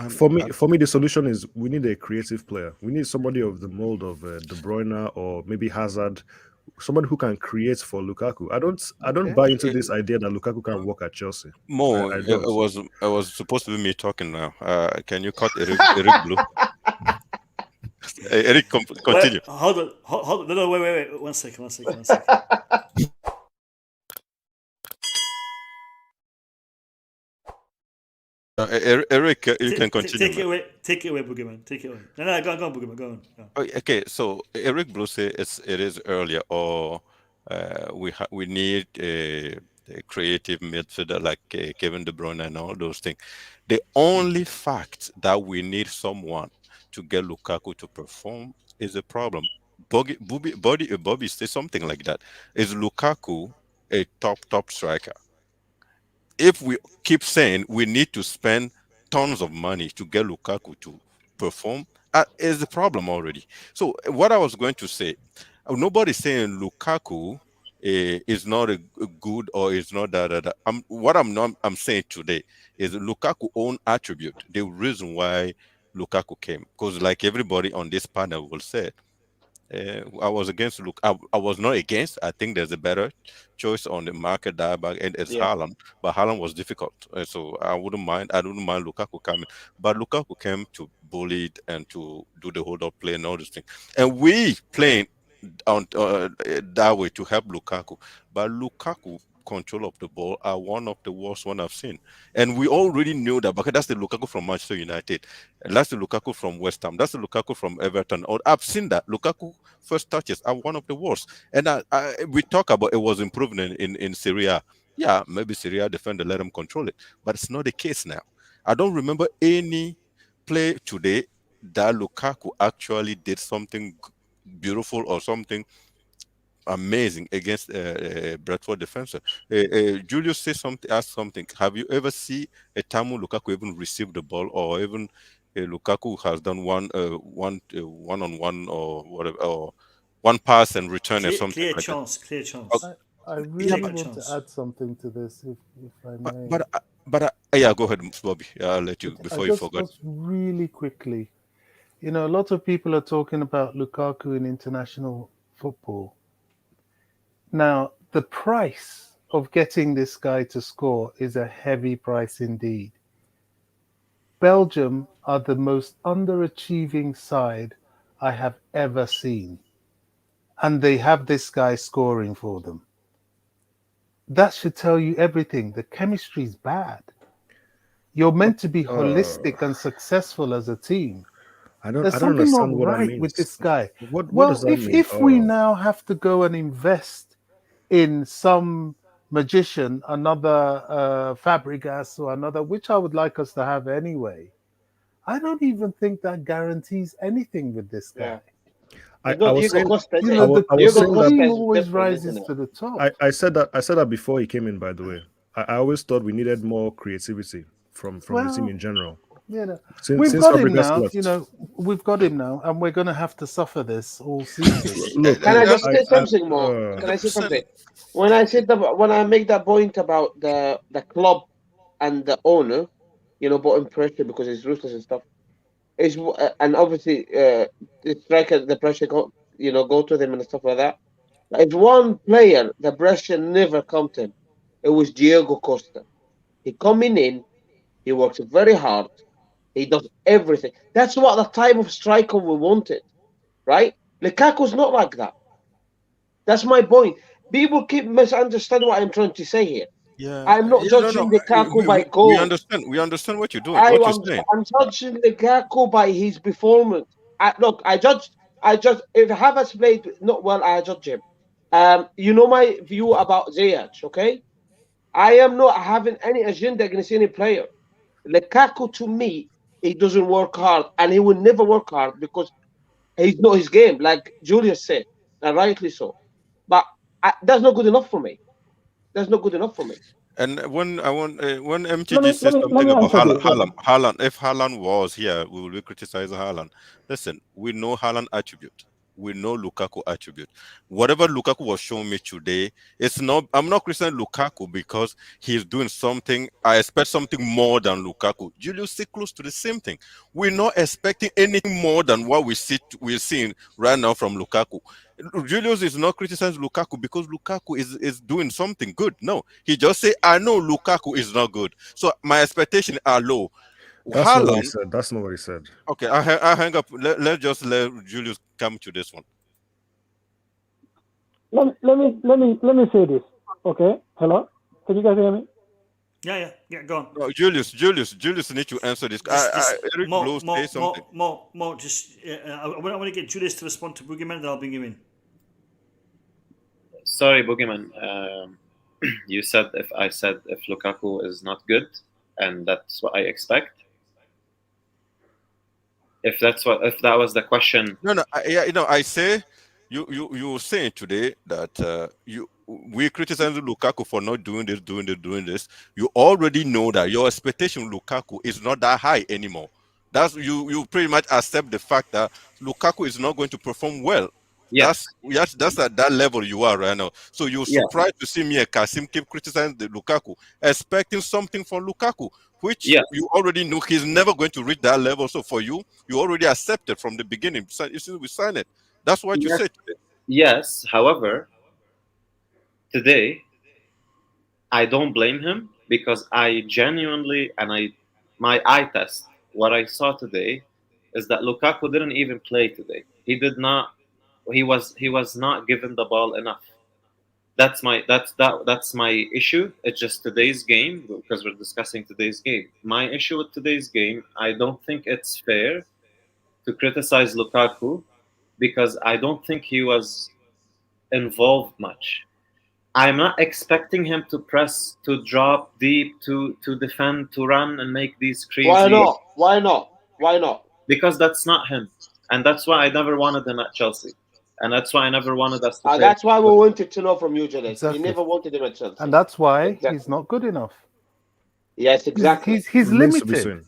for me, the solution is we need a creative player. We need somebody of the mold of De Bruyne or maybe Hazard. Somebody who can create for Lukaku. I don't buy into this idea that Lukaku can work at Chelsea. More, it was supposed to be me talking now. Can you cut Eric Blue? Eric, continue. Wait, hold on. No, wait. One second. Eric, you can continue. Take it away, Boogeyman. Take it away. No, go on, Boogeyman. Go on. Okay, so Eric Blue says it is earlier, or we need a creative midfielder like Kevin De Bruyne and all those things. The only fact that we need someone to get Lukaku to perform is a problem. Bobby says something like that. Is Lukaku a top striker? If we keep saying we need to spend tons of money to get Lukaku to perform, is the problem already. So what I was going to say, nobody's saying Lukaku is not a good or is not that. I'm saying today is Lukaku own attribute, the reason why Lukaku came. Because like everybody on this panel will say, I was against I was not against. I think there's a better choice on the market and it's Haaland, but Haaland was difficult. So I wouldn't mind Lukaku coming. But Lukaku came to bully it and to do the hold up play and all these things. And we playing on that way to help Lukaku. But Lukaku control of the ball are one of the worst one I've seen. And we already knew that because that's the Lukaku from Manchester United. And that's the Lukaku from West Ham. That's the Lukaku from Everton. I've seen that. Lukaku first touches are one of the worst. And we talk about it was improving in Serie A. Yeah, maybe Serie A defender let him control it. But it's not the case now. I don't remember any play today that Lukaku actually did something beautiful or something amazing against Brentford defense. Julius asked something. Have you ever seen a time Lukaku even received the ball, or even Lukaku has done one-on-one or whatever, or one pass and return or something? Clear chance. I really want to add something to this, if I may. But yeah, go ahead, Bobby. I'll let you before you forget. Just really quickly, a lot of people are talking about Lukaku in international football. Now, the price of getting this guy to score is a heavy price indeed. Belgium are the most underachieving side I have ever seen. And they have this guy scoring for them. That should tell you everything. The chemistry is bad. You're meant to be holistic and successful as a team. There's something not right with this guy. What does that mean? If we now have to go and invest in some magician, another Fabregas or another, which I would like us to have anyway, I don't even think that guarantees anything with this guy. I was saying the team always rises to the top. I said that before he came in, by the way. I always thought we needed more creativity from the team in general. We've got him now. We've got him now, and we're going to have to suffer this all season. Look, can I just say something more? Can I say something? When I make that point about the club and the owner, putting pressure because it's ruthless and stuff, and obviously the striker, the pressure go to them and stuff like that. If one player, the pressure never come to him, it was Diego Costa. He coming in, he works very hard. He does everything. That's what the type of striker we wanted, right? Lukaku's not like that. That's my point. People keep misunderstanding what I'm trying to say here. Yeah, I'm not judging Lukaku by we goal. understand. We understand what you're doing. What you're saying. I'm judging Lukaku by his performance. I judge. If Havertz played not well, I judge him. You know my view about Ziyech, okay? I am not having any agenda against any player. Lukaku, to me, he doesn't work hard, and he will never work hard because he's not his game, like Julius said, and rightly so. But that's not good enough for me. That's not good enough for me. And when Let MTG me says something answer about this. Haaland, if Haaland was here, we will be criticizing Haaland. Listen, we know Haaland attribute. We know Lukaku attribute. Whatever Lukaku was showing me today, it's not. I'm not criticizing Lukaku because he's doing something. I expect something more than Lukaku. Julius is close to the same thing. We're not expecting anything more than what we're seeing right now from Lukaku. Julius is not criticizing Lukaku because Lukaku is doing something good. No, he just say, I know Lukaku is not good, so my expectations are low. That's not what he said. That's not what he said. Okay, I hang up. Let's just let Julius come to this one. Let me say this. Okay, hello, can you guys hear me? Yeah, go on. No, Julius need to answer this. Eric Blow say something. Mo, just I want to get Julius to respond to Boogeyman, then I'll bring you in. Sorry, Boogeyman. You said if Lukaku is not good, and that's what I expect. If that was the question. No. I say you were saying today that we criticize Lukaku for not doing this. You already know that your expectation of Lukaku is not that high anymore. That's you pretty much accept the fact that Lukaku is not going to perform well. Yes. That's at that level you are right now. So you're surprised to see me and Kasim keep criticizing the Lukaku, expecting something from Lukaku, which you already know he's never going to reach that level. So for you already accepted from the beginning. We sign it. That's what you said today. Yes. However, today, I don't blame him because I genuinely my eye test. What I saw today is that Lukaku didn't even play today. He did not. He was not given the ball enough. That's my issue. It's just today's game because we're discussing today's game. My issue with today's game, I don't think it's fair to criticize Lukaku because I don't think he was involved much. I'm not expecting him to press, to drop deep, to defend, to run and make these crazy. Why not? Because that's not him, and that's why I never wanted him at Chelsea, and that's why I never wanted us to. Play. That's why we wanted to know from you, Julius. Exactly. You never wanted him at Chelsea, and that's why he's not good enough. Yes, exactly. He's Remains limited.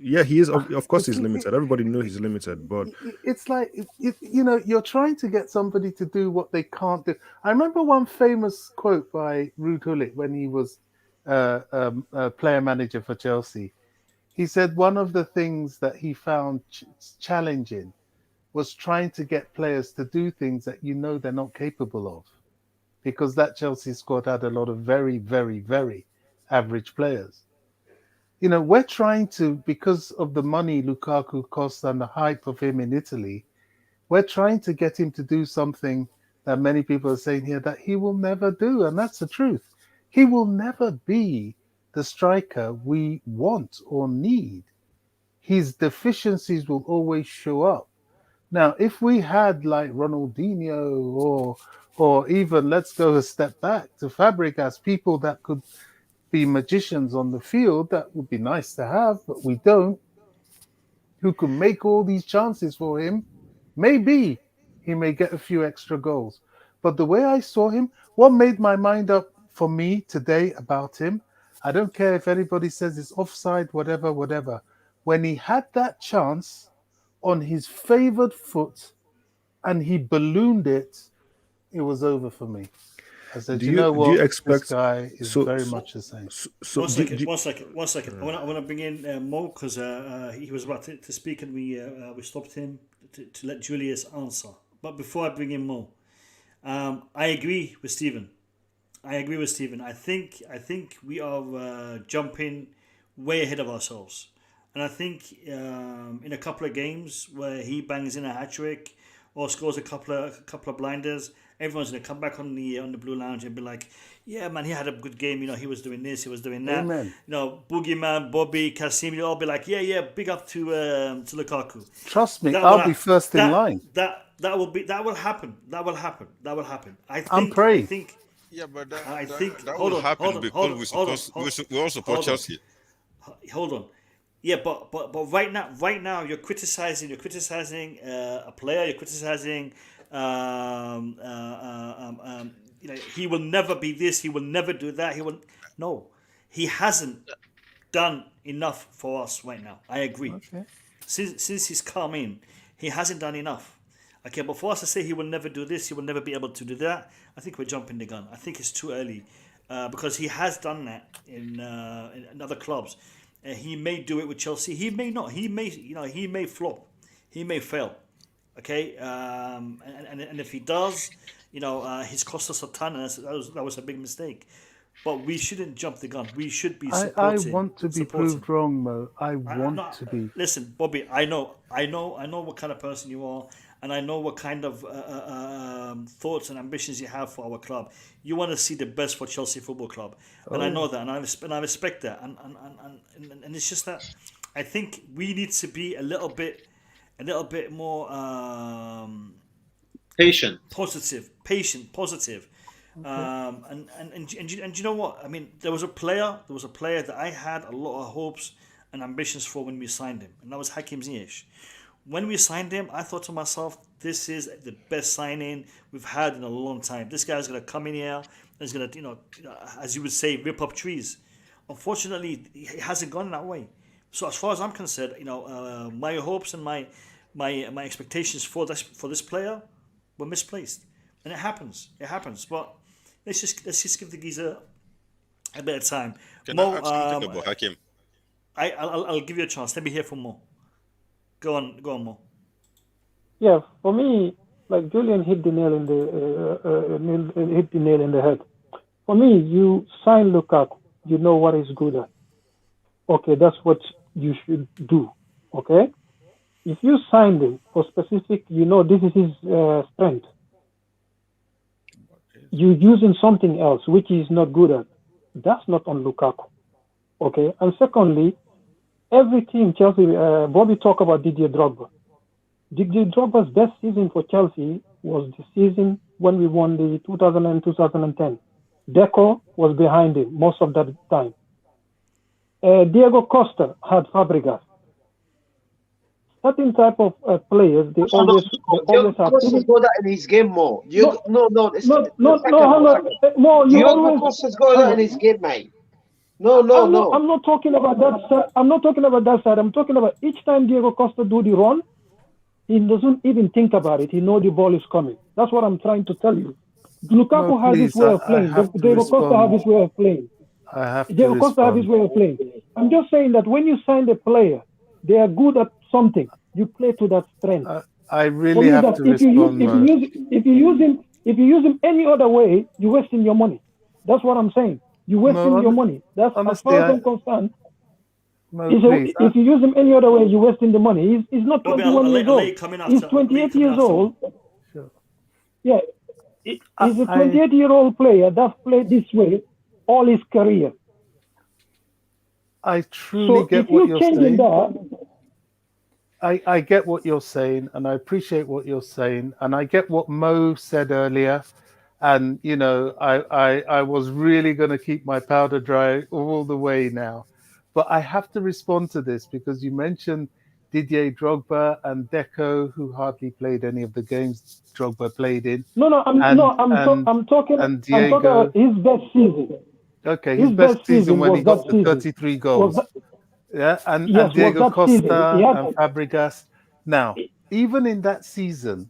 Yeah, he is. Of course, he's limited. Everybody knows he's limited, but it's like you're trying to get somebody to do what they can't do. I remember one famous quote by Ruud Gullit when he was a player manager for Chelsea. He said one of the things that he found challenging was trying to get players to do things that they're not capable of, because that Chelsea squad had a lot of very, very, very average players. We're trying to, because of the money Lukaku costs and the hype of him in Italy, we're trying to get him to do something that many people are saying here that he will never do. And that's the truth. He will never be the striker we want or need. His deficiencies will always show up. Now, if we had like Ronaldinho or even, let's go a step back to Fabregas, people that could be magicians on the field, that would be nice to have, but we don't, who can make all these chances for him, maybe he may get a few extra goals. But the way I saw him, what made my mind up for me today about him, I don't care if anybody says it's offside, whatever. When he had that chance on his favored foot and he ballooned it, it was over for me. I said, do you expect this guy is very much the same. One second. I want to bring in Mo because he was about to speak and we stopped him to let Julius answer. But before I bring in Mo, I agree with Stephen. I think we are jumping way ahead of ourselves. And I think in a couple of games where he bangs in a hat-trick or scores a couple of blinders, everyone's going to come back on the Blue Lounge and be like, yeah, man, he had a good game. You know, he was doing this, he was doing that. Amen. You know, Boogeyman, Bobby, Kasim, you'll all be like, yeah, big up to Lukaku. Trust me, I'll be first in line. That will happen. That will happen. I'm praying. I think. Yeah, but that will happen because we all support Chelsea. Hold on. Yeah, but right now you're criticizing a player. You're criticizing you know, he will never be this. He will never do that. He hasn't done enough for us right now. I agree. Okay. Since he's come in, he hasn't done enough. Okay, but for us to say he will never do this, he will never be able to do that, I think we're jumping the gun. I think it's too early because he has done that in other clubs. He may do it with Chelsea. He may not. He may flop. He may fail. Okay, and if he does, he's cost us a ton, and that was a big mistake. But we shouldn't jump the gun. We should be supporting. I want to be proved wrong, Mo. I want to be. Listen, Bobby, I know what kind of person you are, and I know what kind of thoughts and ambitions you have for our club. You want to see the best for Chelsea Football Club, and I know that, and I respect that, and it's just that I think we need to be a little bit more patient, positive. And you know what? I mean, there was a player that I had a lot of hopes and ambitions for when we signed him, and that was Hakim Ziyech. When we signed him, I thought to myself, this is the best signing we've had in a long time. This guy's going to come in here and he's going to, as you would say, rip up trees. Unfortunately, it hasn't gone that way. So as far as I'm concerned, my hopes and my expectations for this player were misplaced, and it happens. But let's just give the geezer a bit of time. Mo, I ask something about Hakim? I'll give you a chance. Let me hear from Mo. Go on, Mo. Yeah, for me, like Julian hit the nail in the head. For me, you sign Lukaku, you know what he's good at. Okay, that's what you should do. Okay, if you signed him for specific, this is his strength. You're using something else which he's not good at. That's not on Lukaku. Okay, and secondly, every team Chelsea, Bobby talked about Didier Drogba. Didier Drogba's best season for Chelsea was the season when we won the 2000 and 2010. Deco was behind him most of that time. Diego Costa had Fabregas. Certain type of players, they always have. Costa's got that in his game more. Diego Costa's got that in his game, mate. No. I'm not talking about that side. I'm talking about each time Diego Costa do the run, he doesn't even think about it. He knows the ball is coming. That's what I'm trying to tell you. Lukaku has his way of playing. Diego Costa has his way of playing. Diego Costa has his way of playing. I'm just saying that when you sign a player, they are good at something. You play to that strength. I really have to respond. If you use him any other way, you're wasting your money. That's what I'm saying. You're wasting your money. That's as far as I'm concerned. If you use him any other way, you're wasting the money. He's not 21 years old. He's 28 years old. Sure. Yeah. He's a 28-year-old player that's played this way all his career. I truly get what you're saying. I get what you're saying, and I appreciate what you're saying, and I get what Mo said earlier. And, I was really going to keep my powder dry all the way now. But I have to respond to this because you mentioned Didier Drogba and Deco, who hardly played any of the games Drogba played in. I'm talking about his best season. Okay, his best season when he got the 33 goals. And Diego Costa and Fabregas. Now, even in that season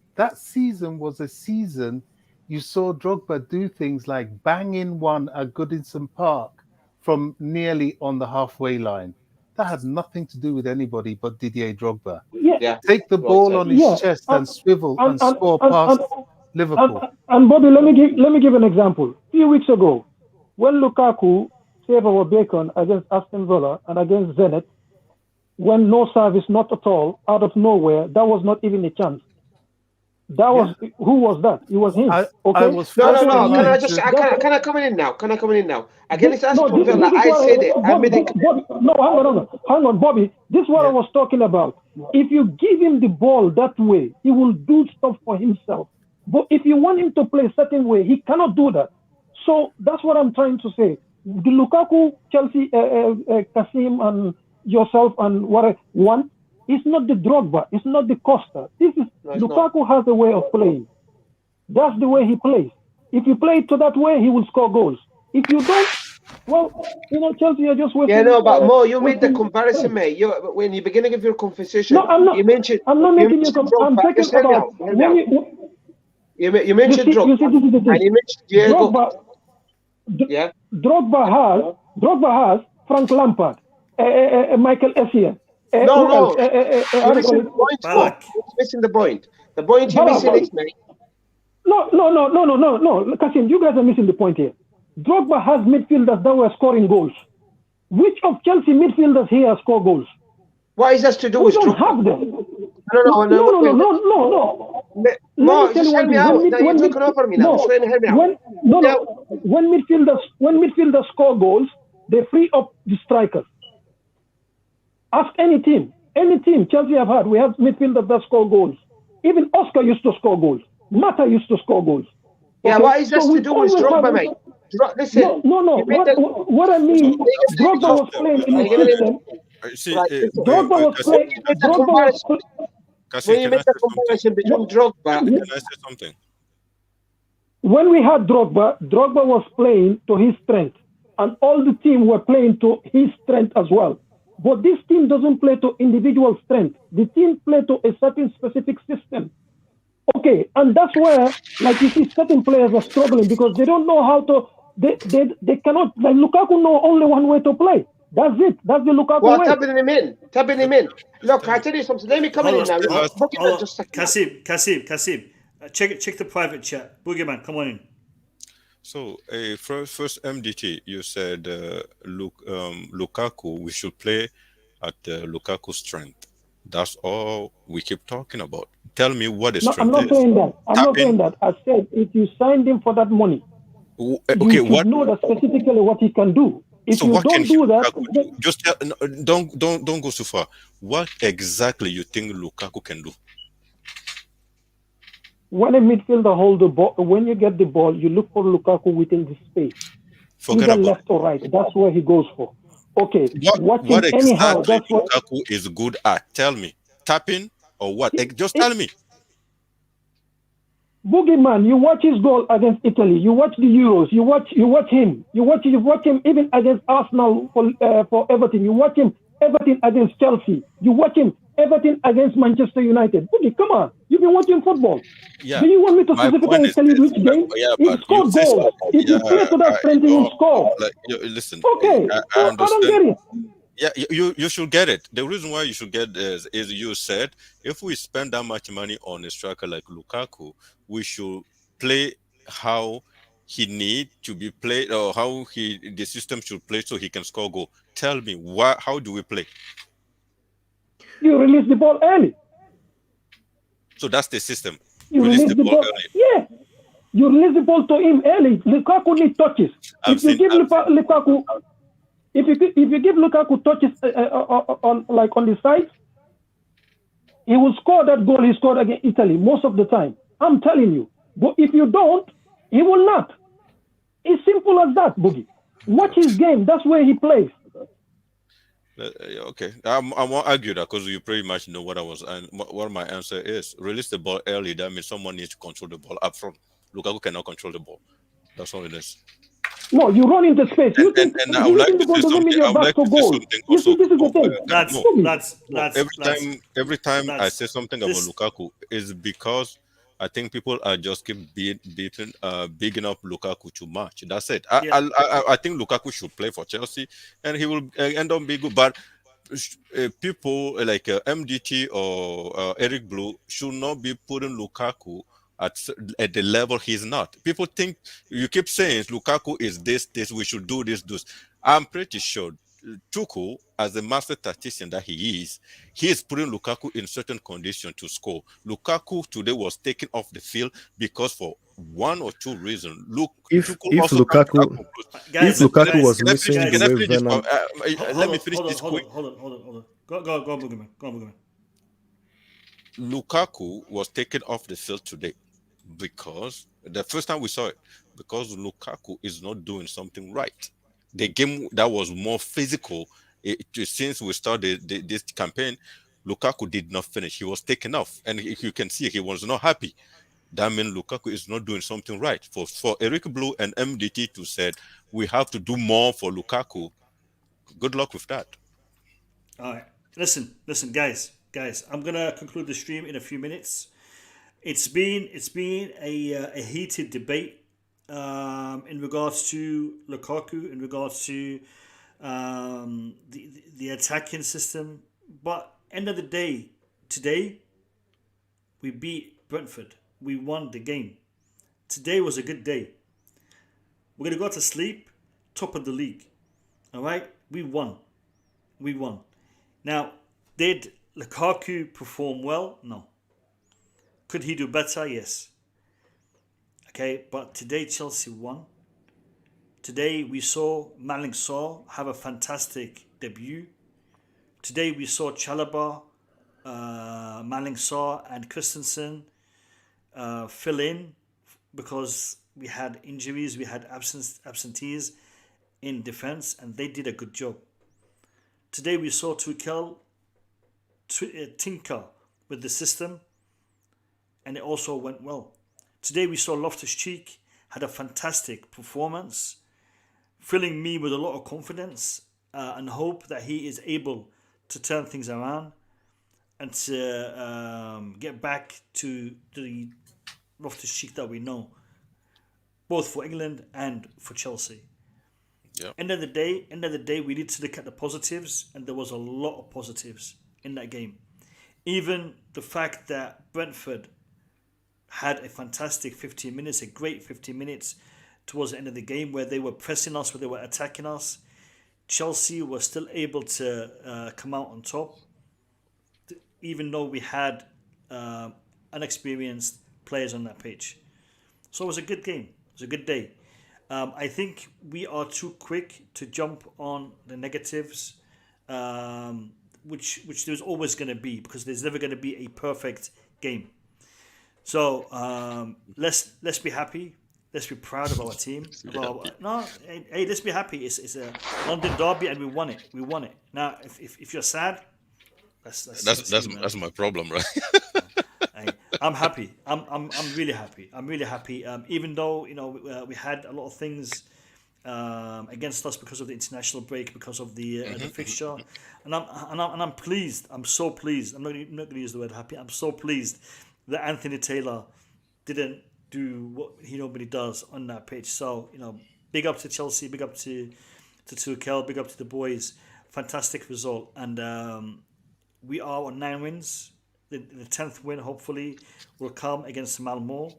was a season you saw Drogba do things like bang in one at Goodison Park from nearly on the halfway line. That had nothing to do with anybody but Didier Drogba. Yeah. Take the ball on his chest and swivel and score past Liverpool. And Bobby, let me give an example. A few weeks ago, when Lukaku saved our bacon against Aston Villa and against Zenit, when no service, not at all, out of nowhere, that was not even a chance. That was who was that? It was him. I Okay. was No. forced Can I to- just? Can I come in now? Can I come in now? Against No, Aston Villa, this is I what said it. I made it. Bobby, no, hang on, Bobby. This is what I was talking about. If you give him the ball that way, he will do stuff for himself. But if you want him to play a certain way, he cannot do that. So that's what I'm trying to say. The Lukaku, Chelsea, Kasim, and yourself, and what I want, it's not the Drogba, it's not the Costa. This is Lukaku has a way of playing. That's the way he plays. If you play it to that way, he will score goals. If you don't, well, Chelsea are just wasting. Yeah, no, but Mo, you made the comparison, mate. When you beginning of your conversation, no, I'm not. You mentioned. I'm not making you. I'm talking about you mentioned Drogba, and you mentioned Diego. Drogba has Frank Lampard, Michael Essien. No. You're missing the point. You're missing the point. The point you're missing is, mate. No, Kasim, you guys are missing the point here. Drogba has midfielders that were scoring goals. Which of Chelsea midfielders here score goals? What is that to do with Drogba? We don't have them. No. No, just help me out. Now you're talking over me now. Just help me out. When midfielders score goals, they free up the strikers. Ask any team. Chelsea have had. We have midfielders that score goals. Even Oscar used to score goals. Mata used to score goals. Yeah, what is this to do with Drogba, mate? Listen. No. What I mean, Drogba was playing in the system. Drogba was playing. When you make the comparison between Drogba, can I say something? When we had Drogba was playing to his strength, and all the team were playing to his strength as well. But this team doesn't play to individual strength. The team play to a certain specific system. Okay, and that's where, like you see, certain players are struggling because they don't know how to. They cannot. Like Lukaku know only one way to play. That's it. That's the Lukaku way. Tapping him in. Look, I tell you something. Let me come in now. Kasim. Check the private chat. Boogeyman, come on in. So, first MDT, you said Lukaku, we should play at Lukaku's strength. That's all we keep talking about. Tell me what the strength is. I'm not saying that. Not saying that. I said if you signed him for that money, you should know that specifically what he can do. If so you what don't do that, do? Just don't go so far. What exactly you think Lukaku can do? When a midfielder holds the ball, when you get the ball, you look for Lukaku within the space. Forget either about left or right. That's where he goes for. Okay. What exactly Lukaku is good at? Tell me. Tapping or what? Just tell me. Boogeyman, you watch his goal against Italy. You watch the Euros. You watch him. You watch him even against Arsenal for Everton. You watch him Everton against Chelsea. You watch him Everton against Manchester United. Boogie, come on. You've been watching football. Yeah. Do you want me to specifically tell you which game? He scored goals. If you play to that strength, he will score. Listen. Okay. I understand. I don't get it. Yeah, you should get it. The reason why you should get this is you said if we spend that much money on a striker like Lukaku, we should play how he need to be played or how the system should play so he can score goal. Tell me how do we play? You release the ball early. So that's the system. You release the ball early. Yeah. You release the ball to him early. Lukaku needs touches. If you give Lukaku touches on the side, he will score that goal he scored against Italy most of the time. I'm telling you. But if you don't, he will not. It's simple as that, Boogie. Watch his game. That's where he plays. Okay, I won't argue that because you pretty much know what I was and what my answer is. Release the ball early. That means someone needs to control the ball up front. Lukaku cannot control the ball. That's all it is. No, you run into space. And I would like to say something. I would like to say something also. Every time I say something about Lukaku is because I think people are just keep bigging up Lukaku too much. That's it. I think Lukaku should play for Chelsea, and he will end up being good. But people like MDT or Eric Blue should not be putting Lukaku at the level he's not. People think you keep saying Lukaku is this. We should do this. I'm pretty sure Tuchel, as the master tactician that he is putting Lukaku in certain conditions to score. Lukaku today was taken off the field because for one or two reasons. If Lukaku was missing the way Werner, let me finish this quick. Hold on. Go on, Boogeyman. Lukaku was taken off the field today because the first time we saw it, because Lukaku is not doing something right. The game that was more physical, since we started this campaign, Lukaku did not finish. He was taken off, and you can see he was not happy. That means Lukaku is not doing something right. For Eric Blue and MDT to said we have to do more for Lukaku. Good luck with that. All right, listen, guys. I'm gonna conclude the stream in a few minutes. It's been a heated debate in regards to Lukaku, in regards to the attacking system. But end of the day, today we beat Brentford. We won the game. Today was a good day. We're gonna go to sleep top of the league. All right, we won. Now, did Lukaku perform well? No. Could he do better? Yes. Okay, but today Chelsea won. Today we saw Malang Sarr have a fantastic debut. Today we saw Chalobah, Malang Sarr and Christensen fill in because we had injuries, we had absentees in defence, and they did a good job. Today we saw Tuchel tinker with the system, and it also went well. Today we saw Loftus-Cheek had a fantastic performance, filling me with a lot of confidence and hope that he is able to turn things around and to get back to the Loftus-Cheek that we know, both for England and for Chelsea. Yep. End of the day, we need to look at the positives, and there was a lot of positives in that game. Even the fact that Brentford had a fantastic 15 minutes, a great 15 minutes towards the end of the game where they were pressing us, where they were attacking us. Chelsea were still able to come out on top, even though we had unexperienced players on that pitch. So it was a good game. It was a good day. I think we are too quick to jump on the negatives, which there's always going to be, because there's never going to be a perfect game. So let's be happy. Let's be proud of our team. Hey, let's be happy. It's a London derby and we won it. Now, if you're sad, that's my problem, right? I'm happy. I'm really happy. Even though we had a lot of things against us because of the international break, because of the fixture, and I'm pleased. I'm so pleased. I'm not going to use the word happy. I'm so pleased that Anthony Taylor didn't do what he normally does on that pitch. So big up to Chelsea, big up to Tuchel, big up to the boys. Fantastic result, and we are on 9 wins. The 10th win hopefully will come against Malmo,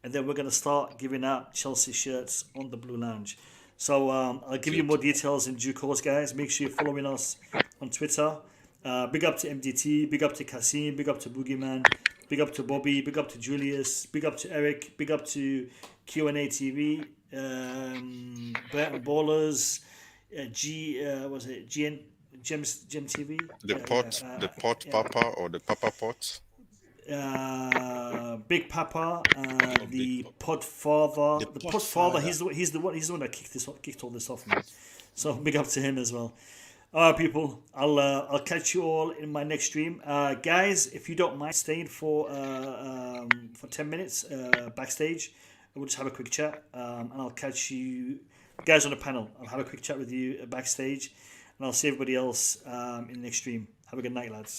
and then we're going to start giving out Chelsea shirts on the Blue Lounge. So I'll give you more details in due course, guys. Make sure you're following us on Twitter. Big up to MDT, big up to Kasim, big up to Boogeyman, big up to Bobby, big up to Julius, big up to Eric, big up to Q&A TV, Ballers, Gem TV? The pot Papa or the Papa Pot? Big Papa, the Pod Father. The Pod Father, he's the one that kicked all this off, man. So big up to him as well. All right, people. I'll catch you all in my next stream, guys. If you don't mind staying for 10 minutes backstage, we'll just have a quick chat, and I'll catch you guys on the panel. I'll have a quick chat with you backstage, and I'll see everybody else in the next stream. Have a good night, lads.